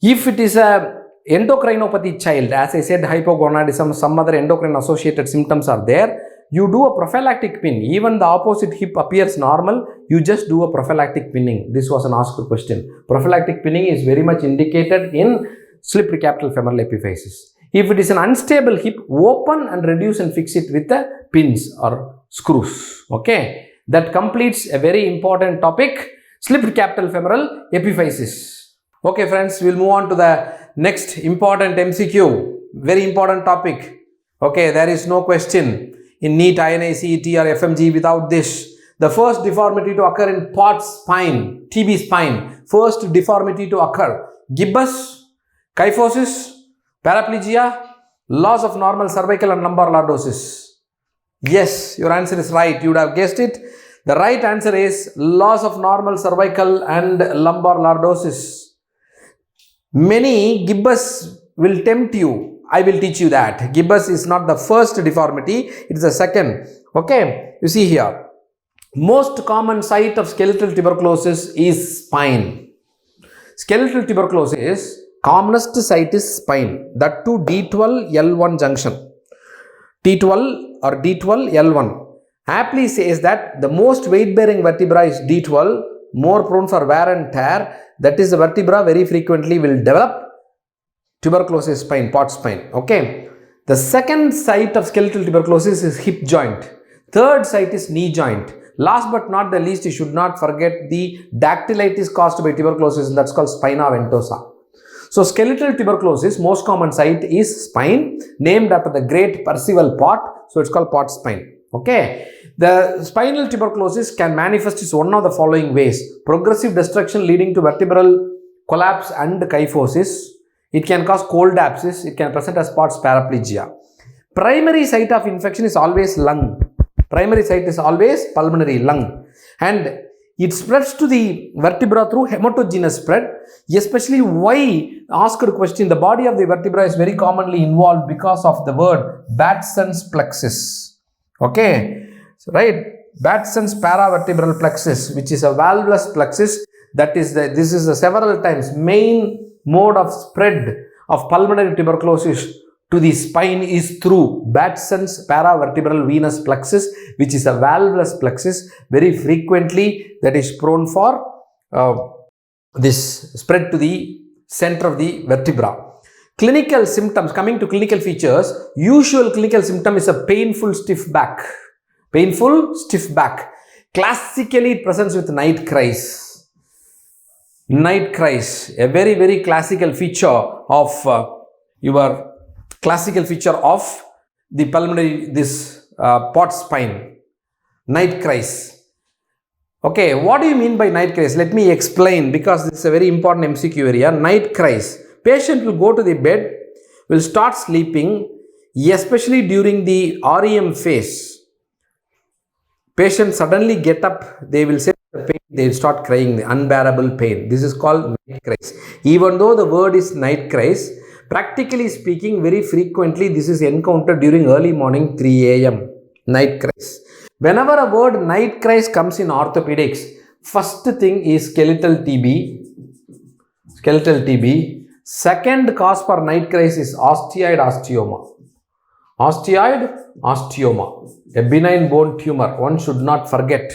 If it is a endocrinopathy child, as I said, hypogonadism, some other endocrine associated symptoms are there, you do a prophylactic pin. Even the opposite hip appears normal, you just do a prophylactic pinning. This was an asked question. Prophylactic pinning is very much indicated in slipped capital femoral epiphysis. If it is an unstable hip, open and reduce and fix it with the pins or screws. Okay, that completes a very important topic, slipped capital femoral epiphysis. Okay friends, we'll move on to the next important MCQ. Very important topic. Okay, there is no question in NEET, INI-CET or FMGE without this. The first deformity to occur in Pott spine, TB spine. First deformity to occur. Gibbous, kyphosis, paraplegia, loss of normal cervical and lumbar lordosis. Yes, your answer is right. You would have guessed it. The right answer is loss of normal cervical and lumbar lordosis. Many gibbous will tempt you. I will teach you that. Gibbous is not the first deformity, it is the second. Okay, you see here. Most common site of skeletal tuberculosis is spine. Skeletal tuberculosis, commonest site is spine. That too D12 L1 junction. T12 or D12 L1. Aptly says that the most weight bearing vertebra is D12, more prone for wear and tear. That is the vertebra very frequently will develop tuberculosis spine, Pott spine. Okay. The second site of skeletal tuberculosis is hip joint. Third site is knee joint. Last but not the least, you should not forget the dactylitis caused by tuberculosis, that's called spina ventosa. So skeletal tuberculosis, most common site is spine, named after the great Percival Pott. So it's called Pott spine. Okay. The spinal tuberculosis can manifest as one of the following ways. Progressive destruction leading to vertebral collapse and kyphosis. It can cause cold abscess. It can present as Pott's paraplegia. Primary site of infection is always lung. Primary site is always pulmonary, lung. And it spreads to the vertebra through hematogenous spread. Especially why, asked question, the body of the vertebra is very commonly involved because of the word Batson's plexus. Okay. So, right. Batson's paravertebral plexus, which is a valvulus plexus. That is this is the several times main mode of spread of pulmonary tuberculosis to the spine is through Batson's paravertebral venous plexus, which is a valvulus plexus. Very frequently that is prone for this spread to the center of the vertebra. Clinical symptoms, coming to clinical features, usual clinical symptom is a painful stiff back. Painful stiff back. Classically it presents with night cries. Night cries, a very, very classical feature of the pulmonary, this Pott spine. Night cries. Okay, what do you mean by night cries? Let me explain, because this is a very important MCQ area. Night cries. Patient will go to the bed, will start sleeping, especially during the REM phase. Patient suddenly get up, they will say the pain they'll start crying, the unbearable pain. This is called night cries. Even though the word is night cries, practically speaking, very frequently this is encountered during early morning 3 a.m. night cries. Whenever a word night cries comes in orthopedics, first thing is skeletal TB. Skeletal TB. Second cause for night cries is osteoid osteoma. Osteoid osteoma, a benign bone tumor. One should not forget.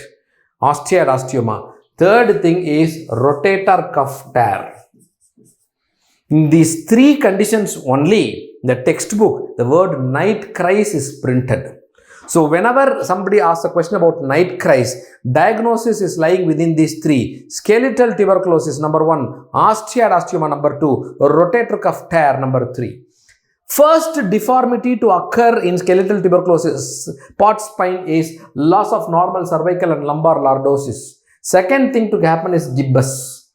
Osteoid osteoma. Third thing is rotator cuff tear. In these three conditions only, the textbook, the word night cries is printed. So whenever somebody asks a question about night cries, diagnosis is lying within these three. Skeletal tuberculosis, number 1. Osteoid osteoma, number 2. Rotator cuff tear, number 3. First deformity to occur in skeletal tuberculosis, Pott spine, is loss of normal cervical and lumbar lordosis. Second thing to happen is gibbous.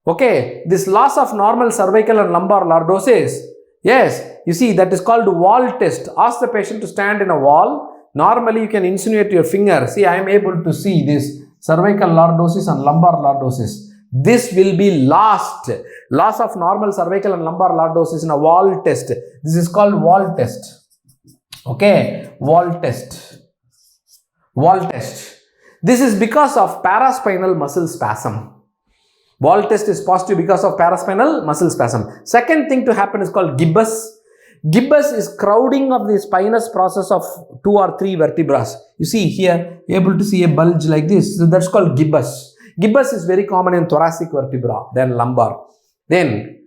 Okay, this loss of normal cervical and lumbar lordosis, yes, you see, that is called wall test. Ask the patient to stand in a wall. Normally, you can insinuate your finger. See, I am able to see this cervical lordosis and lumbar lordosis. This will be lost. Loss of normal cervical and lumbar lordosis in a wall test. This is called wall test. Okay, wall test. Wall test. This is because of paraspinal muscle spasm. Wall test is positive because of paraspinal muscle spasm. Second thing to happen is called gibbous. Gibbous is crowding of the spinous process of 2 or 3 vertebrae. You see here, able to see a bulge like this. So that's called gibbous. Gibbous is very common in thoracic vertebra, then lumbar. Then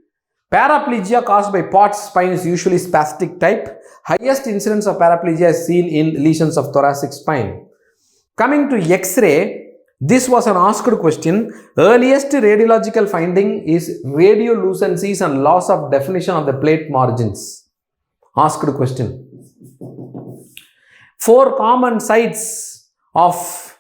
paraplegia caused by Pott spine is usually spastic type. Highest incidence of paraplegia is seen in lesions of thoracic spine. Coming to X-ray, this was an asked question. Earliest radiological finding is radiolucencies and loss of definition of the plate margins. Asked question. 4 common sites of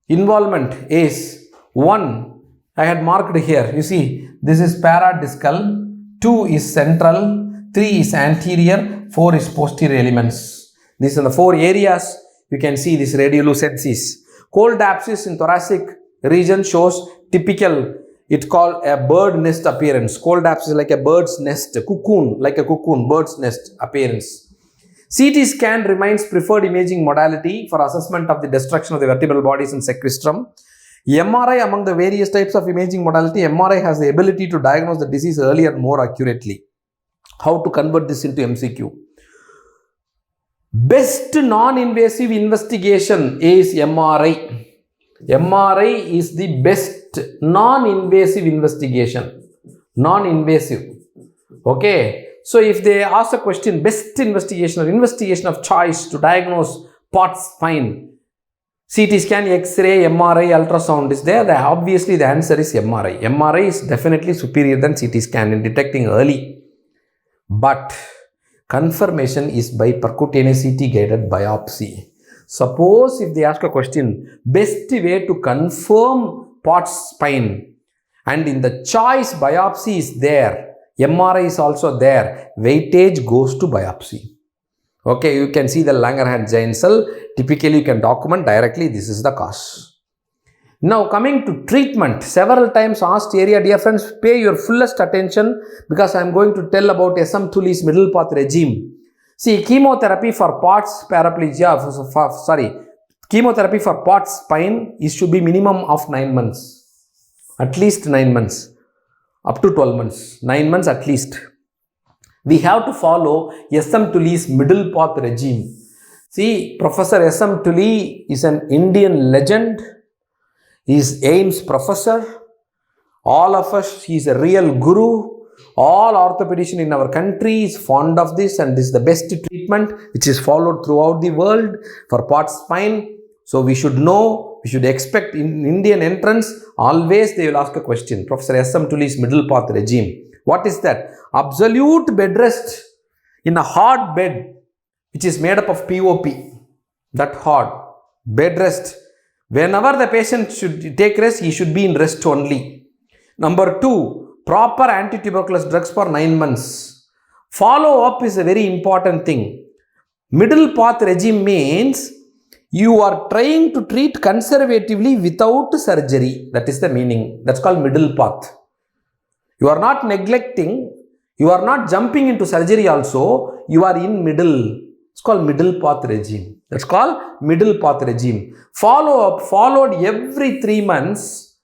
involvement is 1, I had marked here. You see, this is paradiscal, 2 is central, 3 is anterior, 4 is posterior elements. These are the 4 areas. You can see this radiolucencies. Cold abscess in thoracic region shows typical, it's called a bird nest appearance. Cold abscess like a bird's nest, a cocoon, like a cocoon, bird's nest appearance. CT scan remains preferred imaging modality for assessment of the destruction of the vertebral bodies and sequestrum. MRI, among the various types of imaging modality, MRI has the ability to diagnose the disease earlier and more accurately. How to convert this into MCQ? Best non-invasive investigation is MRI. MRI is the best non-invasive investigation. Non-invasive. Okay. So if they ask a question, best investigation or investigation of choice to diagnose Pott spine, CT scan, X-ray, MRI, ultrasound is there. Obviously the answer is MRI. MRI is definitely superior than CT scan in detecting early. But confirmation is by percutaneous CT guided biopsy. Suppose if they ask a question, best way to confirm Pott spine, and in the choice biopsy is there, MRI is also there, weightage goes to biopsy. Okay, you can see the Langerhans giant cell. Typically, you can document directly this is the cause. Now, coming to treatment, several times asked area, dear friends, pay your fullest attention because I am going to tell about SM Tully's middle path regime. See, chemotherapy for Pott's paraplegia, chemotherapy for Pott's spine should be minimum of 9 months. At least 9 months. Up to 12 months. 9 months at least. We have to follow SM Tully's middle path regime. See, Professor SM Tully is an Indian legend. He is AIMS professor. All of us, he is a real guru. All orthopedicians in our country is fond of this, and this is the best treatment which is followed throughout the world for Pott spine. So we should know, we should expect in Indian entrance, always they will ask a question. Professor SM Tully's middle path regime. What is that? Absolute bed rest in a hard bed which is made up of POP. That hard bed rest. Whenever the patient should take rest, he should be in rest only. Number 2, proper anti-tuberculous drugs for 9 months. Follow up is a very important thing. Middle path regime means You are trying to treat conservatively without surgery. That is the meaning. That's called middle path. You are not neglecting, you are not jumping into surgery also, you are in middle. It's called middle path regime. That's called middle path regime. Followed every 3 months,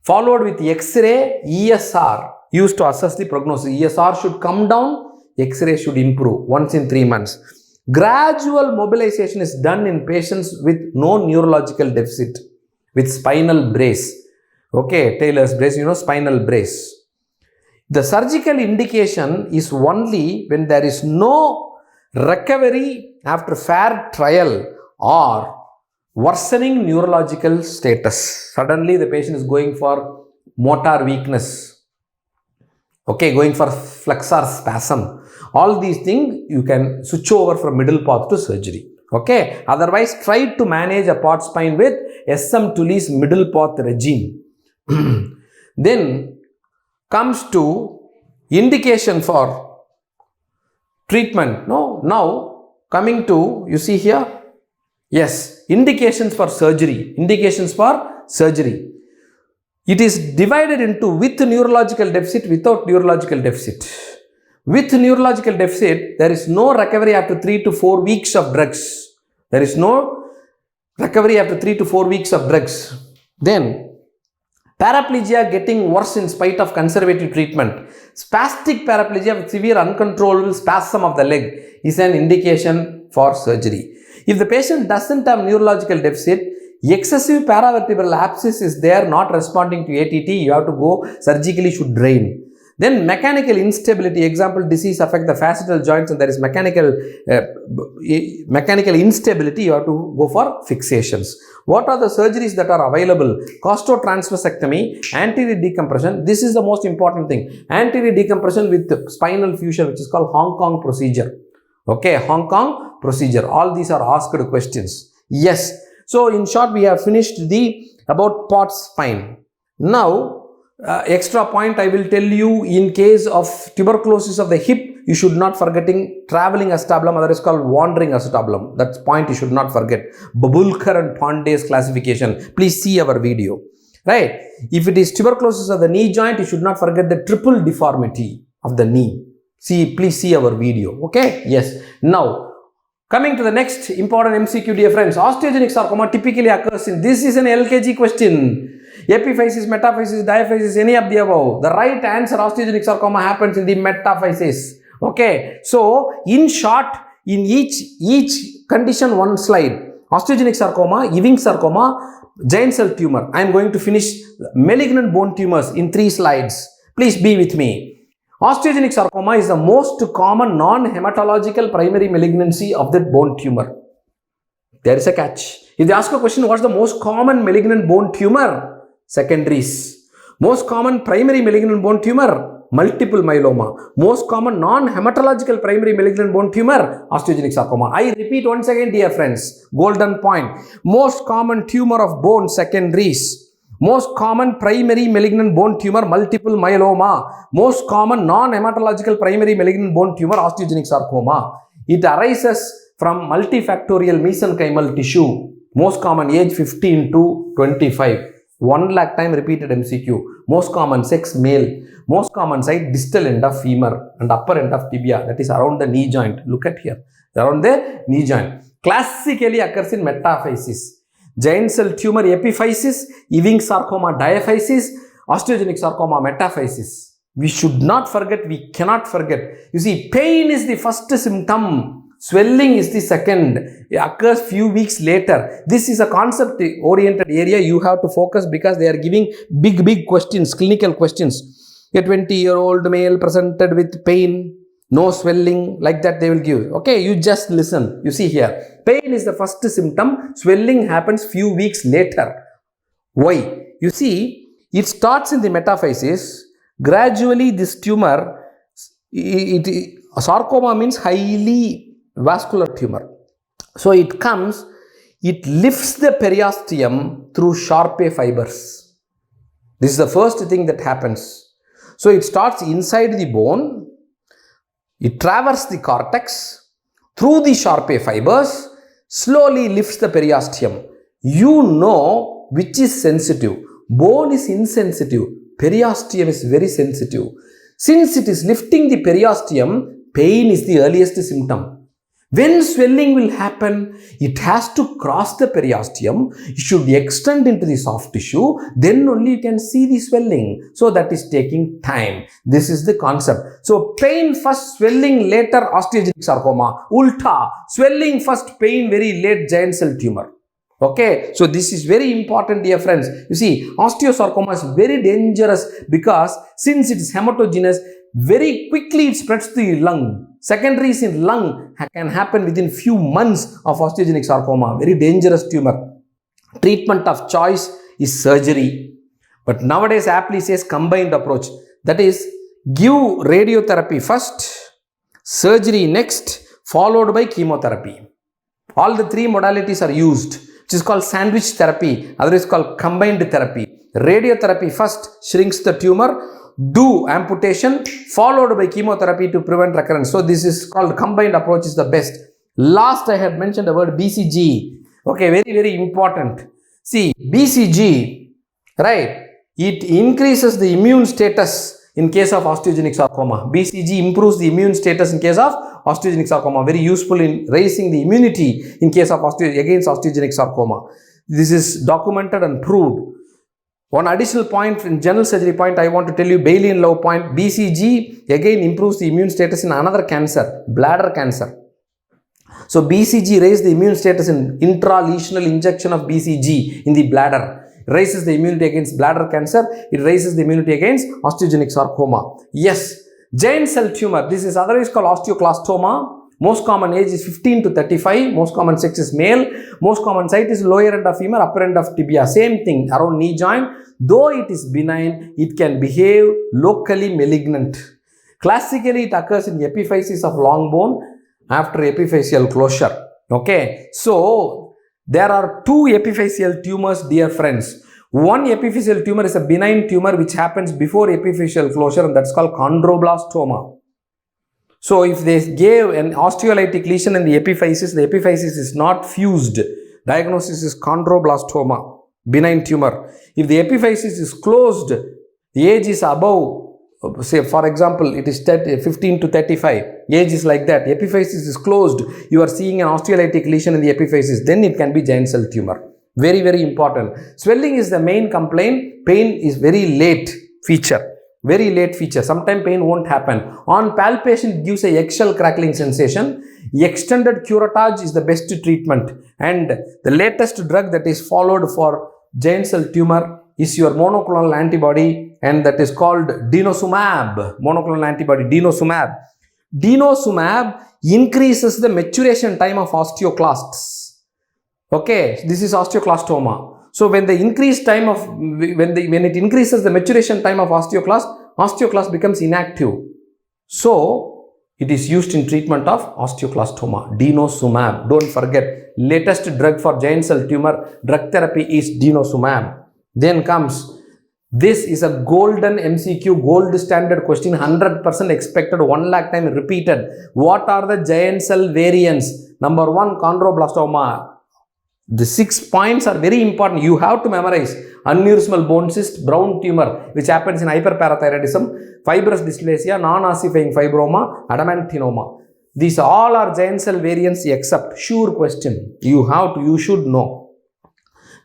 followed with X-ray, ESR, used to assess the prognosis. ESR should come down, X-ray should improve once in 3 months. Gradual mobilization is done in patients with no neurological deficit, with spinal brace. Okay, Taylor's brace, spinal brace. The surgical indication is only when there is no recovery after fair trial or worsening neurological status. Suddenly the patient is going for motor weakness. Okay, going for flexor spasm. All these things you can switch over from middle path to surgery. Okay, otherwise try to manage a Pott spine with SM Tully's middle path regime. Then comes to indication for treatment. Now coming to, you see here, yes, indications for surgery. Indications for surgery. It is divided into with neurological deficit, without neurological deficit. With neurological deficit, there is no recovery after 3 to 4 weeks of drugs. There is no recovery after 3 to 4 weeks of drugs. Then, paraplegia getting worse in spite of conservative treatment. Spastic paraplegia with severe uncontrollable spasm of the leg is an indication for surgery. If the patient doesn't have neurological deficit, excessive paravertebral abscess is there not responding to ATT, you have to go surgically, should drain. Then mechanical instability, example, disease affect the facetal joints and there is mechanical instability, you have to go for fixations. What are the surgeries that are available? Costotransversectomy, anterior decompression. This is the most important thing. Anterior decompression with spinal fusion, which is called Hong Kong procedure. Okay, Hong Kong procedure. All these are asked questions. Yes. So in short, we have finished about Pott spine. Now, extra point I will tell you, in case of tuberculosis of the hip, you should not forgetting traveling acetabulum, otherwise called wandering acetabulum. That's point you should not forget. Babulkar and Ponde's classification. Please see our video. Right? If it is tuberculosis of the knee joint, you should not forget the triple deformity of the knee. Please see our video. Okay? Yes. Now, coming to the next important MCQ, dear friends, osteogenic sarcoma typically occurs in, this is an LKG question. Epiphysis, metaphysis, diaphysis, any of the above. The right answer, osteogenic sarcoma, happens in the metaphysis. Okay. So, in short, in each condition, one slide. Osteogenic sarcoma, Ewing sarcoma, giant cell tumor. I am going to finish malignant bone tumors in 3 slides. Please be with me. Osteogenic sarcoma is the most common non-hematological primary malignancy of the bone tumor. There is a catch. If they ask a question, what's the most common malignant bone tumor? Secondaries. Most common primary malignant bone tumor? Multiple myeloma. Most common non-hematological primary malignant bone tumor? Osteogenic sarcoma. I repeat once again, dear friends. Golden point. Most common tumor of bone? Secondaries. Most common primary malignant bone tumor, multiple myeloma. Most common non-hematological primary malignant bone tumor, osteogenic sarcoma. It arises from multifactorial mesenchymal tissue. Most common age 15 to 25. 1 lakh time repeated MCQ. Most common sex male. Most common site distal end of femur and upper end of tibia. That is around the knee joint. Look at here. Around the knee joint. Classically occurs in metaphysis. Giant cell tumor epiphysis, Ewing sarcoma diaphysis, osteogenic sarcoma metaphysis. We should not forget, we cannot forget. You see, pain is the first symptom. Swelling is the second. It occurs few weeks later. This is a concept-oriented area you have to focus because they are giving big questions, clinical questions. A 20-year-old male presented with pain, no swelling, like that they will give. Okay, you just listen. You see here. Pain is the first symptom. Swelling happens few weeks later. Why? You see, it starts in the metaphysis. Gradually, this tumor, sarcoma means highly vascular tumor. So, it comes, it lifts the periosteum through Sharpe fibers. This is the first thing that happens. So, it starts inside the bone. It traverses the cortex through the Sharpe fibers. slowly lifts the periosteum. You know which is sensitive. Bone is insensitive. Periosteum is very sensitive. Since it is lifting the periosteum, pain is the earliest symptom. When swelling will happen, it has to cross the periosteum. It should extend into the soft tissue. Then only you can see the swelling. So that is taking time. This is the concept. So pain first, swelling later, osteogenic sarcoma. Ulta, swelling first, pain very late, giant cell tumor. Okay, so this is very important, dear friends. You see, osteosarcoma is very dangerous because since it is hematogenous, very quickly it spreads to the lung. Secondaries in lung can happen within few months of osteogenic sarcoma. Very dangerous tumor. Treatment of choice is surgery. But nowadays aptly says combined approach. That is, give radiotherapy first, surgery next, followed by chemotherapy. All the three modalities are used, which is called sandwich therapy, otherwise called combined therapy. Radiotherapy first shrinks the tumor, do amputation, followed by chemotherapy to prevent recurrence. So this is called combined approach is the best. Last I had mentioned the word BCG. Okay, very, very important. See, BCG, right, it increases the immune status in case of osteogenic sarcoma. BCG improves the immune status in case of osteogenic sarcoma. Very useful in raising the immunity in case of against osteogenic sarcoma. This is documented and proved. One additional point in general surgery point I want to tell you, Bailey and Lowe point, BCG again improves the immune status in another cancer, bladder cancer. So BCG raises the immune status in intralesional injection of BCG in the bladder. Raises the immunity against bladder cancer. It raises the immunity against osteogenic sarcoma. Yes, giant cell tumor. This is otherwise called osteoclastoma. Most common age is 15 to 35. Most common sex is male. Most common site is lower end of femur, upper end of tibia. Same thing around knee joint. Though it is benign, it can behave locally malignant. Classically, it occurs in epiphysis of long bone after epiphyseal closure. Okay. So, there are two epiphyseal tumors, dear friends. One epiphyseal tumor is a benign tumor which happens before epiphyseal closure, and that's called chondroblastoma. So, if they gave an osteolytic lesion in the epiphysis is not fused. Diagnosis is chondroblastoma, benign tumor. If the epiphysis is closed, the age is above, say for example, it is 15 to 35. Age is like that. Epiphysis is closed. You are seeing an osteolytic lesion in the epiphysis. Then it can be giant cell tumor. Very, very important. Swelling is the main complaint. Pain is very late feature. Very late feature. Sometimes pain won't happen. On palpation, it gives a eggshell crackling sensation. Extended curettage is the best treatment. And the latest drug that is followed for giant cell tumor is your monoclonal antibody, and that is called denosumab. Monoclonal antibody, denosumab. Denosumab increases the maturation time of osteoclasts. Okay, this is osteoclastoma. So when the increased time of when it increases the maturation time of osteoclast becomes inactive. So it is used in treatment of osteoclastoma. Denosumab. Don't forget, latest drug for giant cell tumor drug therapy is denosumab. Then comes, this is a golden MCQ, gold standard question, 100% expected, 1 lakh time repeated. What are the giant cell variants? Number 1, chondroblastoma. The 6 points are very important. You have to memorize. Aneurysmal bone cyst, brown tumor, which happens in hyperparathyroidism, fibrous dysplasia, non-ossifying fibroma, adamanthinoma. These all are giant cell variants except, sure question. You should know.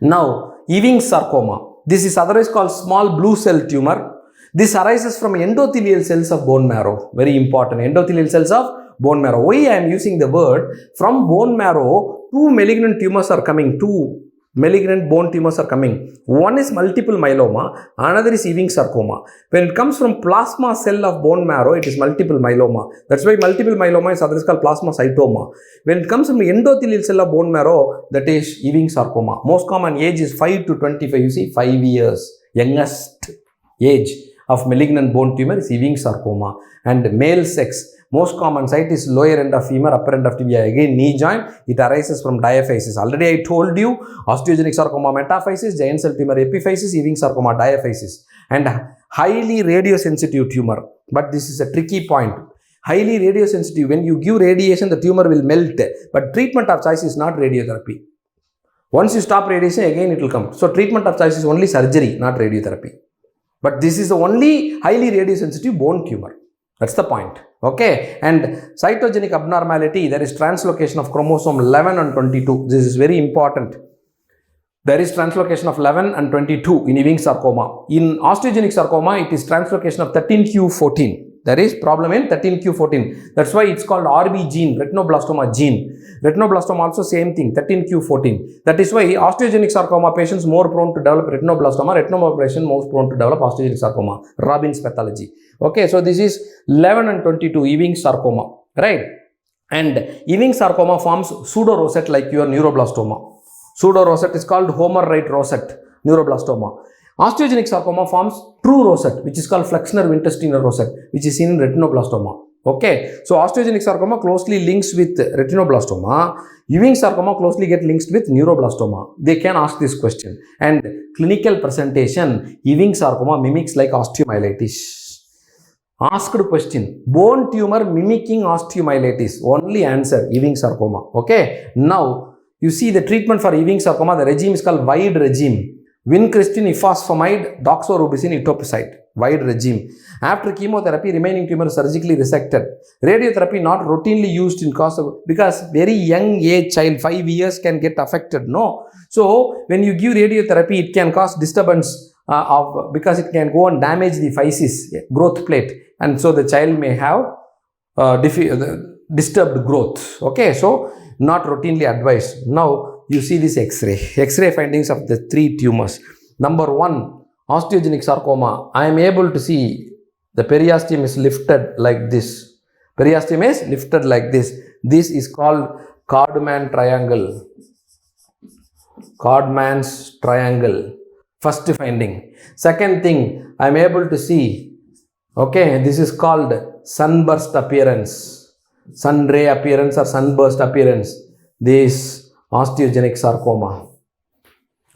Now, Ewing sarcoma. This is otherwise called small blue cell tumor. This arises from endothelial cells of bone marrow. Very important. Endothelial cells of bone marrow. Why I am using the word? From bone marrow, two malignant tumors are coming. Two malignant bone tumors are coming. One is multiple myeloma, another is Ewing sarcoma. When it comes from plasma cell of bone marrow, it is multiple myeloma. That's why multiple myeloma is otherwise called plasmacytoma. When it comes from endothelial cell of bone marrow, that is Ewing sarcoma. Most common age is 5 to 25. You see, 5 years. Youngest age of malignant bone tumor is Ewing sarcoma. And male sex. Most common site is lower end of femur, upper end of tibia. Again, knee joint. It arises from diaphysis. Already I told you, osteogenic sarcoma metaphysis, giant cell tumor epiphysis, Ewing sarcoma diaphysis. And highly radiosensitive tumor. But this is a tricky point. Highly radiosensitive. When you give radiation, the tumor will melt. But treatment of choice is not radiotherapy. Once you stop radiation, again it will come. So treatment of choice is only surgery, not radiotherapy. But this is the only highly radiosensitive bone tumor. That's the point. Okay. And cytogenic abnormality, there is translocation of chromosome 11 and 22. This is very important. There is translocation of 11 and 22 in Ewing sarcoma. In osteogenic sarcoma, it is translocation of 13q14. There is problem in 13q14. That's why it's called RB gene, retinoblastoma gene. Retinoblastoma also same thing, 13q14. That is why osteogenic sarcoma patients more prone to develop retinoblastoma, retinoma patient more prone to develop osteogenic sarcoma, Robin's pathology. Okay, so this is 11 and 22, Ewing sarcoma, right? And Ewing sarcoma forms pseudo-rosette like your neuroblastoma. Pseudo-rosette is called Homer-Wright rosette, neuroblastoma. Osteogenic sarcoma forms true rosette, which is called Flexner-Winter-Steiner rosette, which is seen in retinoblastoma. Okay, so osteogenic sarcoma closely links with retinoblastoma. Ewing sarcoma closely get linked with neuroblastoma. They can ask this question. And clinical presentation, Ewing sarcoma mimics like osteomyelitis. Asked question, bone tumor mimicking osteomyelitis. Only answer, Ewing sarcoma. Okay, now you see the treatment for Ewing sarcoma, the regime is called wide regime. Vincristine, ifosfamide, doxorubicin, etoposide. Wide regime. After chemotherapy, remaining tumor surgically resected. Radiotherapy not routinely used in cause of, because very young age child, 5 years can get affected. No. So when you give radiotherapy, it can cause disturbance because it can go and damage the physis, growth plate. And so the child may have disturbed growth. Okay. So not routinely advised. Now, you see this X-ray. X-ray findings of the 3 tumors. Number 1, osteogenic sarcoma. I am able to see the periosteum is lifted like this. Periosteum is lifted like this. This is called Codman triangle. Codman's triangle. First finding. Second thing, I am able to see, okay, this is called sunburst appearance. Sun ray appearance or sunburst appearance. This osteogenic sarcoma.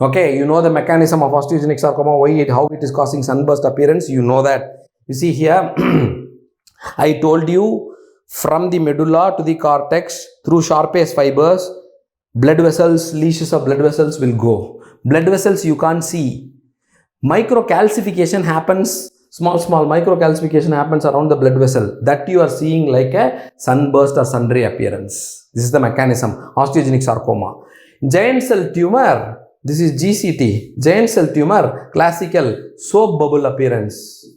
Okay, you know the mechanism of osteogenic sarcoma, how it is causing sunburst appearance, you know that. You see here, I told you from the medulla to the cortex through Sharp's fibers, blood vessels, lesions of blood vessels will go. Blood vessels you can't see. Microcalcification happens, small microcalcification happens around the blood vessel. That you are seeing like a sunburst or sun ray appearance. This is the mechanism, osteogenic sarcoma. Giant cell tumor, this is GCT. Giant cell tumor, classical soap bubble appearance.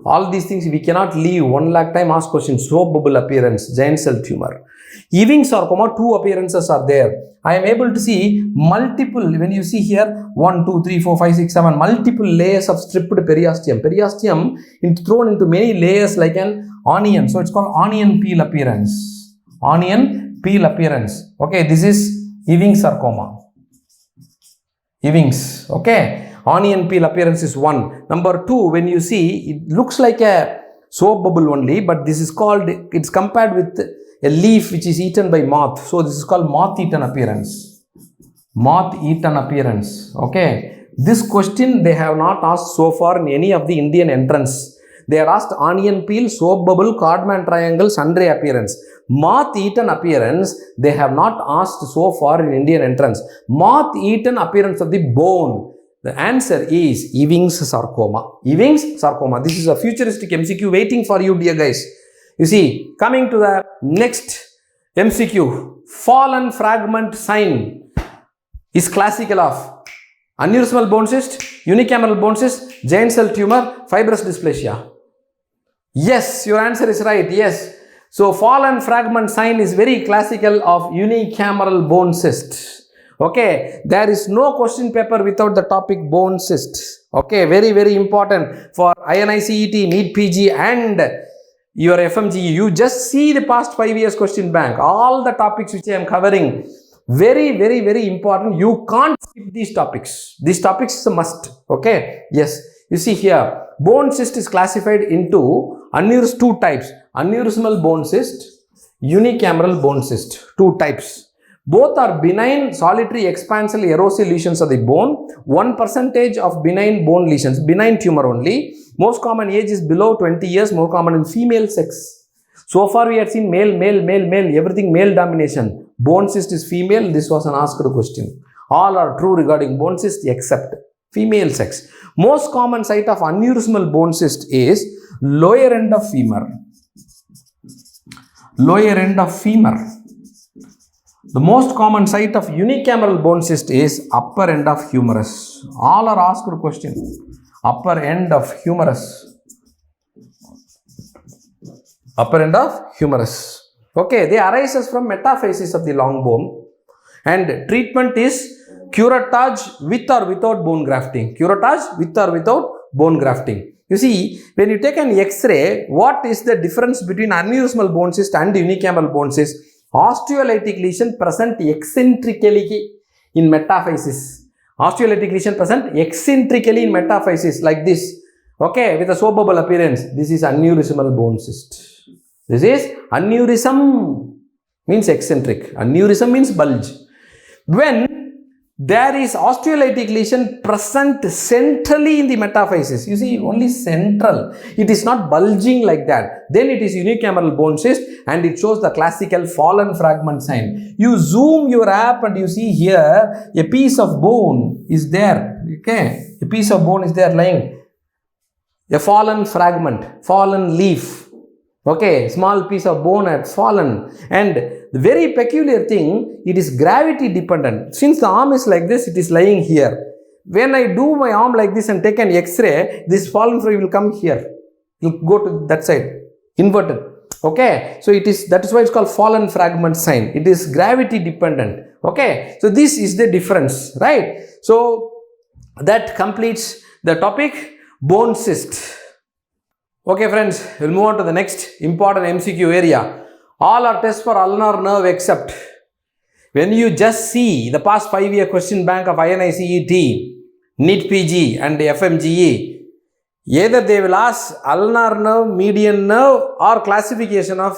All these things we cannot leave. 1 lakh time ask question, soap bubble appearance, giant cell tumor. Ewing sarcoma, 2 appearances are there. I am able to see multiple, when you see here, 1, 2, 3, 4, 5, 6, 7, multiple layers of stripped periosteum. Periosteum thrown into many layers like an onion. So it's called onion peel appearance. Onion peel appearance. Okay, this is Ewing sarcoma. Ewing's. Okay, onion peel appearance is 1. Number 2, when you see, it looks like a soap bubble only, but this is called, it's compared with a leaf which is eaten by moth. So this is called moth-eaten appearance. Moth-eaten appearance. Okay. This question they have not asked so far in any of the Indian entrance. They are asked onion peel, soap bubble, Codman triangle, sun ray appearance. Moth-eaten appearance they have not asked so far in Indian entrance. Moth-eaten appearance of the bone. The answer is Ewing's sarcoma. Ewing's sarcoma. This is a futuristic MCQ waiting for you, dear guys. You see, coming to the next MCQ, fallen fragment sign is classical of aneurysmal bone cyst, unicameral bone cyst, giant cell tumor, fibrous dysplasia. Yes, your answer is right. Yes. So, fallen fragment sign is very classical of unicameral bone cyst. Okay, there is no question paper without the topic bone cyst. Okay, very, very important for INI-CET, NEET PG and your FMGE. You just see the past 5 years question bank. All the topics which I am covering, very, very, very important. You can't skip these topics. These topics is a must. Okay, yes. You see here, bone cyst is classified into two types. Aneurysmal bone cyst, unicameral bone cyst. 2 types. Both are benign, solitary, expansile, erosive lesions of the bone. 1% of benign bone lesions, benign tumor only. Most common age is below 20 years, more common in female sex. So far we had seen male, male, male, male, everything male domination. Bone cyst is female. This was an asked question. All are true regarding bone cyst except female sex. Most common site of aneurysmal bone cyst is lower end of femur. Lower end of femur. The most common site of unicameral bone cyst is upper end of humerus. All are asked question. Upper end of humerus. Upper end of humerus. Okay, they arises from metaphysis of the long bone, and treatment is curettage with or without bone grafting. Curettage with or without bone grafting. You see, when you take an X-ray, what is the difference between aneurysmal bone cyst and unicameral bone cyst? Osteolytic lesion present eccentrically in metaphysis. Osteolytic lesion present eccentrically in metaphysis like this. Okay, with a soap bubble appearance. This is aneurysmal bone cyst. This is aneurysm, means eccentric. Aneurysm means bulge. When there is osteolytic lesion present centrally in the metaphysis, you see, only central, it is not bulging like that, then it is unicameral bone cyst and it shows the classical fallen fragment sign. You zoom your app and you see here a piece of bone is there. Okay, a piece of bone is there lying, a fallen fragment, fallen leaf. Okay, small piece of bone had fallen, and the very peculiar thing, it is gravity dependent. Since the arm is like this, it is lying here. When I do my arm like this and take an X-ray, this fallen fragment will come here. It will go to that side, inverted. Okay, so it is, that is why it's called fallen fragment sign. It is gravity dependent. Okay, so this is the difference, right? So that completes the topic bone cyst. Okay friends, we'll move on to the next important MCQ area. All are tests for ulnar nerve except when you just see the past 5-year question bank of INI-CET, NEET PG and FMGE, either they will ask ulnar nerve, median nerve or classification of,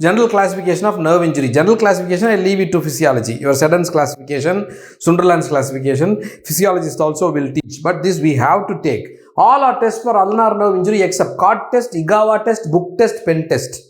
general classification of nerve injury. General classification, I leave it to physiology. Your Seddon's classification, Sunderland's classification, physiologists also will teach. But this we have to take. All are tests for ulnar nerve injury except Cott test, Igawa test, book test, pen test.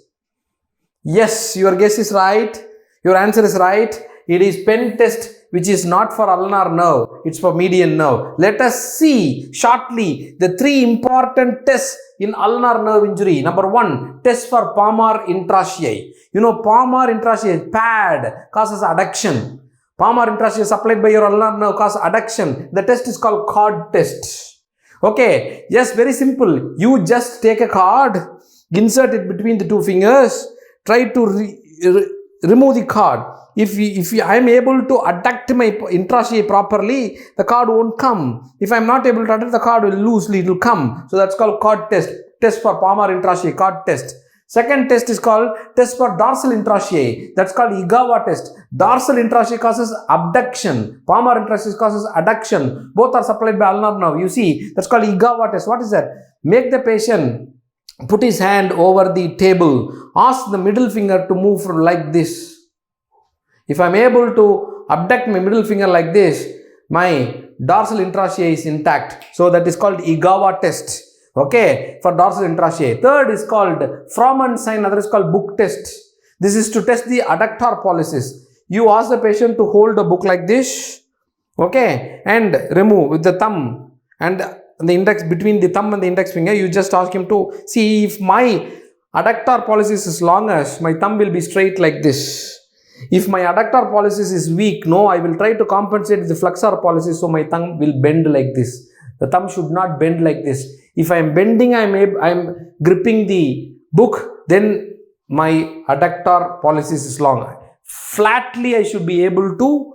Yes, your guess is right. Your answer is right. It is pen test which is not for ulnar nerve. It's for median nerve. Let us see shortly the 3 important tests in ulnar nerve injury. Number 1, test for palmar intraosteal. You know, palmar intraosteal pad causes adduction. Palmar intraosteal supplied by your ulnar nerve causes adduction. The test is called cord test. Okay, yes, very simple. You just take a cord, insert it between the 2 fingers, try to remove the cord. If I am able to adduct my intraosteal properly, the cord won't come. If I am not able to adduct, the cord will loosely, it will come. So that's called cord test. Test for palmar intraosteal, cord test. Second test is called test for dorsal intraosteal. That's called Igawa test. Dorsal intraosteal causes abduction. Palmar intraosteal causes adduction. Both are supplied by ulnar nerve. You see, that's called Igawa test. What is that? Make the patient put his hand over the table. Ask the middle finger to move like this. If I am able to abduct my middle finger like this, my dorsal intraosteal is intact. So that is called Igawa test. Okay, for dorsal intraosteal. Third is called Froment sign, other is called book test. This is to test the adductor pollicis. You ask the patient to hold a book like this, okay, and remove with the thumb and the index, between the thumb and the index finger, you just ask him to see if my adductor pollicis is longest, my thumb will be straight like this. If my adductor pollicis is weak, no, I will try to compensate the flexor pollicis, so my thumb will bend like this. The thumb should not bend like this. If I am bending, I am gripping the book, then my adductor pollicis is long. Flatly, I should be able to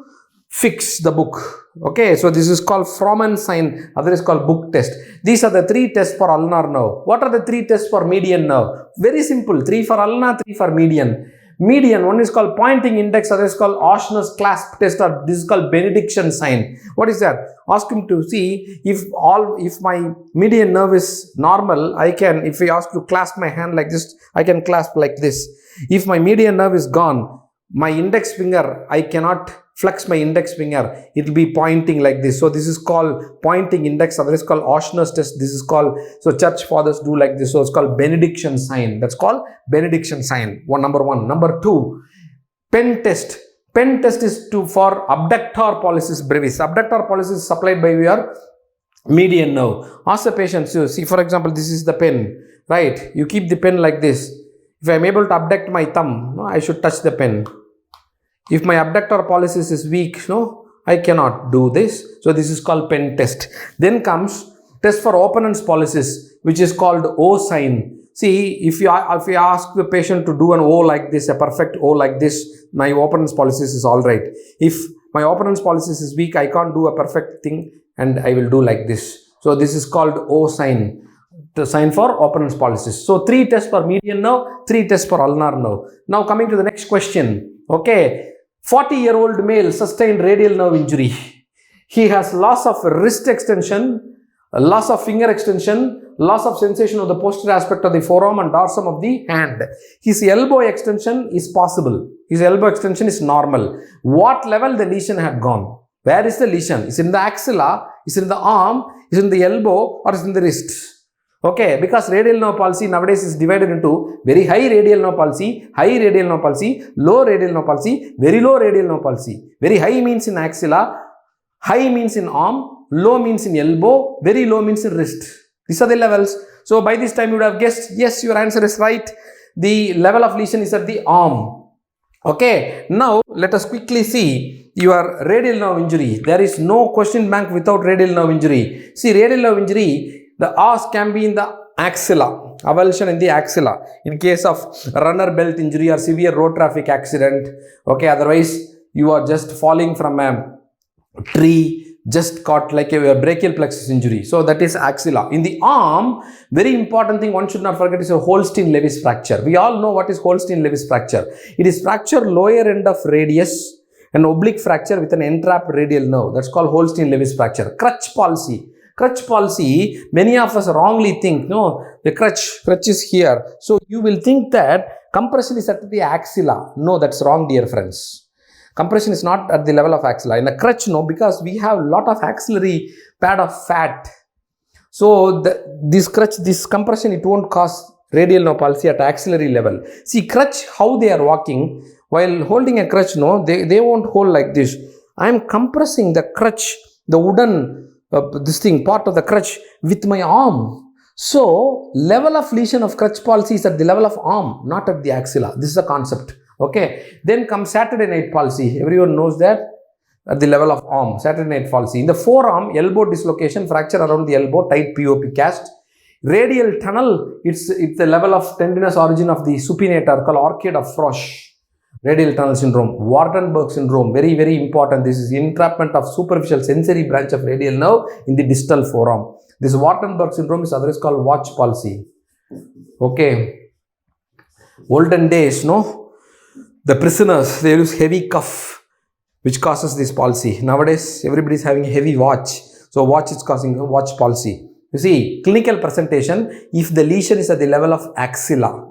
fix the book. Okay, so this is called Froment sign, other is called book test. These are the 3 tests for ulnar nerve. What are the 3 tests for median nerve? Very simple, 3 for ulnar, 3 for median. Median, one is called pointing index, other is called Oshner's clasp test, or this is called benediction sign. What is that? Ask him to see if my median nerve is normal, I can, if I ask to clasp my hand like this, I can clasp like this. If my median nerve is gone, my index finger, I cannot flex my index finger, it will be pointing like this. So this is called pointing index. Other is called Ochsner's test. This is called, so church fathers do like this. So it's called benediction sign. That's called benediction sign. Number one. Number two, pen test. Pen test is for abductor pollicis brevis. Abductor pollicis is supplied by your median nerve. Ask the patient, so see, for example, this is the pen, right? You keep the pen like this. If I am able to abduct my thumb, no, I should touch the pen. If my abductor pollicis is weak, no, I cannot do this. So this is called pen test. Then comes test for opponent's pollicis, which is called O sign. See, if you ask the patient to do an O like this, a perfect O like this, my opponent's pollicis is all right. If my opponent's pollicis is weak, I can't do a perfect thing, and I will do like this. So this is called O sign, the sign for opponent's pollicis. So 3 tests for median nerve, 3 tests for ulnar nerve. Now coming to the next question. Okay, 40-year-old male sustained radial nerve injury. He has loss of wrist extension, loss of finger extension, loss of sensation of the posterior aspect of the forearm and dorsum of the hand. His elbow extension is possible. His elbow extension is normal. What level the lesion had gone? Where is the lesion? Is it in the axilla? Is it in the arm? Is it in the elbow? Or is it in the wrist? Okay, because radial nerve palsy nowadays is divided into very high radial nerve palsy, high radial nerve palsy, low radial nerve palsy, very low radial nerve palsy. Very high means in axilla, high means in arm, low means in elbow, very low means in wrist. These are the levels. So by this time you would have guessed, yes, your answer is right. The level of lesion is at the arm. Okay, now let us quickly see your radial nerve injury. There is no question bank without radial nerve injury. See, radial nerve injury, the os can be in the axilla, avulsion in the axilla in case of runner belt injury or severe road traffic accident. Okay, otherwise you are just falling from a tree, just caught like a brachial plexus injury. So that is axilla. In the arm, very important thing one should not forget is a Holstein-Lewis fracture. We all know what is Holstein-Lewis fracture. It is fracture lower end of radius, an oblique fracture with an entrapped radial nerve. That's called Holstein-Lewis fracture. Crutch palsy. Crutch palsy, many of us wrongly think, no, the crutch is here. So you will think that compression is at the axilla. No, that's wrong, dear friends. Compression is not at the level of axilla. In a crutch, no, because we have a lot of axillary pad of fat. So this compression, it won't cause radial nerve palsy at axillary level. See, crutch, how they are walking, while holding a crutch, no, they won't hold like this. I am compressing the crutch, the wooden part of the crutch with my arm. So, level of lesion of crutch palsy is at the level of arm, not at the axilla. This is the concept. Okay. Then comes Saturday night palsy. Everyone knows that at the level of arm, Saturday night palsy. In the forearm, elbow dislocation, fracture around the elbow, tight POP cast. Radial tunnel, it's the level of tendinous origin of the supinator called arcade of Frosch. Radial tunnel syndrome, Wardenberg syndrome, very, very important. This is entrapment of superficial sensory branch of radial nerve in the distal forearm. This Wardenberg syndrome is otherwise called watch palsy. Okay. Olden days, no? The prisoners, they use heavy cuff, which causes this palsy. Nowadays, everybody is having a heavy watch. So, watch is causing a watch palsy. You see, clinical presentation, if the lesion is at the level of axilla,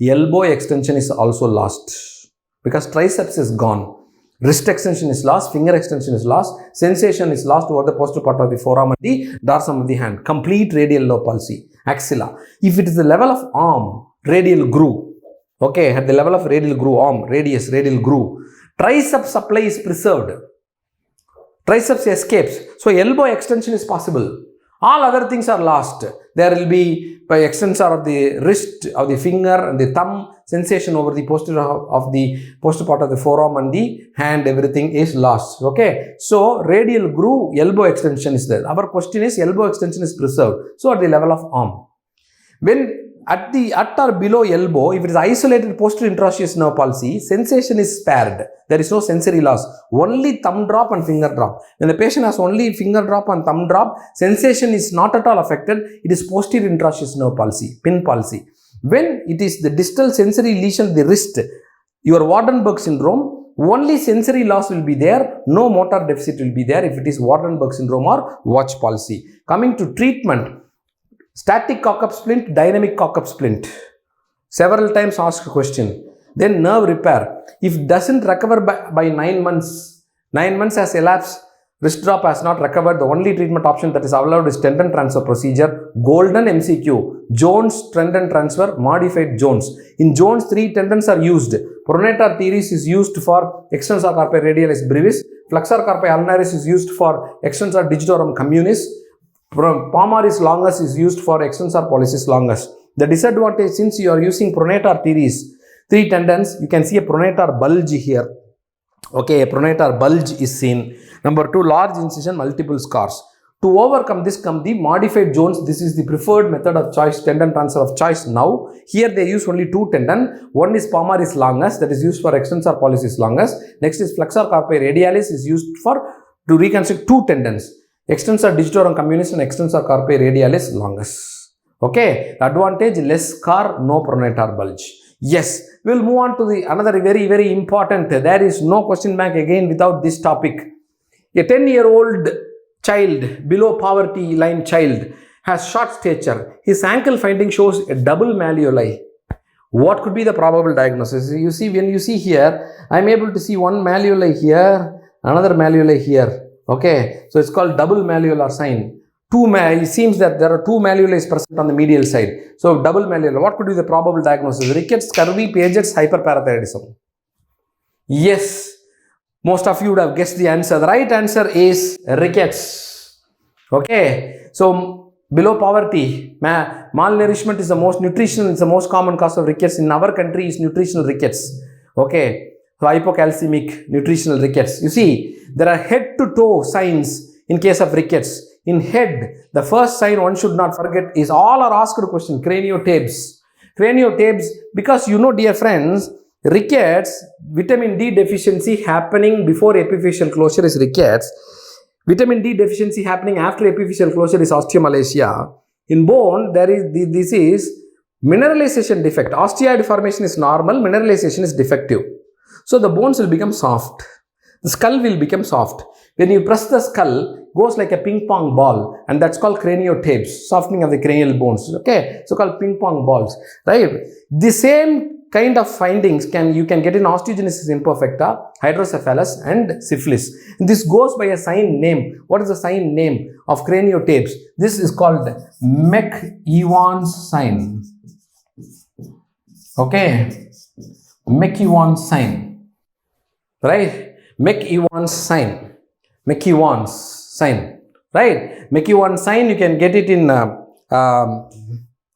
elbow extension is also lost because triceps is gone. Wrist extension is lost, finger extension is lost, sensation is lost over the posterior part of the forearm and the dorsum of the hand. Complete radial nerve palsy, axilla. If it is the level of arm, radial groove, okay, at the level of radial groove, arm, radius, radial groove, triceps supply is preserved. Triceps escapes. So, elbow extension is possible. All other things are lost. There will be by extensor of the wrist, of the finger and the thumb, sensation over the posterior of the posterior part of the forearm and the hand, everything is lost. Okay. So, radial groove, elbow extension is there. Our question is elbow extension is preserved. So, at the level of arm. When at or below elbow, if it is isolated posterior interosseous nerve palsy, sensation is spared. There is no sensory loss. Only thumb drop and finger drop. When the patient has only finger drop and thumb drop, sensation is not at all affected. It is posterior interosseous nerve palsy, pin palsy. When it is the distal sensory lesion of the wrist, your Wardenberg syndrome, only sensory loss will be there. No motor deficit will be there if it is Wardenberg syndrome or watch palsy. Coming to treatment. Static cock-up splint, dynamic cock-up splint. Several times asked question. Then nerve repair. If doesn't recover by 9 months, 9 months has elapsed, wrist drop has not recovered, the only treatment option that is allowed is tendon transfer procedure. Golden MCQ, Jones tendon transfer, modified Jones. In Jones, 3 tendons are used. Pronator teres is used for extensor carpi radialis brevis. Flexor carpi ulnaris is used for extensor digitorum communis. Palmaris longus is used for extensor pollicis longus. The disadvantage, since you are using pronator teres, 3 tendons, you can see a pronator bulge here. Okay, a pronator bulge is seen. Number 2, large incision, multiple scars. To overcome this come the modified Jones. This is the preferred method of choice, tendon transfer of choice now. Here they use only 2 tendon. One is palmaris longus, that is used for extensor pollicis longus. Next is flexor carpi radialis is used to reconstruct 2 tendons. Extensor digitorum communis and extensor carpi radialis longus. Okay, the advantage, less scar, no pronator bulge. Yes, we'll move on to the another very, very important. There is no question bank again without this topic. A 10-year-old child, below poverty line child, has short stature. His ankle finding shows a double malleoli. What could be the probable diagnosis? You see, when you see here, I am able to see one malleoli here, another malleoli here. Okay, so it's called double malleolar sign. It seems that there are 2 malleoli present on the medial side. So double malleolar. What could be the probable diagnosis? Rickets, scurvy, Paget's, hyperparathyroidism. Yes. Most of you would have guessed the answer. The right answer is rickets. Okay. So, below poverty, malnourishment is the most nutritional, it's the most common cause of rickets. In our country is nutritional rickets. Okay. So, hypocalcemic nutritional rickets. You see, there are head to toe signs in case of rickets. In head, the first sign one should not forget is all are asked question, craniotabes. Craniotabes, because you know, dear friends, rickets, vitamin D deficiency happening before epiphyseal closure is rickets. Vitamin D deficiency happening after epiphyseal closure is osteomalacia. In bone, this is mineralization defect. Osteoid formation is normal, mineralization is defective. So the bones will become soft. The skull will become soft. When you press the skull, goes like a ping pong ball, and that's called craniotabes, softening of the cranial bones. Okay, so called ping pong balls, right? The same kind of findings you can get in osteogenesis imperfecta, hydrocephalus, and syphilis. This goes by a sign name. What is the sign name of craniotabes? This is called McEwan's sign. Okay, McEwan's sign, right? McEwan's sign. McEwan's sign, right? McEwan's sign, you can get it in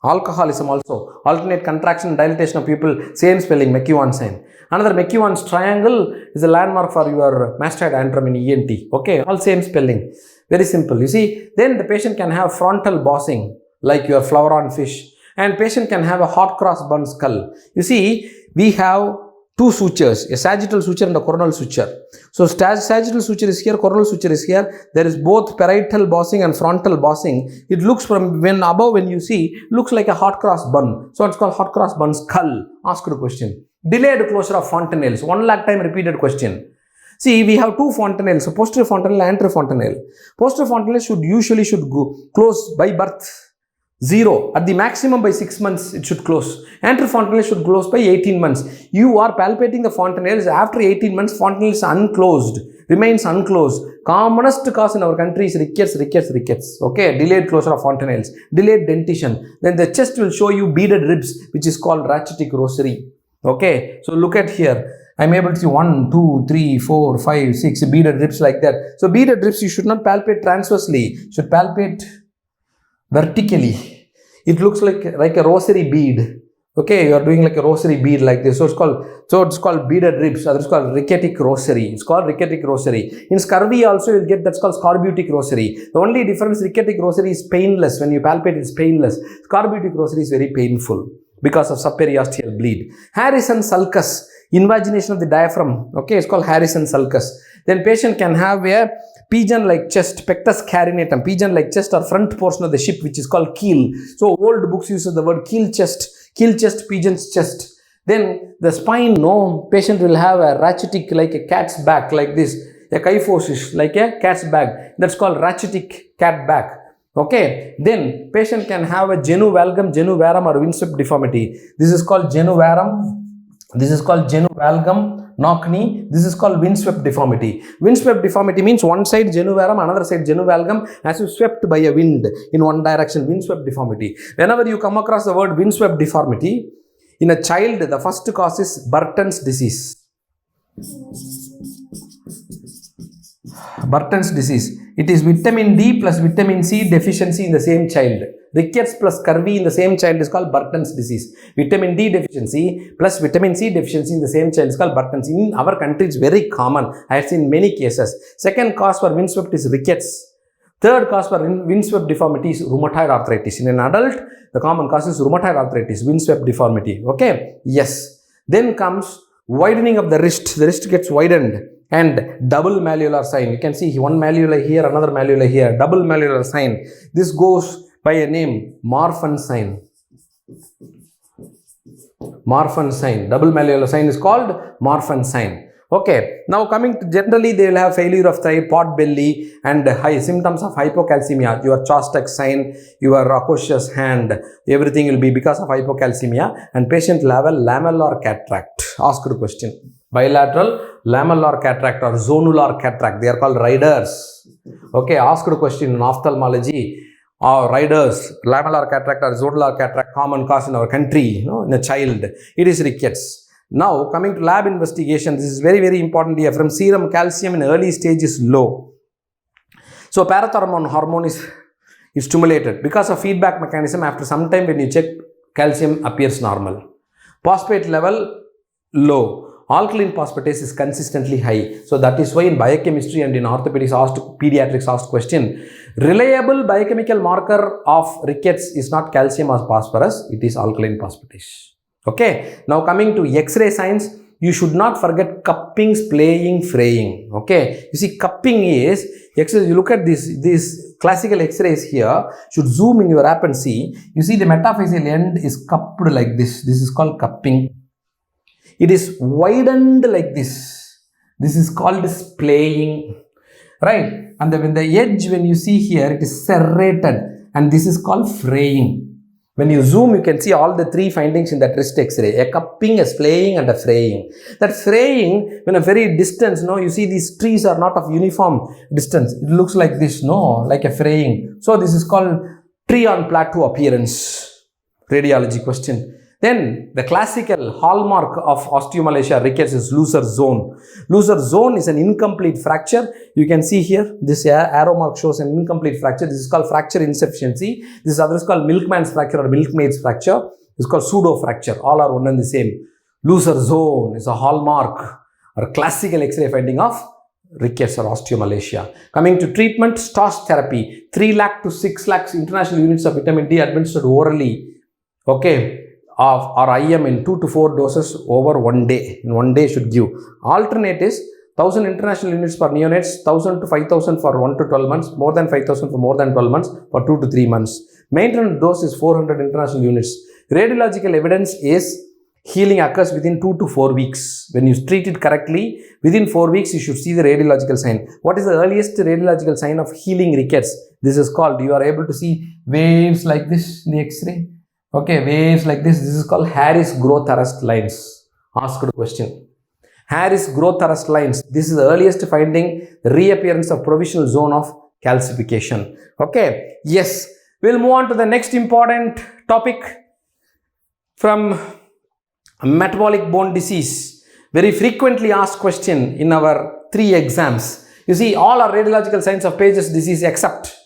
alcoholism also. Alternate contraction and dilatation of pupil, same spelling, McEwan's sign. Another McEwan's triangle is a landmark for your mastoid antrum in ENT. Okay, all same spelling. Very simple. You see, then the patient can have frontal bossing like your flower-on fish, and patient can have a hot cross bun skull. You see, we have 2 sutures, a sagittal suture and a coronal suture. So sagittal suture is here, coronal suture is here. There is both parietal bossing and frontal bossing. It looks from when you see, looks like a hot cross bun. So it's called hot cross bun skull. Ask the question. Delayed closure of fontanelles. 1 lakh time repeated question. See, we have 2 fontanelles, so posterior fontanelle and anterior fontanelle. Posterior fontanelle should go close by birth. 0. At the maximum by 6 months it should close. Anterior fontanelle should close by 18 months. You are palpating the fontanelles after 18 months, fontanelles unclosed, remains unclosed. Commonest cause in our country is rickets. Okay, delayed closure of fontanelles, delayed dentition. Then the chest will show you beaded ribs, which is called rachitic rosary. Okay, so look at here. I'm able to see 1, 2, 3, 4, 5, 6 beaded ribs like that. So beaded ribs you should not palpate transversely, should palpate vertically. It looks like a rosary bead. Okay, you are doing like a rosary bead like this. So it's called beaded ribs. It's called ricketic rosary. It's called ricketic rosary. In scurvy also you'll get that's called scorbutic rosary. The only difference, ricketic rosary is painless. When you palpate, it's painless. Scorbutic rosary is very painful because of subperiosteal bleed. Harrison sulcus, invagination of the diaphragm. Okay, it's called Harrison sulcus. Then patient can have a pigeon-like chest, pectus carinatum, pigeon-like chest or front portion of the ship, which is called keel. So old books use the word keel chest, pigeon's chest. Then the spine, no, patient will have a rachitic like a cat's back like this, a kyphosis like a cat's back. That's called rachitic cat back. Okay, then patient can have a genu valgum, genu varum or windswept deformity. This is called genu varum This is called genu valgum, knock knee. This is called windswept deformity. Windswept deformity means one side genu varum, another side genu valgum as if swept by a wind in one direction. Windswept deformity. Whenever you come across the word windswept deformity, in a child, the first cause is Burton's disease. Burton's disease. It is vitamin D plus vitamin C deficiency in the same child. Rickets plus scurvy in the same child is called Burton's disease. Vitamin D deficiency plus vitamin C deficiency in the same child is called Burton's. In our country, it's very common. I have seen many cases. Second cause for windswept is rickets. Third cause for windswept deformity is rheumatoid arthritis. In an adult, the common cause is rheumatoid arthritis, windswept deformity. Okay? Yes. Then comes widening of the wrist. The wrist gets widened. And double malleolar sign. You can see one malleolar here, another malleolar here. Double malleolar sign. This goes by a name, Marfan sign. Marfan sign. Double malleolar sign is called Marfan sign. Okay. Now coming to generally, they will have failure of thigh, pot belly, and high symptoms of hypocalcemia. Your Schatzker sign, your cautious hand, everything will be because of hypocalcemia. And patient will have a lamellar cataract. Asked question. Bilateral lamellar cataract or zonular cataract. They are called riders. Okay, asked question in ophthalmology. Riders, lamellar cataract or zonular cataract, common cause in our country, in a child. It is rickets. Now, coming to lab investigation, this is very, very important here. From serum calcium in early stage is low. So, parathyroid hormone is stimulated. Because of feedback mechanism, after some time when you check, calcium appears normal. Phosphate level low. Alkaline phosphatase is consistently high. So that is why in biochemistry and in orthopedics pediatrics asked question, reliable biochemical marker of rickets is not calcium or phosphorus, it is alkaline phosphatase. Okay. Now coming to X-ray signs, you should not forget cupping, splaying, fraying. Okay. You see cupping is, you look at these classical X-rays here, should zoom in your app and see. You see the metaphyseal end is cupped like this. This is called cupping. It is widened like this. This is called splaying, right? And when the edge, when you see here, it is serrated, and this is called fraying. When you zoom, you can see all the three findings in that wrist X-ray: a cupping, a splaying, and a fraying. That fraying, when a very distance, you see these trees are not of uniform distance. It looks like this, like a fraying. So this is called tree on plateau appearance. Radiology question. Then the classical hallmark of osteomalacia rickets is looser zone. Looser zone is an incomplete fracture. You can see here, this arrow mark shows an incomplete fracture. This is called fracture insufficiency. This other is called milkman's fracture or milkmaid's fracture. This is called pseudo fracture. All are one and the same. Looser zone is a hallmark or classical X-ray finding of rickets or osteomalacia. Coming to treatment, STOS therapy. 3 lakh to 6 lakhs international units of vitamin D administered orally. Okay. Or IM in 2 to 4 doses over 1 day. In 1 day should give. Alternate is 1000 international units for neonates, 1000 to 5000 for 1 to 12 months, more than 5000 for more than 12 months, for 2 to 3 months. Maintenance dose is 400 international units. Radiological evidence is healing occurs within 2 to 4 weeks. When you treat it correctly, within 4 weeks you should see the radiological sign. What is the earliest radiological sign of healing rickets? This is called, you are able to see waves like this in the X-ray. Okay, waves like this. This is called Harris growth arrest lines. Asked question. Harris growth arrest lines. This is the earliest finding reappearance of provisional zone of calcification. Okay, yes. We'll move on to the next important topic from metabolic bone disease. Very frequently asked question in our 3 exams. You see, all are radiological signs of Paget's disease except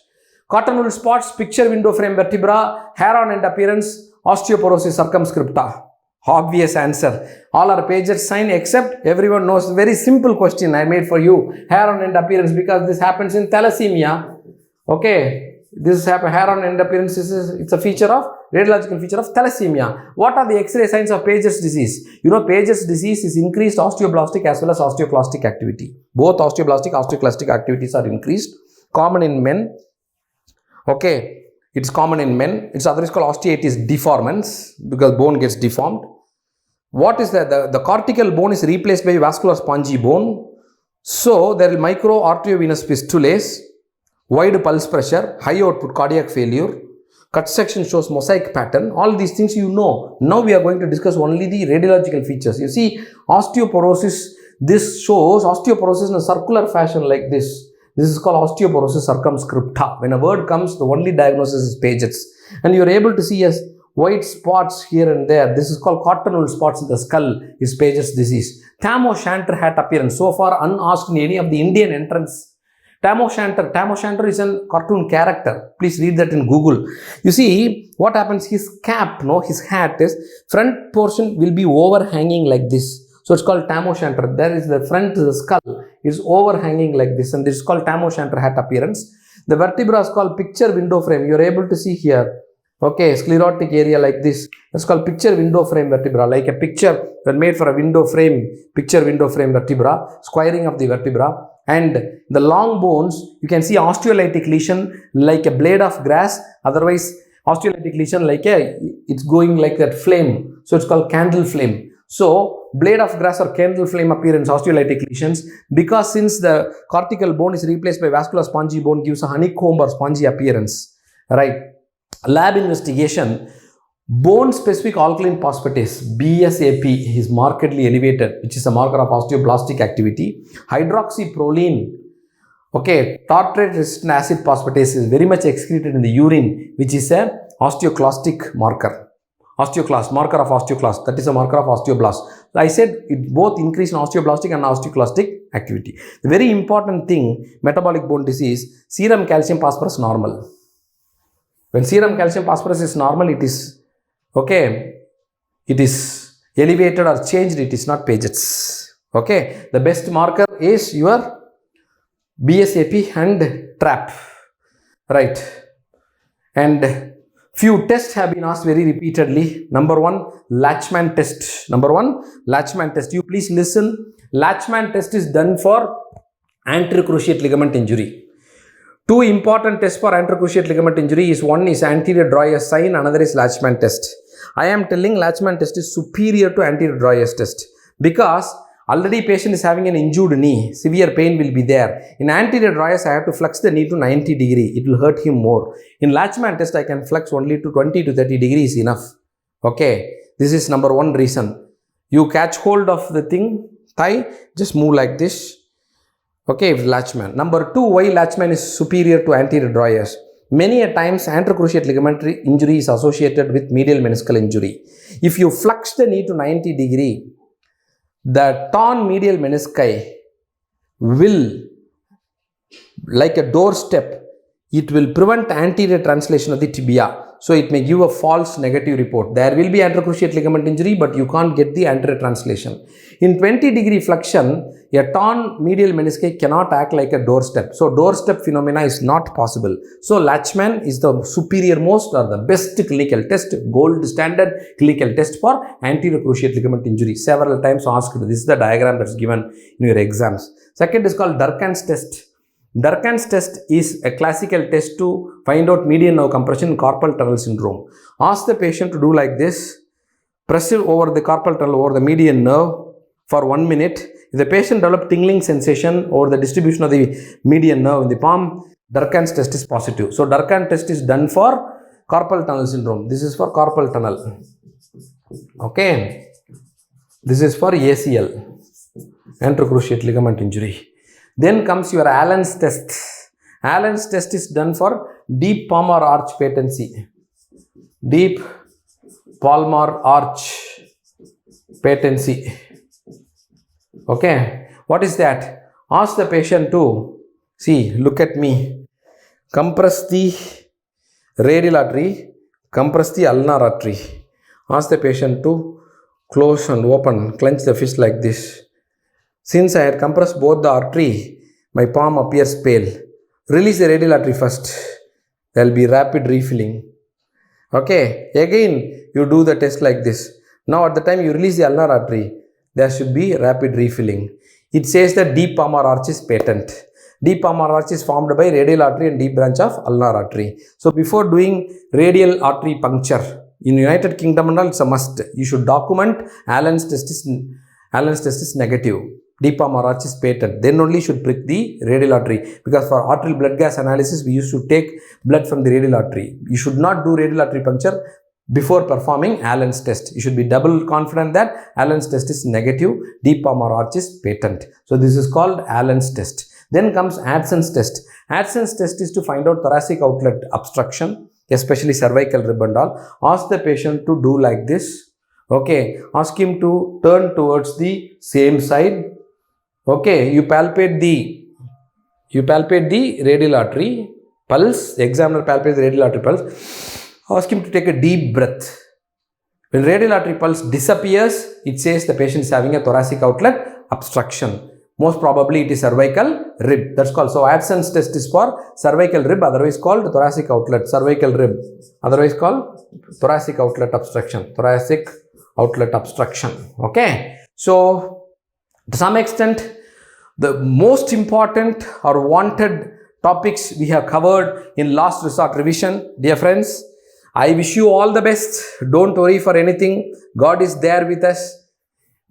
cottonwool spots, picture window frame vertebra, hair on end appearance, osteoporosis circumscripta. Obvious answer. All are Paget's sign except everyone knows. Very simple question I made for you. Hair on end appearance, because this happens in thalassemia. Okay. This hair on end appearance it's a feature of, radiological feature of thalassemia. What are the X-ray signs of Paget's disease? You know, Paget's disease is increased osteoblastic as well as osteoclastic activity. Both osteoblastic, osteoclastic activities are increased. Common in men. Okay, it's common in men. Its other is called osteitis deformans because bone gets deformed. What is that? The cortical bone is replaced by vascular spongy bone. So there will micro arteriovenous fistulae, wide pulse pressure, high output cardiac failure, cut section shows mosaic pattern. All these things you know. Now we are going to discuss only the radiological features. You see, osteoporosis, this shows osteoporosis in a circular fashion like this. This is called osteoporosis circumscripta. When a word comes, the only diagnosis is Paget's. And you are able to see as white spots here and there. This is called cottonwool spots in the skull, is Paget's disease. Tam O'Shanter hat appearance. So far unasked in any of the Indian entrants. Tam O'Shanter is a cartoon character. Please read that in Google. You see, what happens, his cap, his hat is, front portion will be overhanging like this. So it's called Tam O'Shanter. There is the front, the skull is overhanging like this, and this is called Tam O'Shanter hat appearance. The vertebra is called picture window frame. You are able to see here. Okay, sclerotic area like this. That's called picture window frame vertebra. Like a picture when made for a window frame, picture window frame vertebra, squaring of the vertebra. And the long bones, you can see osteolytic lesion like a blade of grass. Otherwise, osteolytic lesion like it's going like that flame. So it's called candle flame. So blade of grass or candle flame appearance, osteolytic lesions, because since the cortical bone is replaced by vascular spongy bone, gives a honeycomb or spongy appearance, right? Lab investigation, bone specific alkaline phosphatase BSAP is markedly elevated, which is a marker of osteoblastic activity. Hydroxyproline, okay, tartrate resistant acid phosphatase is very much excreted in the urine, which is a osteoclastic marker. Osteoclast, marker of osteoclast, that is a marker of osteoblast. I said it both increase in osteoblastic and osteoclastic activity. The very important thing, metabolic bone disease, serum calcium phosphorus normal. When serum calcium phosphorus is normal, it is, okay, it is elevated or changed, it is not Paget's. Okay, the best marker is your BSAP and TRAP, right? And few tests have been asked very repeatedly. Number one, Latchman test. You please listen. Latchman test is done for anterior cruciate ligament injury. Two important tests for anterior cruciate ligament injury is, one is anterior Droyer's sign, another is Latchman test. I am telling Latchman test is superior to anterior Droyer's test because already patient is having an injured knee, severe pain will be there. In anterior Droyer's, I have to flex the knee to 90 degree, it will hurt him more. In Latchman test, I can flex only to 20 to 30 degrees enough. Okay, this is number one reason. You catch hold of the thing, thigh, just move like this. Okay, Latchman. Number two, why Latchman is superior to anterior Droyer's? Many a times anterior cruciate ligament injury is associated with medial meniscal injury. If you flex the knee to 90 degree, the torn medial menisci will, like a doorstep, it will prevent anterior translation of the tibia. So it may give a false negative report. There will be anterior cruciate ligament injury, but you can't get the anterior translation. In 20 degree flexion, a torn medial menisci cannot act like a doorstep. So doorstep phenomena is not possible. So Latchman is the superior most or the best clinical test, gold standard clinical test for anterior cruciate ligament injury. Several times asked. This is the diagram that's given in your exams. Second is called Durkan's test. Durkan's test is a classical test to find out median nerve compression in carpal tunnel syndrome. Ask the patient to do like this. Press it over the carpal tunnel, over the median nerve for 1 minute. If the patient develops tingling sensation over the distribution of the median nerve in the palm, Durkan's test is positive. So Durkan test is done for carpal tunnel syndrome. This is for carpal tunnel. Okay. This is for ACL, anterior cruciate ligament injury. Then comes your Allen's test. Allen's test is done for deep palmar arch patency. Deep palmar arch patency. Okay. What is that? Ask the patient to, see, look at me. Compress the radial artery, compress the ulnar artery. Ask the patient to close and open, clench the fist like this. Since I had compressed both the artery, my palm appears pale. Release the radial artery first. There will be rapid refilling. Okay. Again, you do the test like this. Now, at the time you release the ulnar artery, there should be rapid refilling. It says that deep palmar arch is patent. Deep palmar arch is formed by radial artery and deep branch of ulnar artery. So, before doing radial artery puncture, in United Kingdom and all, it's a must. You should document Allen's test is negative. deep palm or arch is patent. Then only should prick the radial artery, because for arterial blood gas analysis, we used to take blood from the radial artery. You should not do radial artery puncture before performing Allen's test. You should be double confident that Allen's test is negative, deep palm or arch is patent. So this is called Allen's test. Then comes Adson's test. Adson's test is to find out thoracic outlet obstruction, especially cervical rib and all. Ask the patient to do like this. Okay, ask him to turn towards the same side. Okay, you palpate the radial artery pulse. The examiner palpates the radial artery pulse. Ask him to take a deep breath. When radial artery pulse disappears, it says the patient is having a thoracic outlet obstruction. Most probably it is cervical rib. That's called. So Adson's test is for cervical rib, otherwise called thoracic outlet. Cervical rib, otherwise called thoracic outlet obstruction. Thoracic outlet obstruction. Okay. So to some extent, the most important or wanted topics we have covered in last resort revision. Dear friends, I wish you all the best. Don't worry for anything. God is there with us.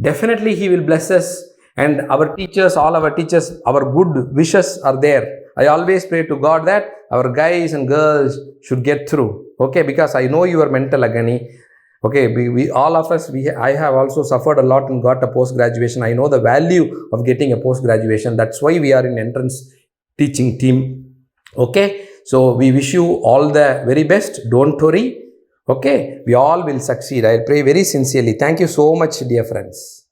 Definitely He will bless us. And our teachers, all our teachers, our good wishes are there. I always pray to God that our guys and girls should get through. Okay, because I know your mental agony. Okay, we all of us, I have also suffered a lot and got a post-graduation. I know the value of getting a post-graduation. That's why we are in entrance teaching team. Okay, so we wish you all the very best. Don't worry. Okay, we all will succeed. I pray very sincerely. Thank you so much, dear friends.